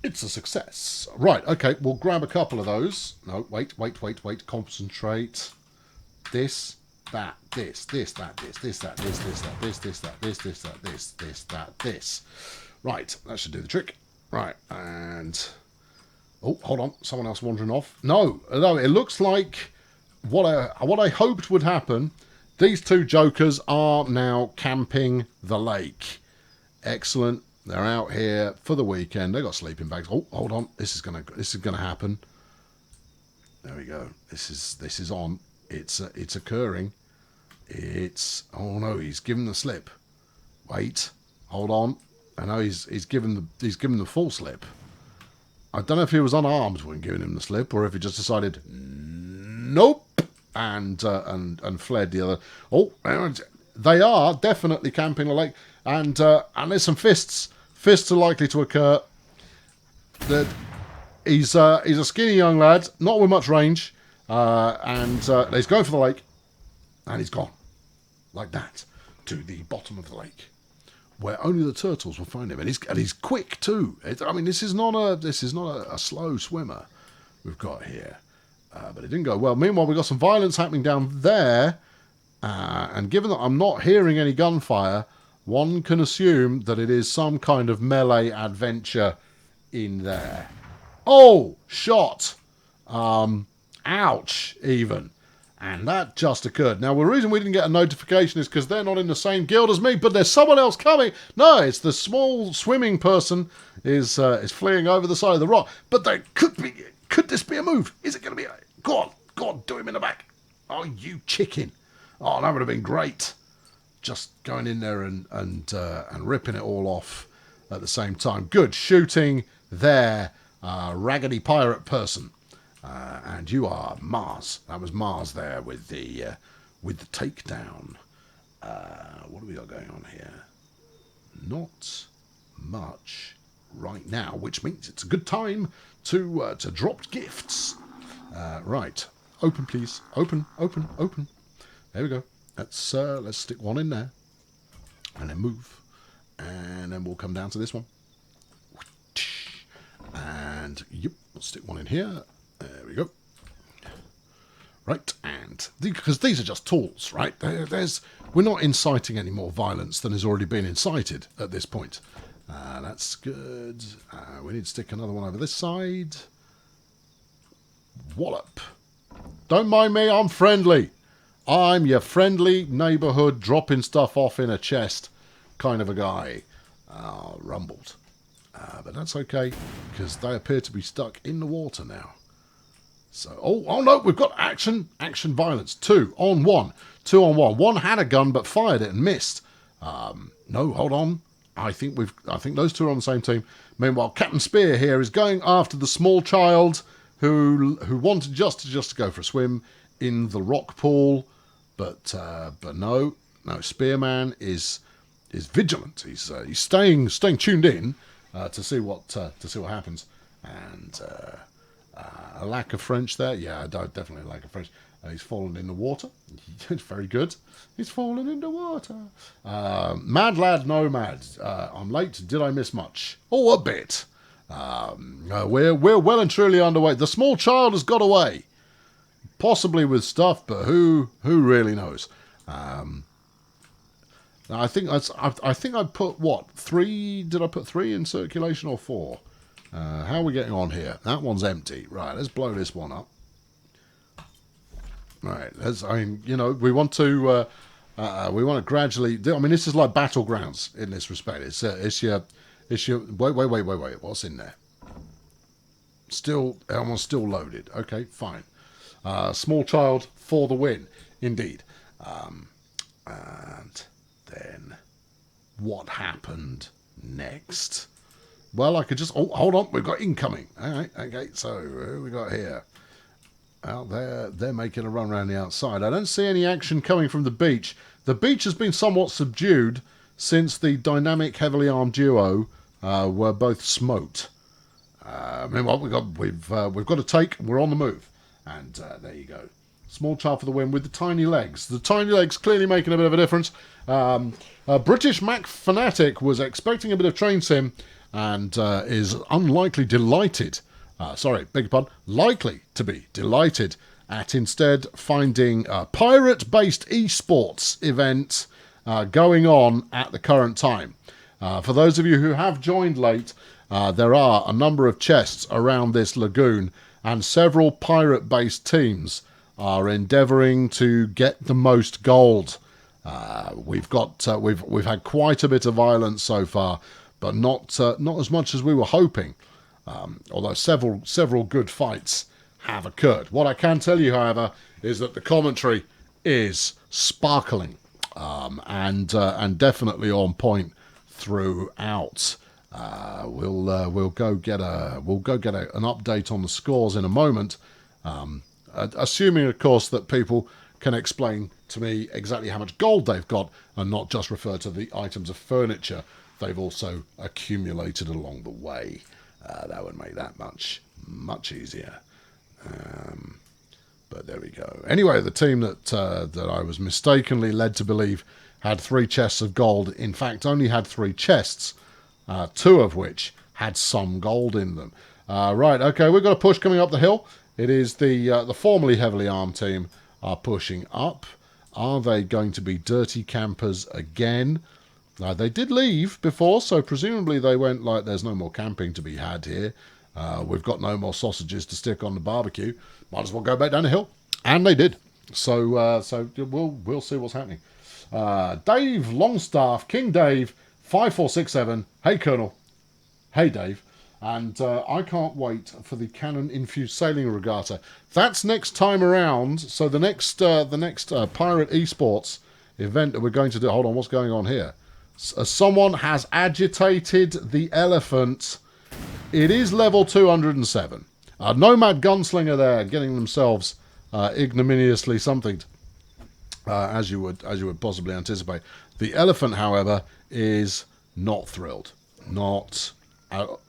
It's a success. Right, okay, we'll grab a couple of those. No, wait. Concentrate. This, that, this, that, this. Right, that should do the trick. Right, and... Oh, hold on. Someone else wandering off. No, it looks like what I hoped would happen. These two jokers are now camping the lake. Excellent. They're out here for the weekend. They got sleeping bags. Oh, hold on. This is gonna happen. There we go. This is on. It's occurring. Oh no, he's given the slip. Wait. Hold on. I know he's given the full slip. I don't know if he was unarmed when giving him the slip, or if he just decided nope and fled the other. Oh, they are definitely camping the lake, and there's some fists. Fists are likely to occur. He's a skinny young lad, not with much range, and he's going for the lake, and he's gone like that to the bottom of the lake, where only the turtles will find him, and he's quick too. I mean, this is not a slow swimmer we've got here, but it didn't go well. Meanwhile, we've got some violence happening down there, and given that I'm not hearing any gunfire, one can assume that it is some kind of melee adventure in there. Oh, shot! Ouch, even. And that just occurred. Now, the reason we didn't get a notification is because they're not in the same guild as me, but there's someone else coming. No, it's the small swimming person is fleeing over the side of the rock. But there could this be a move? Is it going to be go on, do him in the back. Oh, you chicken. Oh, that would have been great. Just going in there and ripping it all off at the same time. Good shooting there, raggedy pirate person. And you are Mars. That was Mars there with the takedown. What do we got going on here? Not much right now, which means it's a good time to drop gifts. Right, open please, open. There we go. Let's stick one in there, and then move, and then we'll come down to this one. And yep, we'll stick one in here. There we go. Right, and because these are just tools, right? We're not inciting any more violence than has already been incited at this point. That's good. We need to stick another one over this side. Wallop. Don't mind me, I'm friendly. I'm your friendly neighbourhood dropping stuff off in a chest kind of a guy. Rumbled. But that's okay, because they appear to be stuck in the water now. So, oh no, we've got action violence. 2 on 1. 2 on 1. One had a gun but fired it and missed. No, hold on. I think those two are on the same team. Meanwhile, Captain Spear here is going after the small child who wanted just to go for a swim in the rock pool, but no, Spearman is vigilant. He's staying tuned in to see what happens. And a lack of French there. Yeah, definitely a lack of French. He's fallen in the water. Very good. He's fallen in the water. Mad lad, nomad. I'm late. Did I miss much? Oh, a bit. We're well and truly underway. The small child has got away, possibly with stuff, but who really knows? I think I put what 3? Did I put 3 in circulation or 4? How are we getting on here? That one's empty. Right, let's blow this one up. Right, we want to gradually. I mean, this is like battlegrounds in this respect. It's your. Wait. What's in there? Almost still loaded. Okay, fine. Small child for the win, indeed. And then what happened next? Well, I could just... Oh, hold on. We've got incoming. All right. Okay. So, who we got here? Out there. They're making a run around the outside. I don't see any action coming from the beach. The beach has been somewhat subdued since the dynamic, heavily armed duo were both smoked. Meanwhile, we've got to take... We're on the move. And there you go. Small child for the win with the tiny legs. The tiny legs clearly making a bit of a difference. British Mac Fanatic was expecting a bit of train sim and is likely to be delighted at instead finding a pirate-based esports event going on at the current time. For those of you who have joined late, there are a number of chests around this lagoon, and several pirate-based teams are endeavouring to get the most gold. We've had quite a bit of violence so far, but not as much as we were hoping. Although several good fights have occurred. What I can tell you, however, is that the commentary is sparkling and definitely on point throughout. We'll go get an update on the scores in a moment. Assuming, of course, that people can explain to me exactly how much gold they've got and not just refer to the items of furniture they've also accumulated along the way. That would make that much easier. But there we go. Anyway, the team that I was mistakenly led to believe had 3 chests of gold, in fact, only had 3 chests, 2 of which had some gold in them. Right, okay, we've got a push coming up the hill. It is the formerly heavily armed team are pushing up. Are they going to be dirty campers again? They did leave before, so presumably they went like, there's no more camping to be had here. We've got no more sausages to stick on the barbecue. Might as well go back down the hill. And they did. So we'll see what's happening. Dave Longstaff, King Dave, 5467. Hey, Colonel. Hey, Dave. And I can't wait for the cannon-infused sailing regatta. That's next time around. So the next Pirate Esports event that we're going to do... Hold on, what's going on here? Someone has agitated the elephant. It is level 207. Nomad Gunslinger there, getting themselves ignominiously something, as you would possibly anticipate. The elephant, however, is not thrilled. Not.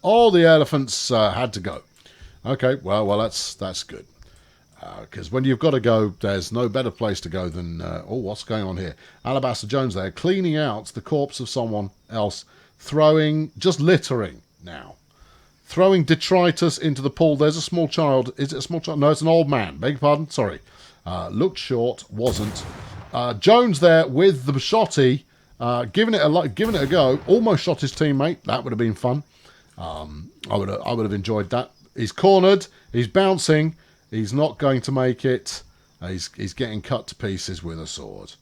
All the elephants had to go. Okay, well, that's good. Because when you've got to go, there's no better place to go than... what's going on here? Alabaster Jones there, cleaning out the corpse of someone else, just littering now. Throwing detritus into the pool. There's a small child. Is it a small child? No, it's an old man. Beg your pardon. Sorry. Looked short, wasn't. Jones there with the shotty, giving it a go. Almost shot his teammate. That would have been fun. I would have enjoyed that. He's cornered. He's bouncing. He's not going to make it. He's getting cut to pieces with a sword.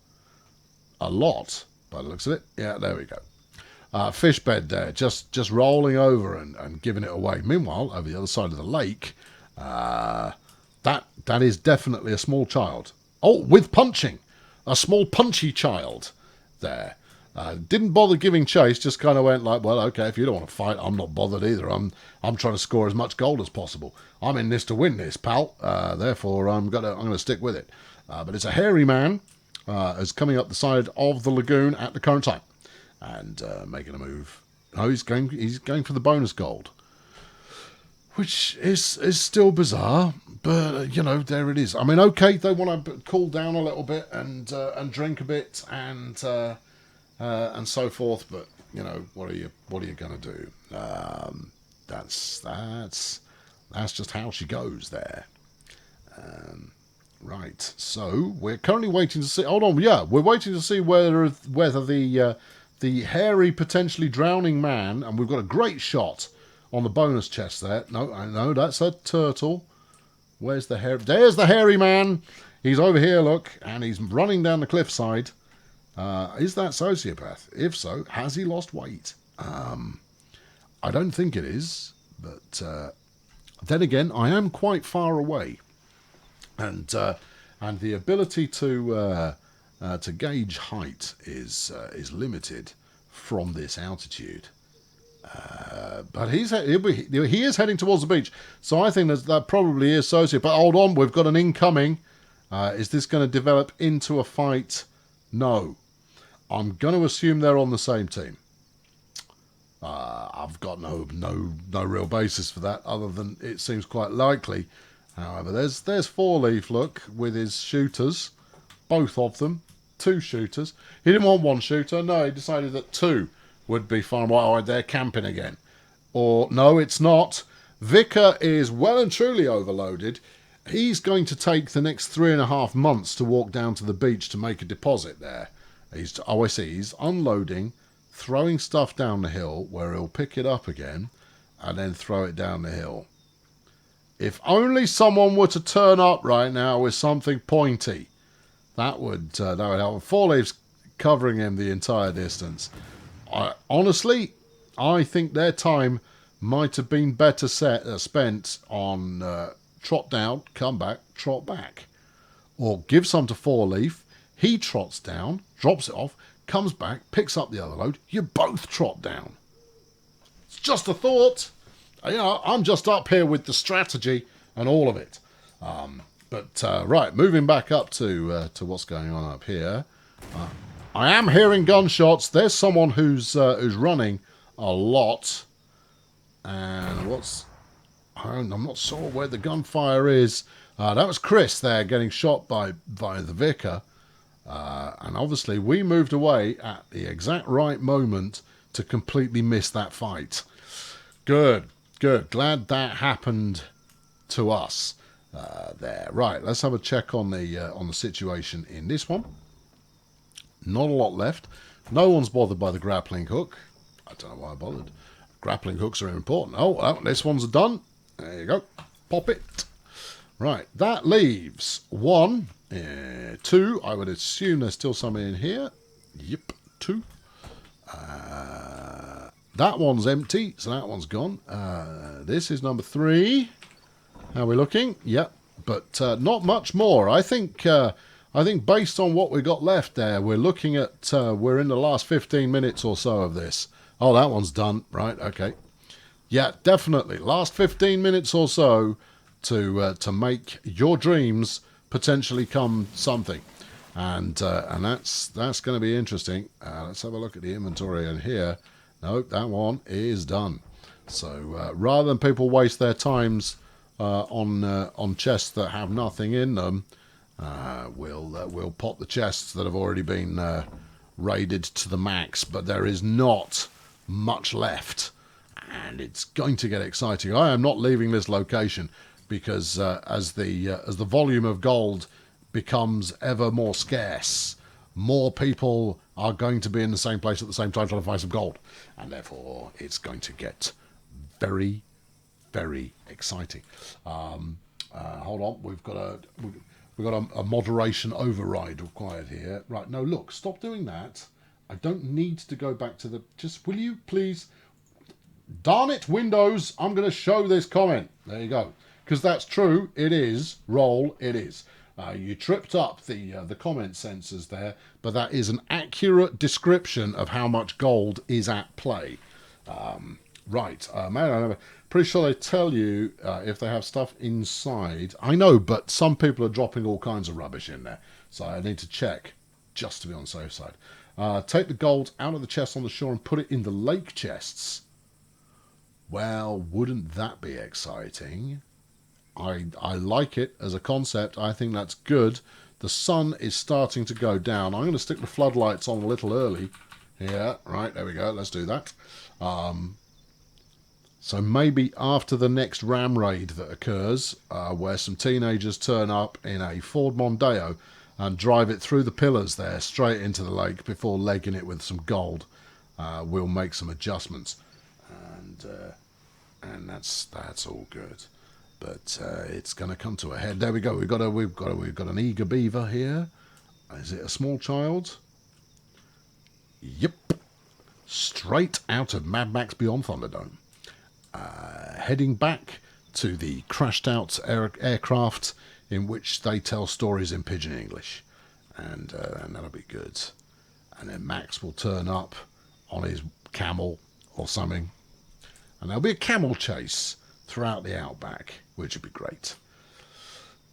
A lot, by the looks of it. Yeah, there we go. Fish bed there, just rolling over and giving it away. Meanwhile, over the other side of the lake, that is definitely a small child. Oh, with punching. A small punchy child there. Didn't bother giving chase, just kind of went like, well, okay, if you don't want to fight, I'm not bothered either. I'm trying to score as much gold as possible. I'm in this to win this, pal. Therefore, I'm gonna stick with it. But it's a hairy man is coming up the side of the lagoon at the current time and making a move. Oh, he's going for the bonus gold, which is still bizarre. But you know, there it is. I mean, okay, they want to cool down a little bit and drink a bit and so forth. But you know, what are you gonna do? That's just how she goes there. Right. So we're currently waiting to see. Hold on. Yeah, we're waiting to see whether the hairy, potentially drowning man, and we've got a great shot on the bonus chest there. No, I know that's a turtle. Where's the hair? There's the hairy man. He's over here, look, and he's running down the cliffside. Is that sociopath? If so, has he lost weight? I don't think it is, but then again, I am quite far away, and the ability to gauge height is limited from this altitude. But he is heading towards the beach, so I think that probably is sociopath. But hold on, we've got an incoming. Is this going to develop into a fight? No. I'm going to assume they're on the same team. I've got no real basis for that, other than it seems quite likely. However, there's Four Leaf, look, with his shooters, both of them, 2 shooters. He didn't want 1 shooter. No, he decided that 2 would be fine. Well, they're camping again. Or no, it's not. Vicar is well and truly overloaded. He's going to take the next 3.5 months to walk down to the beach to make a deposit there. I see. He's unloading, throwing stuff down the hill where he'll pick it up again and then throw it down the hill. If only someone were to turn up right now with something pointy. That would help. Four Leaves covering him the entire distance. Honestly, I think their time might have been better spent on trot down, come back, trot back. Or give some to Four Leaf. He trots down, drops it off, comes back, picks up the other load. You both trot down. It's just a thought. You know, I'm just up here with the strategy and all of it. Right, moving back up to what's going on up here. I am hearing gunshots. There's someone who's running a lot. And I'm not sure where the gunfire is. That was Chris there getting shot by the vicar. And obviously we moved away at the exact right moment to completely miss that fight. Good. Glad that happened to us there. Right, let's have a check on the situation in this one. Not a lot left. No one's bothered by the grappling hook. I don't know why I bothered. Grappling hooks are important. Oh, well, this one's done. There you go. Pop it. Right, that leaves 1, 2. I would assume there's still some in here. Yep, 2. That one's empty, so that one's gone. This is number 3. How are we looking? Yep, but not much more. I think based on what we got left there, we're looking at we're in the last 15 minutes or so of this. Oh, that one's done. Right, okay. Yeah, definitely. Last 15 minutes or so, to make your dreams potentially come something. And that's going to be interesting. Let's have a look at the inventory in here. Nope, that one is done. So rather than people waste their times on chests that have nothing in them, we'll pop the chests that have already been raided to the max. But there is not much left, and it's going to get exciting. I am not leaving this location because as the volume of gold becomes ever more scarce, more people are going to be in the same place at the same time trying to find some gold, and therefore it's going to get very, very exciting. Hold on, we've got a moderation override required here. Right, no, look, stop doing that. I don't need to go back to the... Just, will you please... Darn it, Windows, I'm going to show this comment. There you go. Because that's true, it is. Roll, it is. You tripped up the comment sensors there, but that is an accurate description of how much gold is at play. Right, man, I'm pretty sure they tell you if they have stuff inside. I know, but some people are dropping all kinds of rubbish in there, so I need to check just to be on the safe side. Take the gold out of the chest on the shore and put it in the lake chests. Well, wouldn't that be exciting? I like it as a concept. I think that's good. The sun is starting to go down. I'm going to stick the floodlights on a little early. Yeah, right, there we go. Let's do that. So maybe after the next ram raid that occurs, where some teenagers turn up in a Ford Mondeo and drive it through the pillars there straight into the lake before legging it with some gold, we'll make some adjustments. And that's all good. But it's going to come to a head. There we go. We've got an eager beaver here. Is it a small child? Yep. Straight out of Mad Max Beyond Thunderdome. Heading back to the crashed out aircraft in which they tell stories in Pidgin English. And that'll be good. And then Max will turn up on his camel or something. And there'll be a camel chase throughout the outback, which would be great.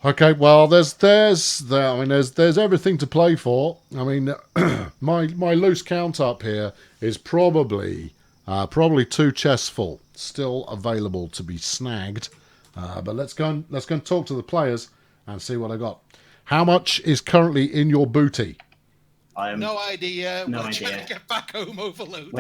Okay, well, there's everything to play for. I mean, my loose count up here is probably 2 chests full, still available to be snagged. But let's go and talk to the players and see what I got. How much is currently in your booty? No idea. No We're idea. trying to get back home overload.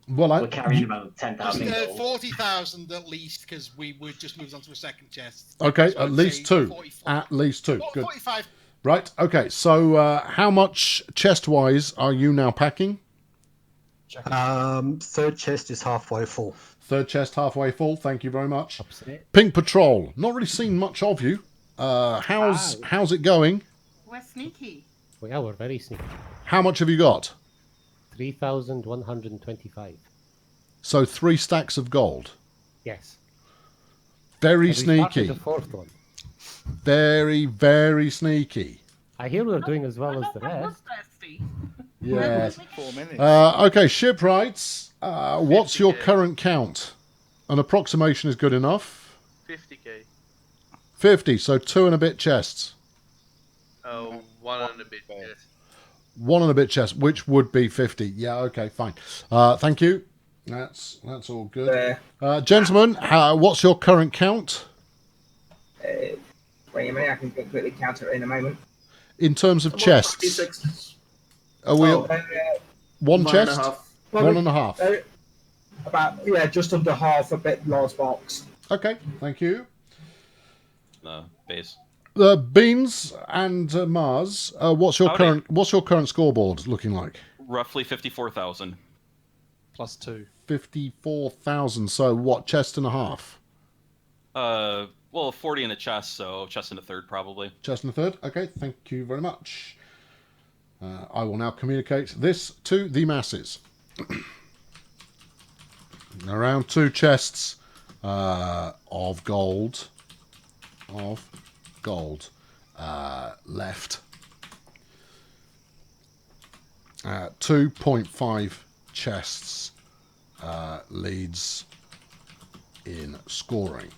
We're carrying about 10,000 gold. 40,000 at least, because we just moved on to a second chest. Okay, So at I'd least say 2. 44. At least 2. Good. 45. Right, okay, so how much chest-wise are you now packing? Third chest is halfway full. Third chest halfway full, thank you very much. Upset. Pink Patrol, not really seen much of you. How's it going? We're sneaky. Yeah, we're very sneaky. How much have you got? 3,125. So 3 stacks of gold. Yes. Very And we started sneaky. the 4th one. Very, very sneaky. I hear we're doing as well as the rest. Yes. 4 minutes. Okay, shipwrights. What's your current count? An approximation is good enough. 50k. 50, so 2 and a bit chests. Oh, 1 and a bit. Yes. 1 and a bit chests, which would be 50. Yeah, okay, fine. Thank you. That's all good. Gentlemen, what's your current count? Wait a minute, I can quickly count it in a moment. In terms of chests. 56. Are we Oh, one 1.5. chest? Well, 1.5. About, yeah, just under half, a bit large box. Okay, thank you. Base. Beans and Mars, what's your current scoreboard looking like? Roughly 54,000. Plus 2. 54,000. So what? Chest and a half. Well, 40 in a chest, so chest in a third probably. Chest and a third. Okay, thank you very much. I will now communicate this to the masses. Around 2 chests of gold. Left. 2.5 chests leads in scoring.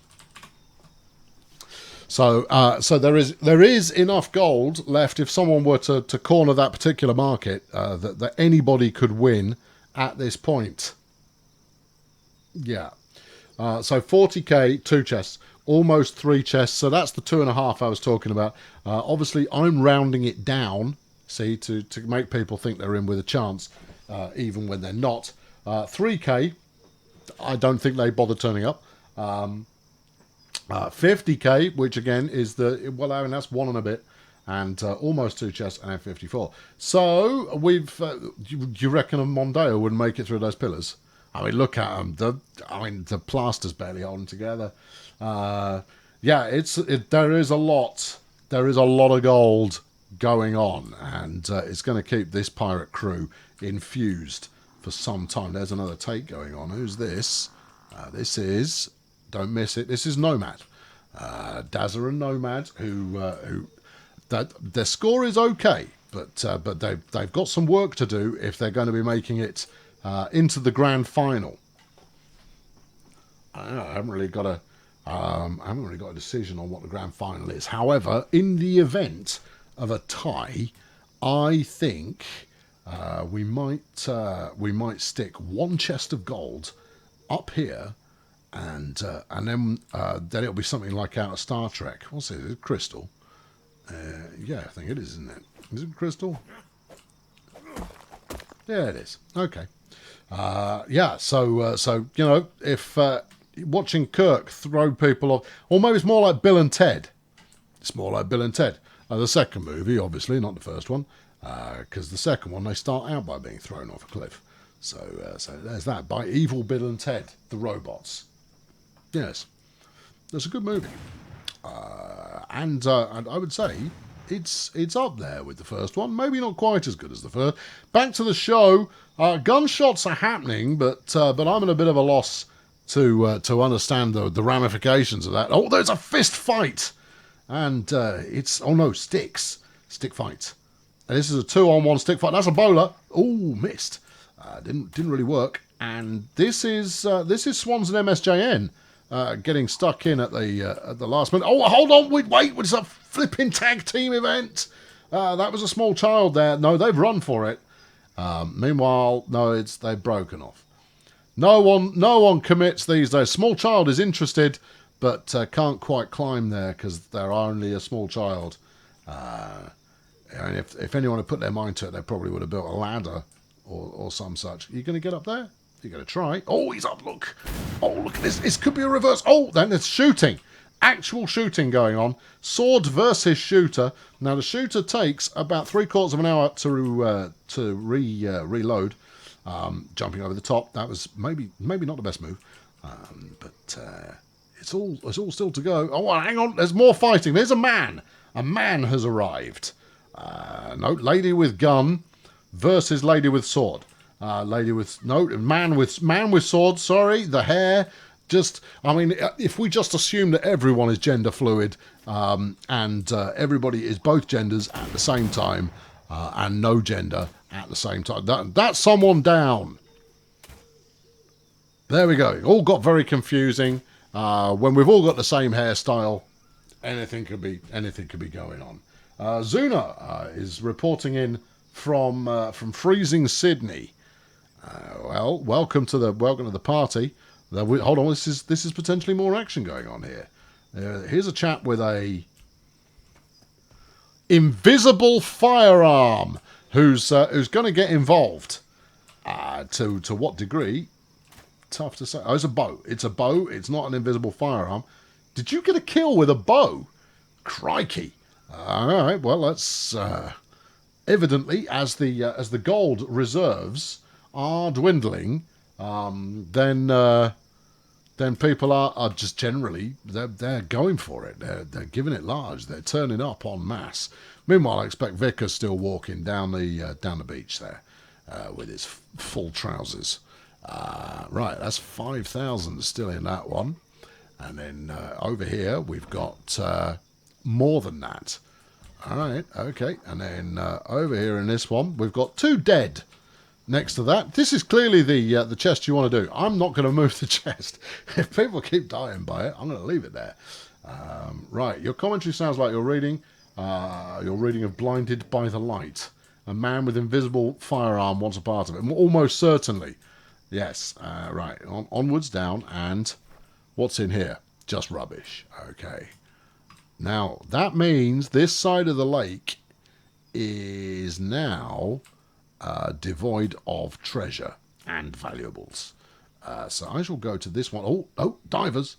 So so there is enough gold left if someone were to corner that particular market that anybody could win at this point. Yeah. So 40k, 2 chests, almost 3 chests. So that's the 2.5 I was talking about. Obviously, I'm rounding it down, see, to make people think they're in with a chance, even when they're not. 3k, I don't think they bother turning up. 50k, which again is well, I mean, that's 1 and a bit, and almost 2 chests, and 54. So we've. Do you reckon a Mondeo would make it through those pillars? I mean, look at them. The plaster's barely holding together. Yeah, there is a lot. There is a lot of gold going on, and it's going to keep this pirate crew infused for some time. There's another take going on. Who's this? This is, don't miss it, this is Nomad. Dazza and Nomad, who their score is okay, but they've got some work to do if they're going to be making it into the grand final. I haven't really got a decision on what the grand final is. However, in the event of a tie, I think we might stick 1 chest of gold up here, and then it'll be something like out of Star Trek. What's it? Is it crystal? Yeah, I think it is, isn't it? Is it crystal? Yeah, it is. Okay. Yeah. So you know, if watching Kirk throw people off, or maybe it's more like Bill and Ted. It's more like Bill and Ted. The second movie, obviously, not the first one, because the second one they start out by being thrown off a cliff. So there's that, by evil Bill and Ted, the robots. Yes, that's a good movie, and I would say it's up there with the first one. Maybe not quite as good as the first. Back to the show. Gunshots are happening, but I'm in a bit of a loss to understand the ramifications of that. Oh, there's a fist fight, and it's stick fight. And this is a 2-on-1 stick fight. That's a bowler. Oh, missed. Didn't really work. And this is Swans and MSJN getting stuck in at the last minute. Oh, hold on, wait! It's a flipping tag team event. That was a small child there. No, they've run for it. Meanwhile, no, they've broken off. No one commits these days. Small child is interested, but can't quite climb there because they're only a small child. And if anyone had put their mind to it, they probably would have built a ladder or some such. Are you going to get up there? You're going to try. Oh, he's up, look. Oh, look at this. This could be a reverse. Oh, then there's shooting. Actual shooting going on. Sword versus shooter. Now, the shooter takes about 3/4 of an hour to reload. Jumping over the top. That was maybe not the best move. But it's all still to go. Oh, hang on. There's more fighting. There's a man. A man has arrived. No, lady with gun versus lady with sword. Man with sword. Sorry, the hair. I mean, if we just assume that everyone is gender fluid and everybody is both genders at the same time and no gender at the same time, that's someone down. There we go. All got very confusing. When we've all got the same hairstyle, anything could be going on. Zuna is reporting in from freezing Sydney. Well, welcome to the party. Hold on, this is potentially more action going on here. Here's a chap with a invisible firearm who's going to get involved. To what degree? Tough to say. Oh, it's a bow. It's a bow. It's not an invisible firearm. Did you get a kill with a bow? Crikey! All right. Well, that's evidently as the gold reserves are dwindling. Then people are just generally they're going for it. They're giving it large. They're turning up en masse. Meanwhile, I expect Vickers still walking down the beach there with his full trousers. Right, that's 5,000 still in that one, and then over here we've got more than that. All right, okay, and then over here in this one we've got 2 dead. next to that. This is clearly the chest you want to do. I'm not going to move the chest. If people keep dying by it, I'm going to leave it there. Right, your commentary sounds like you're reading of Blinded by the Light. A man with invisible firearm wants a part of it. Almost certainly. Yes, right. Onwards, down, and what's in here? Just rubbish. Okay. Now, that means this side of the lake is now devoid of treasure and valuables. So I shall go to this one. Oh, divers.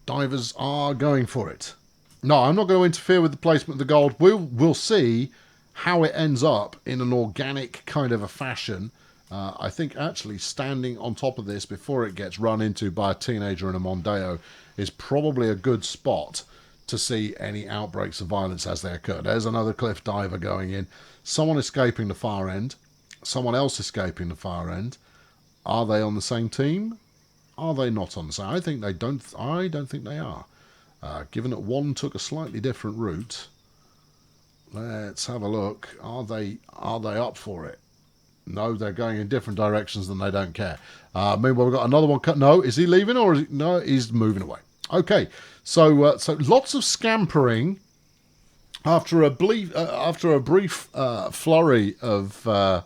Divers are going for it. No, I'm not going to interfere with the placement of the gold. We'll see how it ends up in an organic kind of a fashion. I think actually standing on top of this before it gets run into by a teenager and a Mondeo is probably a good spot to see any outbreaks of violence as they occur. There's another cliff diver going in. Someone escaping the far end. Someone else escaping the far end. Are they on the same team? Are they not on the same? I don't think they are. Given that one took a slightly different route, let's have a look. Are they up for it? No, they're going in different directions and they don't care. Meanwhile, we've got another one cut. No, is he leaving or is he? No, he's moving away. Okay, so lots of scampering after a brief flurry of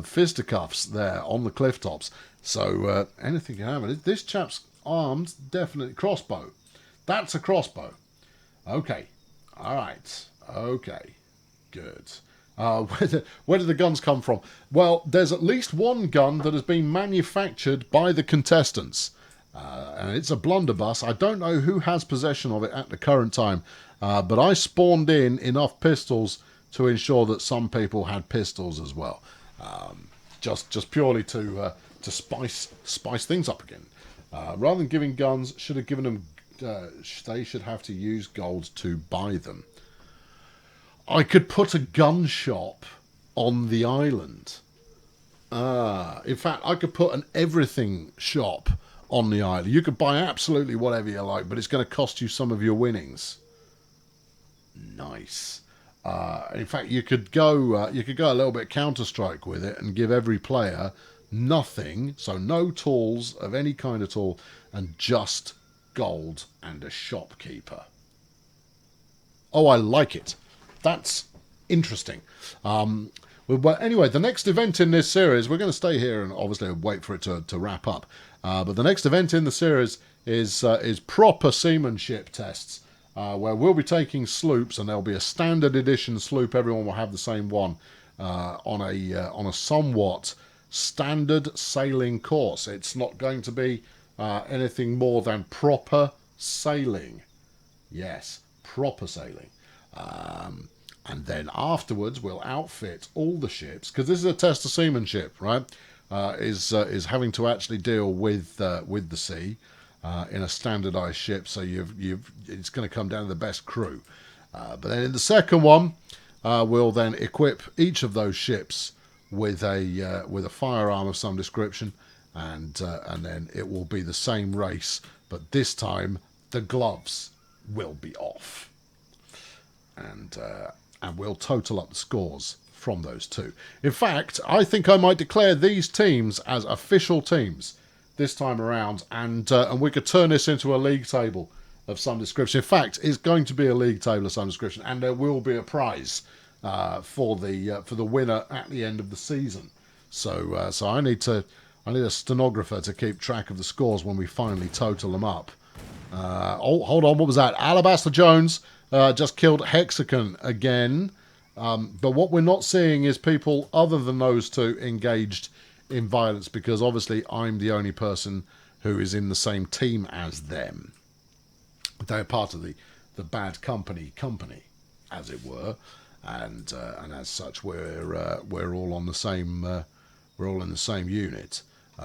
fisticuffs there on the cliff tops. So anything can happen. This chap's armed, definitely crossbow. That's a crossbow. Okay, all right. Okay, good. Where did the guns come from? Well, there's at least one gun that has been manufactured by the contestants. And it's a blunderbuss. I don't know who has possession of it at the current time. But I spawned in enough pistols to ensure that some people had pistols as well. Just purely to spice things up again. Rather than giving guns, should have given them... they should have to use gold to buy them. I could put a gun shop on the island. In fact, I could put an everything shop on the island. You could buy absolutely whatever you like, but it's going to cost you some of your winnings. Nice. In fact, you could go a little bit Counter-Strike with it and give every player nothing, so no tools of any kind at all, and just gold and a shopkeeper. Oh, I like it. That's interesting. Well, anyway, the next event in this series, we're going to stay here and obviously wait for it to wrap up. But the next event in the series is proper seamanship tests, where we'll be taking sloops, and there'll be a standard edition sloop. Everyone will have the same one on a somewhat standard sailing course. It's not going to be anything more than proper sailing. Yes, proper sailing. And then afterwards we'll outfit all the ships, because this is a test of seamanship, right? Is having to actually deal with the sea in a standardized ship. So it's going to come down to the best crew. But then in the second one, we'll then equip each of those ships with a firearm of some description, and then it will be the same race, but this time the gloves will be off. And we'll total up the scores from those two. In fact, I think I might declare these teams as official teams this time around, and we could turn this into a league table of some description. In fact, it's going to be a league table of some description, and there will be a prize for the winner at the end of the season. So I need a stenographer to keep track of the scores when we finally total them up. Hold on, what was that? Alabaster Jones just killed Hexagon again. But what we're not seeing is people other than those two engaged in violence, because obviously I'm the only person who is in the same team as them. They're part of the bad company, as it were, and as such we're all on the same we're all in the same unit.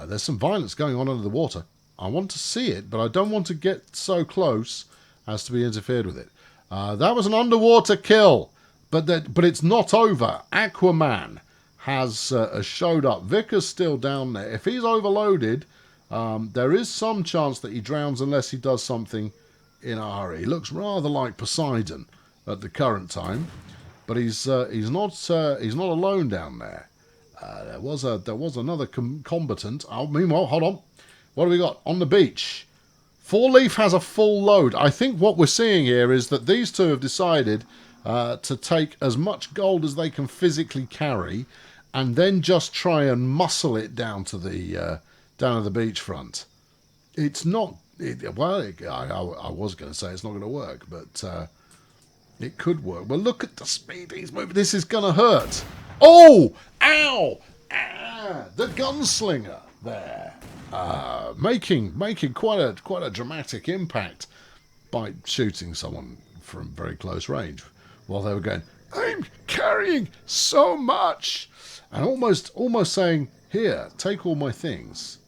There's some violence going on under the water. I want to see it, but I don't want to get so close as to be interfered with it. That was an underwater kill, but it's not over. Aquaman has showed up. Vickers still down there. If he's overloaded, there is some chance that he drowns unless he does something in a hurry. He looks rather like Poseidon at the current time, but he's not alone down there. There was another combatant. Oh, meanwhile, hold on. What do we got on the beach? Four Leaf has a full load. I think what we're seeing here is that these two have decided to take as much gold as they can physically carry, and then just try and muscle it down to the beachfront. It's not. I was going to say it's not going to work, but it could work. Well, look at the speed he's moving. This is going to hurt. Oh! Ow! Ah! The gunslinger there. Making quite a dramatic impact by shooting someone from very close range while they were going, I'm carrying so much, and almost saying, here, take all my things.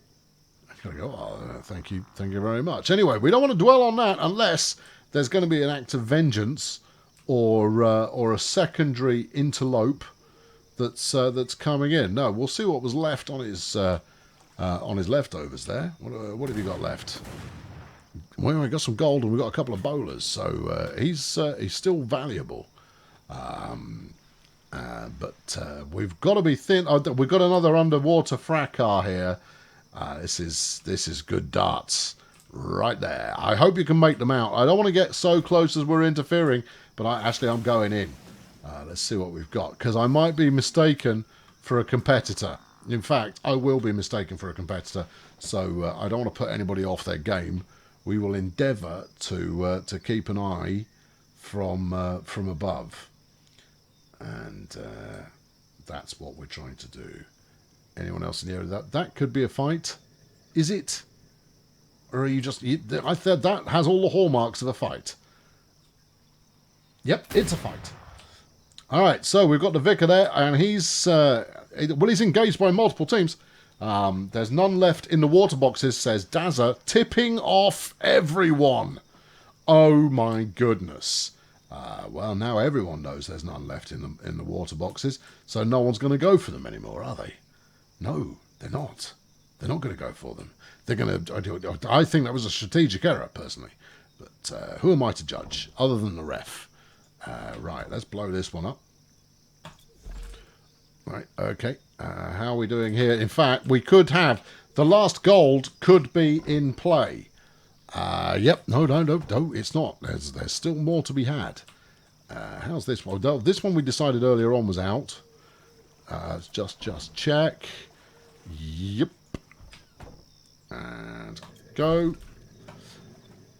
I gotta go, oh, thank you very much. Anyway, we don't want to dwell on that unless there's going to be an act of vengeance or a secondary interlope that's coming in. No, we'll see what was left on his leftovers there. What have you got left? Well, we got some gold and we got a couple of bowlers, so he's still valuable. But we've got to be thin. Oh, we've got another underwater fracas here. This is good darts right there. I hope you can make them out. I don't want to get so close as we're interfering, but I'm going in. Let's see what we've got, because I might be mistaken for a competitor. In fact, I will be mistaken for a competitor, so I don't want to put anybody off their game. We will endeavour to keep an eye from above, and that's what we're trying to do. Anyone else in the area? That could be a fight. Is it? Or are you just... I said that has all the hallmarks of a fight. Yep, it's a fight. All right, so we've got the Vicar there, and he's engaged by multiple teams. There's none left in the water boxes, says Dazza, tipping off everyone. Oh my goodness. Well, now everyone knows there's none left in the water boxes, so no one's going to go for them anymore, are they? No, they're not. They're not going to go for them. They're going to... I think that was a strategic error, personally. But who am I to judge, other than the ref? Right, let's blow this one up. Right, okay. How are we doing here? In fact, we could have... The last gold could be in play. Yep, no, it's not. There's still more to be had. How's this one? This one we decided earlier on was out. Just check. Yep. And go.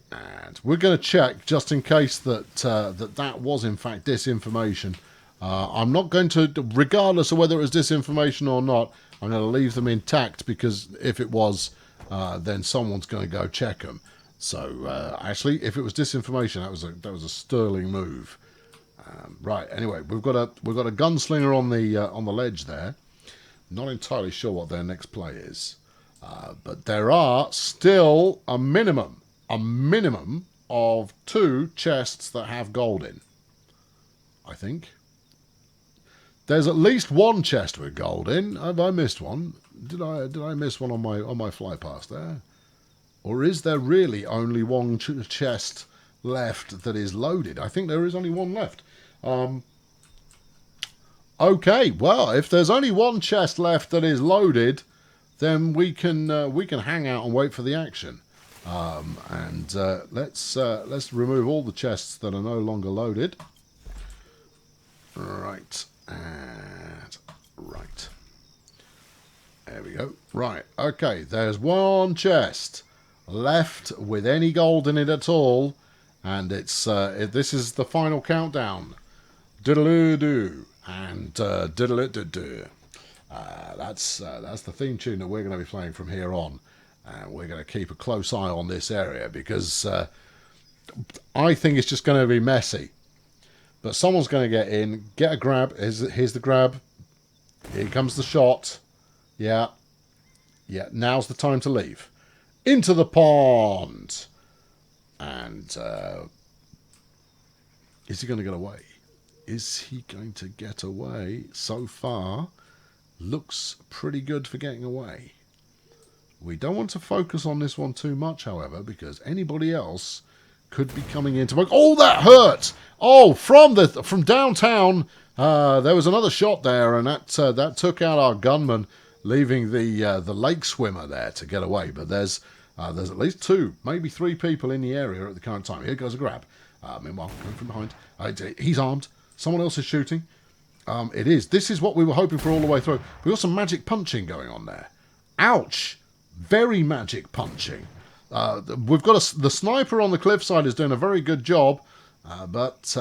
And we're going to check just in case that was in fact disinformation. I'm not going to, regardless of whether it was disinformation or not, I'm going to leave them intact, because if it was, then someone's going to go check them. So actually, if it was disinformation, that was a sterling move. Right. Anyway, we've got a gunslinger on the ledge there. Not entirely sure what their next play is, but there are still a minimum of 2 chests that have gold in. I think there's at least 1 chest with gold in. Have I missed one? Did I miss one on my fly past there? Or is there really only 1 chest left that is loaded? I think there is only 1 left. Okay, well, if there's only 1 chest left that is loaded, then we can hang out and wait for the action. And let's remove all the chests that are no longer loaded. Right, and right. There we go. Right, okay, there's 1 chest left with any gold in it at all, and it's this is the final countdown. Diddle-oo-doo and diddle-it-do-do. That's the theme tune that we're going to be playing from here on. We're going to keep a close eye on this area, because I think it's just going to be messy. But someone's going to get in, get a grab. Here's the grab. Here comes the shot. Yeah. Now's the time to leave. Into the pond. And is he going to get away? Is he going to get away? So far, looks pretty good for getting away. We don't want to focus on this one too much, however, because anybody else could be coming in to... Oh, that hurt! Oh, from downtown There was another shot there, and that took out our gunman, leaving the lake swimmer there to get away. But there's at least 2, maybe 3 people in the area at the current time. Here goes a grab. Meanwhile, coming from behind, he's armed. Someone else is shooting. This is what we were hoping for all the way through. We've got some magic punching going on there. Ouch! Very magic punching. We've got the sniper on the cliffside is doing a very good job, but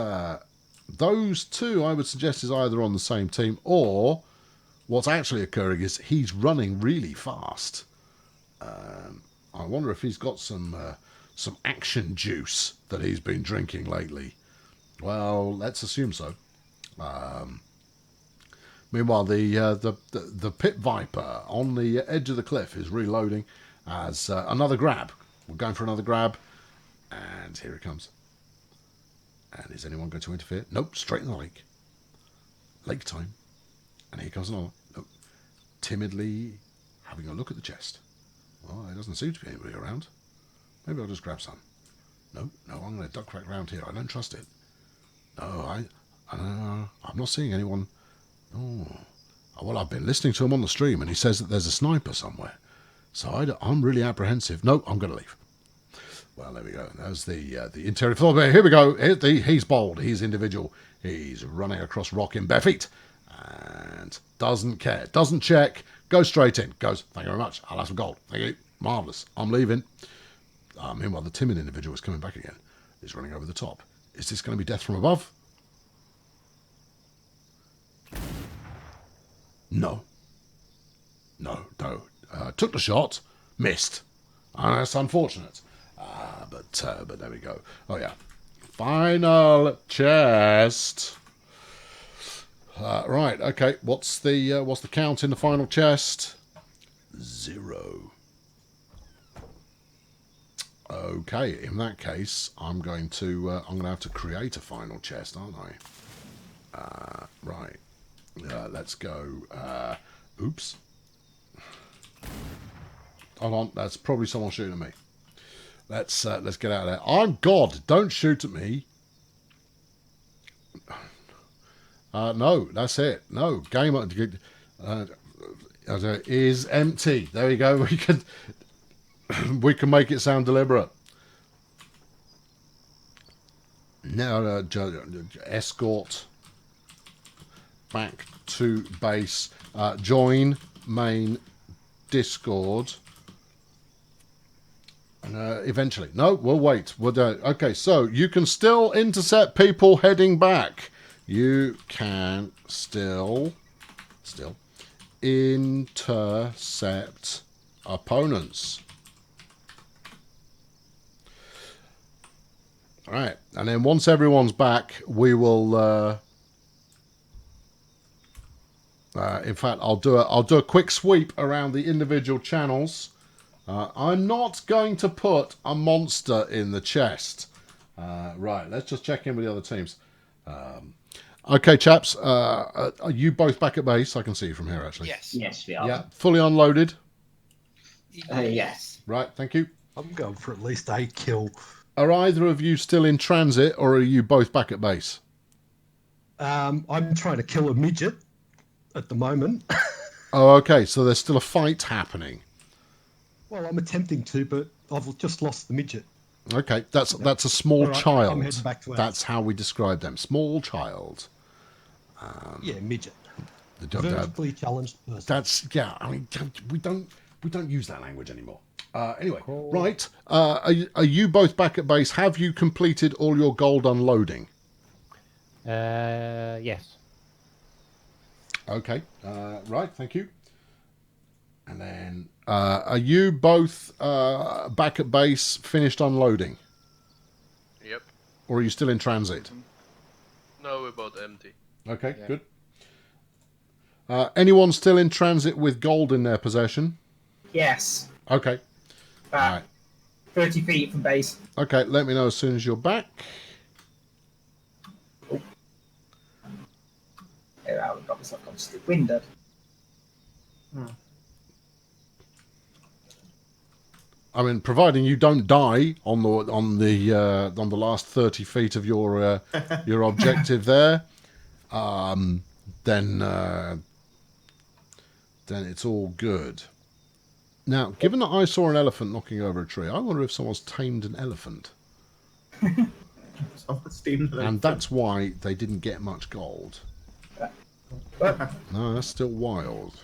those 2 I would suggest is either on the same team, or what's actually occurring is he's running really fast. I wonder if he's got some action juice that he's been drinking lately. Well, let's assume so. Meanwhile, the pit viper on the edge of the cliff is reloading as another grab. We're going for another grab, and here it comes. And is anyone going to interfere? Nope, straight in the lake. Lake time. And here comes another. Nope. Timidly having a look at the chest. Well, there doesn't seem to be anybody around. Maybe I'll just grab some. No, I'm going to duck right around here. I don't trust it. No, I'm not seeing anyone. Oh, well, I've been listening to him on the stream, and he says that there's a sniper somewhere. So I'm really apprehensive. No, I'm going to leave. Well, there we go. There's the interior floor. Here we go. He's bold. He's individual. He's running across rock in bare feet. And doesn't care. Doesn't check. Goes straight in. Goes, thank you very much. I'll have some gold. Thank you. Marvellous. I'm leaving. Meanwhile, the timid individual is coming back again. He's running over the top. Is this going to be death from above? No. No. Took the shot. Missed. That's unfortunate. But there we go. Oh, yeah. Final chest. Right, okay. What's the count in the final chest? 0. Okay, in that case, I'm going to have to create a final chest, aren't I? Right. Let's go. Oops. Hold on, that's probably someone shooting at me. Let's get out of there. I'm God. Don't shoot at me. No, that's it. No, game is empty. There we go. We can make it sound deliberate. Now, escort back to base. Join main Discord. Eventually. No, we'll wait. We'll do it. Okay, so you can still intercept people heading back. You can still intercept opponents. All right, and then once everyone's back, we will. In fact, I'll do a quick sweep around the individual channels. I'm not going to put a monster in the chest. Right, let's just check in with the other teams. Okay, chaps, are you both back at base? I can see you from here, actually. Yes, we are. Yeah, fully unloaded? Yes. Right, thank you. I'm going for at least a kill. Are either of you still in transit, or are you both back at base? I'm trying to kill a midget at the moment. Oh, okay, so there's still a fight happening. Well, I'm attempting to, but I've just lost the midget. Okay, that's a small child. I'm heading back to ours. That's how we describe them. Small child. Yeah, midget. The vertically challenged person. That's I mean, we don't use that language anymore. Anyway, right. Are you both back at base? Have you completed all your gold unloading? Yes. Okay. Right. Thank you. And then, are you both back at base, finished unloading? Yep. Or are you still in transit? No, we're both empty. Okay, good. Anyone still in transit with gold in their possession? Yes. Okay. All right. 30 feet from base. Okay, let me know as soon as you're back. Oh, I've got myself winded. I mean, providing you don't die on the last 30 feet of your objective there. then it's all good. Now, given that I saw an elephant knocking over a tree, I wonder if someone's tamed an elephant. And that's why they didn't get much gold. No, that's still wild.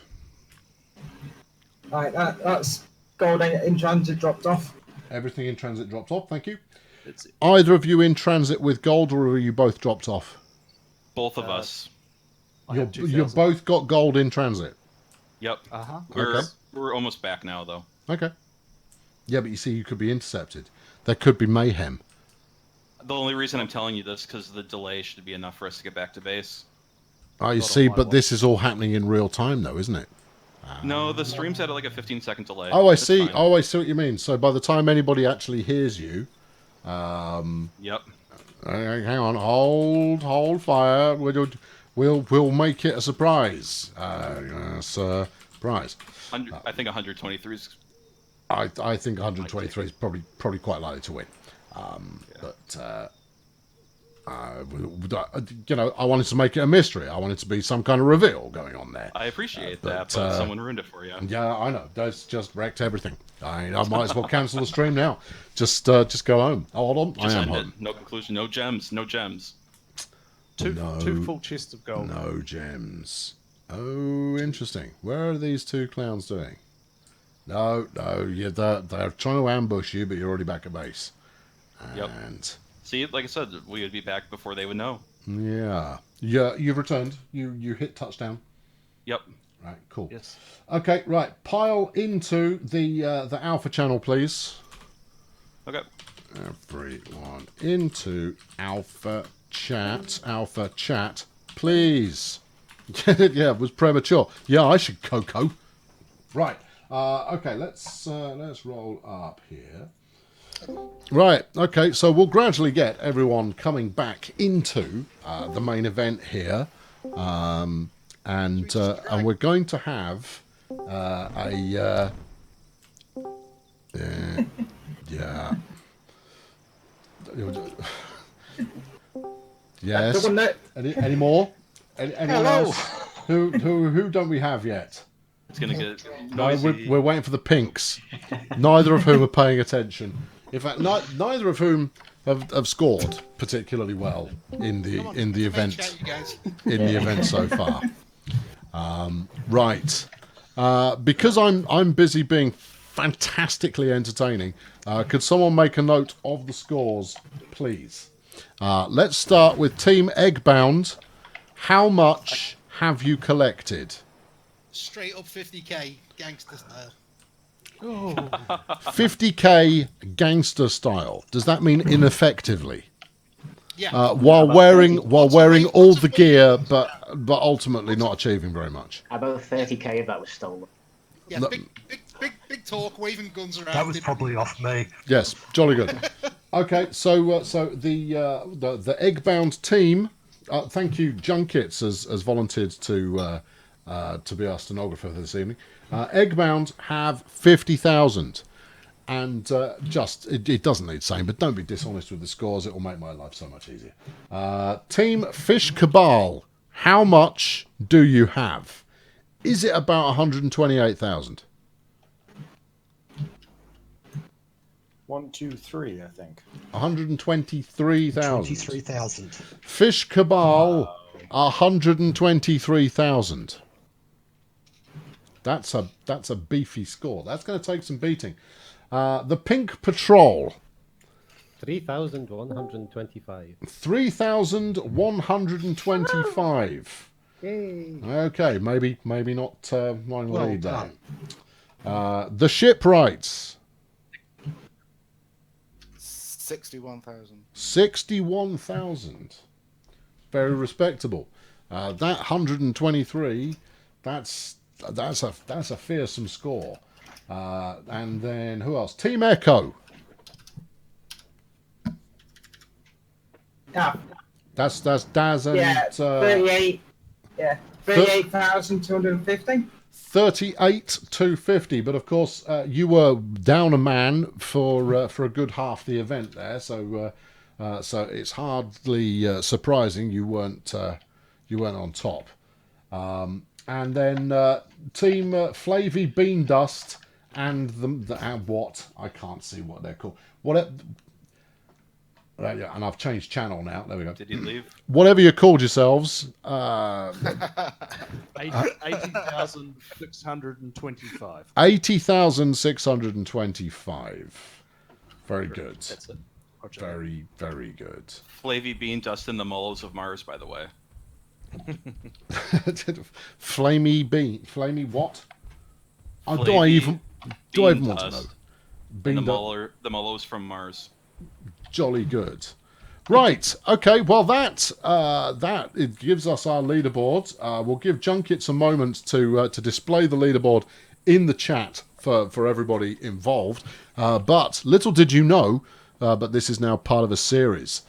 Right, that's gold in transit dropped off. Everything in transit dropped off, thank you. Either of you in transit with gold, or are you both dropped off? Both of us. You've both got gold in transit. Yep. Okay. We're almost back now, though. Okay. Yeah, but you see, you could be intercepted. There could be mayhem. The only reason I'm telling you this because the delay should be enough for us to get back to base. You see, but this is all happening in real time, though, isn't it? No, the stream's at like a 15-second delay. Oh, I It's see. fine. Oh, I see what you mean. So by the time anybody actually hears you, Yep. Hang on, hold fire. We'll make it a surprise. Surprise. I think 123 is. I think 123 is probably quite likely to win. You know, I wanted to make it a mystery. I wanted to be some kind of reveal going on there. I appreciate that, but someone ruined it for you. Yeah, I know. That's just wrecked everything. I might as well cancel the stream now. Just go home. Oh, hold on. Just I am end home. it. No conclusion. No gems. No gems. Two full chests of gold. No gems. Oh, interesting. Where are these two clowns doing? No, they're trying to ambush you, but you're already back at base. Yep. See, like I said, we would be back before they would know. Yeah. You've returned. You hit touchdown. Yep. Right. Cool. Yes. Okay. Right. Pile into the alpha channel, please. Okay. Everyone into alpha chat, please. Yeah, it was premature. Yeah, I should Coco. Right. Okay. Let's roll up here. Right, okay, so we'll gradually get everyone coming back into the main event here, and we're going to have yeah. Yes. Any more? Anyone else? Who don't we have yet? It's gonna get No, noisy. we're waiting for the pinks. Neither of whom are paying attention. In fact, neither of whom have scored particularly well in the event so far. Right, because I'm busy being fantastically entertaining. Could someone make a note of the scores, please? Let's start with Team Eggbound. How much have you collected? Straight up 50k, gangster style. 50k gangster style. Does that mean ineffectively? Yeah. While wearing all the gear, but ultimately not achieving very much. About 30k of that was stolen. Yeah, big talk, waving guns around. That was probably off me. Yes, jolly good. Okay, so the Eggbound team. Thank you, Junkets has volunteered to be our stenographer this evening. Eggbound have 50,000, and it doesn't need saying, but don't be dishonest with the scores. It will make my life so much easier. Team Fish Cabal, how much do you have? Is it about 128,000? 1, 2, 3, I think. 123,000. 23,000. Fish Cabal, 123,000. That's a beefy score. That's going to take some beating. The Pink Patrol. 3,125. 3,125. Yay. Okay, maybe not mine will Well lead done. there. The Shipwrights. 61,000. 61,000. Very respectable. That 123, that's a fearsome score. And then who else? Team Echo. Yeah. That's Daz and 38. Yeah, 38,250. 38,250. But of course, you were down a man for a good half the event there, so it's hardly surprising you weren't You went on top. And then Team Flavy Bean Dust and and what? I can't see what they're called. And I've changed channel now. There we go. Did you leave? Whatever you called yourselves. 80,625. 80,625. Very good. That's it. Very, very good. Flavy Bean Dust in the Mullows of Mars, by the way. Flamey bean. Flamey what? Flavy do I even want to know? Dust Bean and the Mullows from Mars. Jolly good. Right. Okay. Well, that it gives us our leaderboard. We'll give Junkets a moment to display the leaderboard in the chat for everybody involved. But little did you know, but this is now part of a series.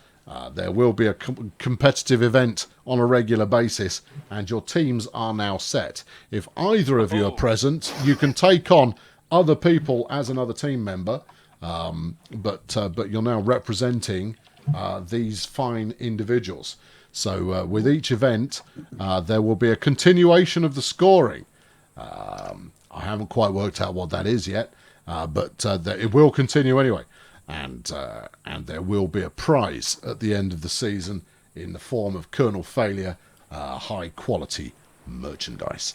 There will be a competitive event on a regular basis, and your teams are now set. If either of you are present, you can take on other people as another team member, but you're now representing these fine individuals. So with each event, there will be a continuation of the scoring. I haven't quite worked out what that is yet, but it will continue anyway. And there will be a prize at the end of the season in the form of Colonel Failure high quality merchandise.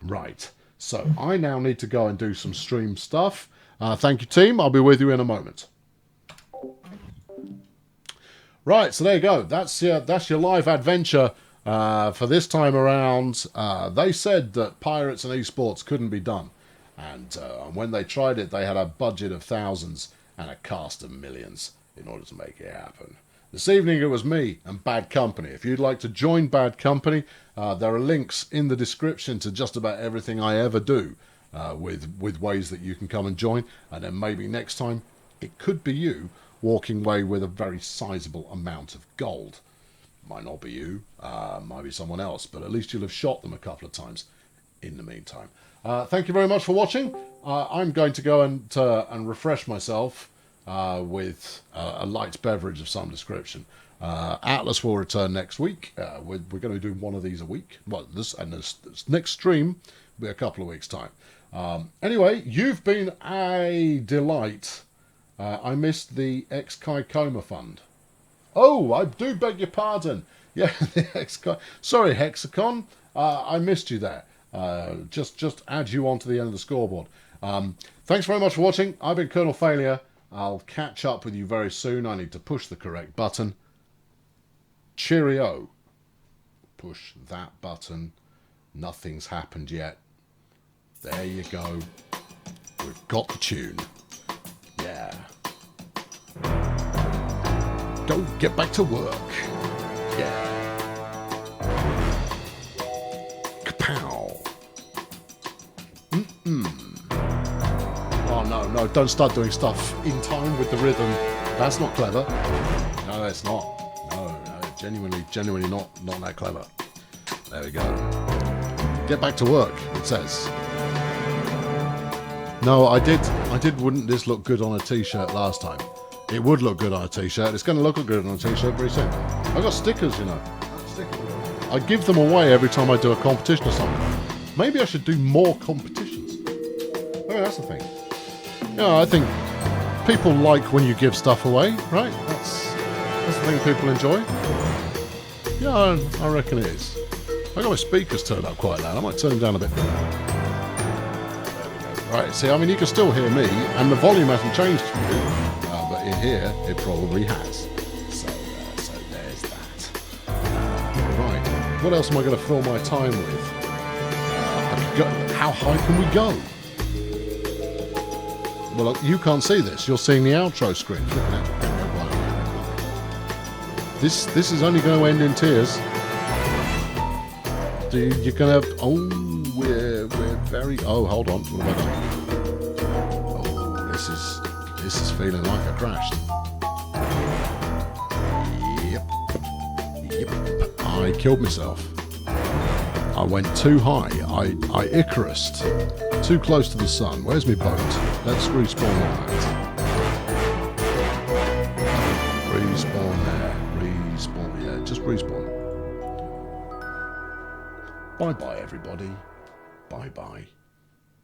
Right, so I now need to go and do some stream stuff. Thank you, team. I'll be with you in a moment. Right, so there you go. That's your live adventure for this time around. They said that pirates and esports couldn't be done, and when they tried it, they had a budget of thousands and a cast of millions in order to make it happen. This evening it was me and Bad Company. If you'd like to join Bad Company, there are links in the description to just about everything I ever do, with ways that you can come and join, and then maybe next time it could be you walking away with a very sizable amount of gold. Might not be you, might be someone else, but at least you'll have shot them a couple of times in the meantime. Thank you very much for watching. I'm going to go and refresh myself with a light beverage of some description. Atlas will return next week. We're going to do one of these a week. Well, this next stream will be a couple of weeks' time. Anyway, you've been a delight. I missed the ex-Kai Coma Fund. Oh, I do beg your pardon. Yeah, the sorry, Hexacon. I missed you there. Just add you onto the end of the scoreboard. Thanks very much for watching. I've been Colonel Failure. I'll catch up with you very soon. I need to push the correct button. Cheerio. Push that button. Nothing's happened yet. There you go. We've got the tune. Yeah. Go get back to work. Yeah. Kapow. Oh, no, don't start doing stuff in time with the rhythm. That's not clever. No, it's not. No, genuinely not that clever. There we go. Get back to work, it says. No, I did. Wouldn't this look good on a t-shirt last time? It would look good on a t-shirt. It's going to look good on a t-shirt very soon. I got stickers, you know. I give them away every time I do a competition or something. Maybe I should do more competitions. Maybe that's the thing. Yeah, I think people like when you give stuff away, right? That's the thing people enjoy. Yeah, I reckon it is. I got my speakers turned up quite loud. I might turn them down a bit. Right, see, I mean, you can still hear me, and the volume hasn't changed for you, but in here, it probably has. So there's that. Right, what else am I going to fill my time with? How high can we go? Well, you can't see this. You're seeing the outro screen. This is only going to end in tears. You're going to have... Oh, we're very... Oh, hold on. What have I done? Oh, this is feeling like I crashed. Yep. I killed myself. I went too high. I Icarused. Too close to the sun. Where's my boat? Let's respawn on that. Respawn there. Respawn. Yeah, just respawn. Bye-bye, everybody. Bye-bye.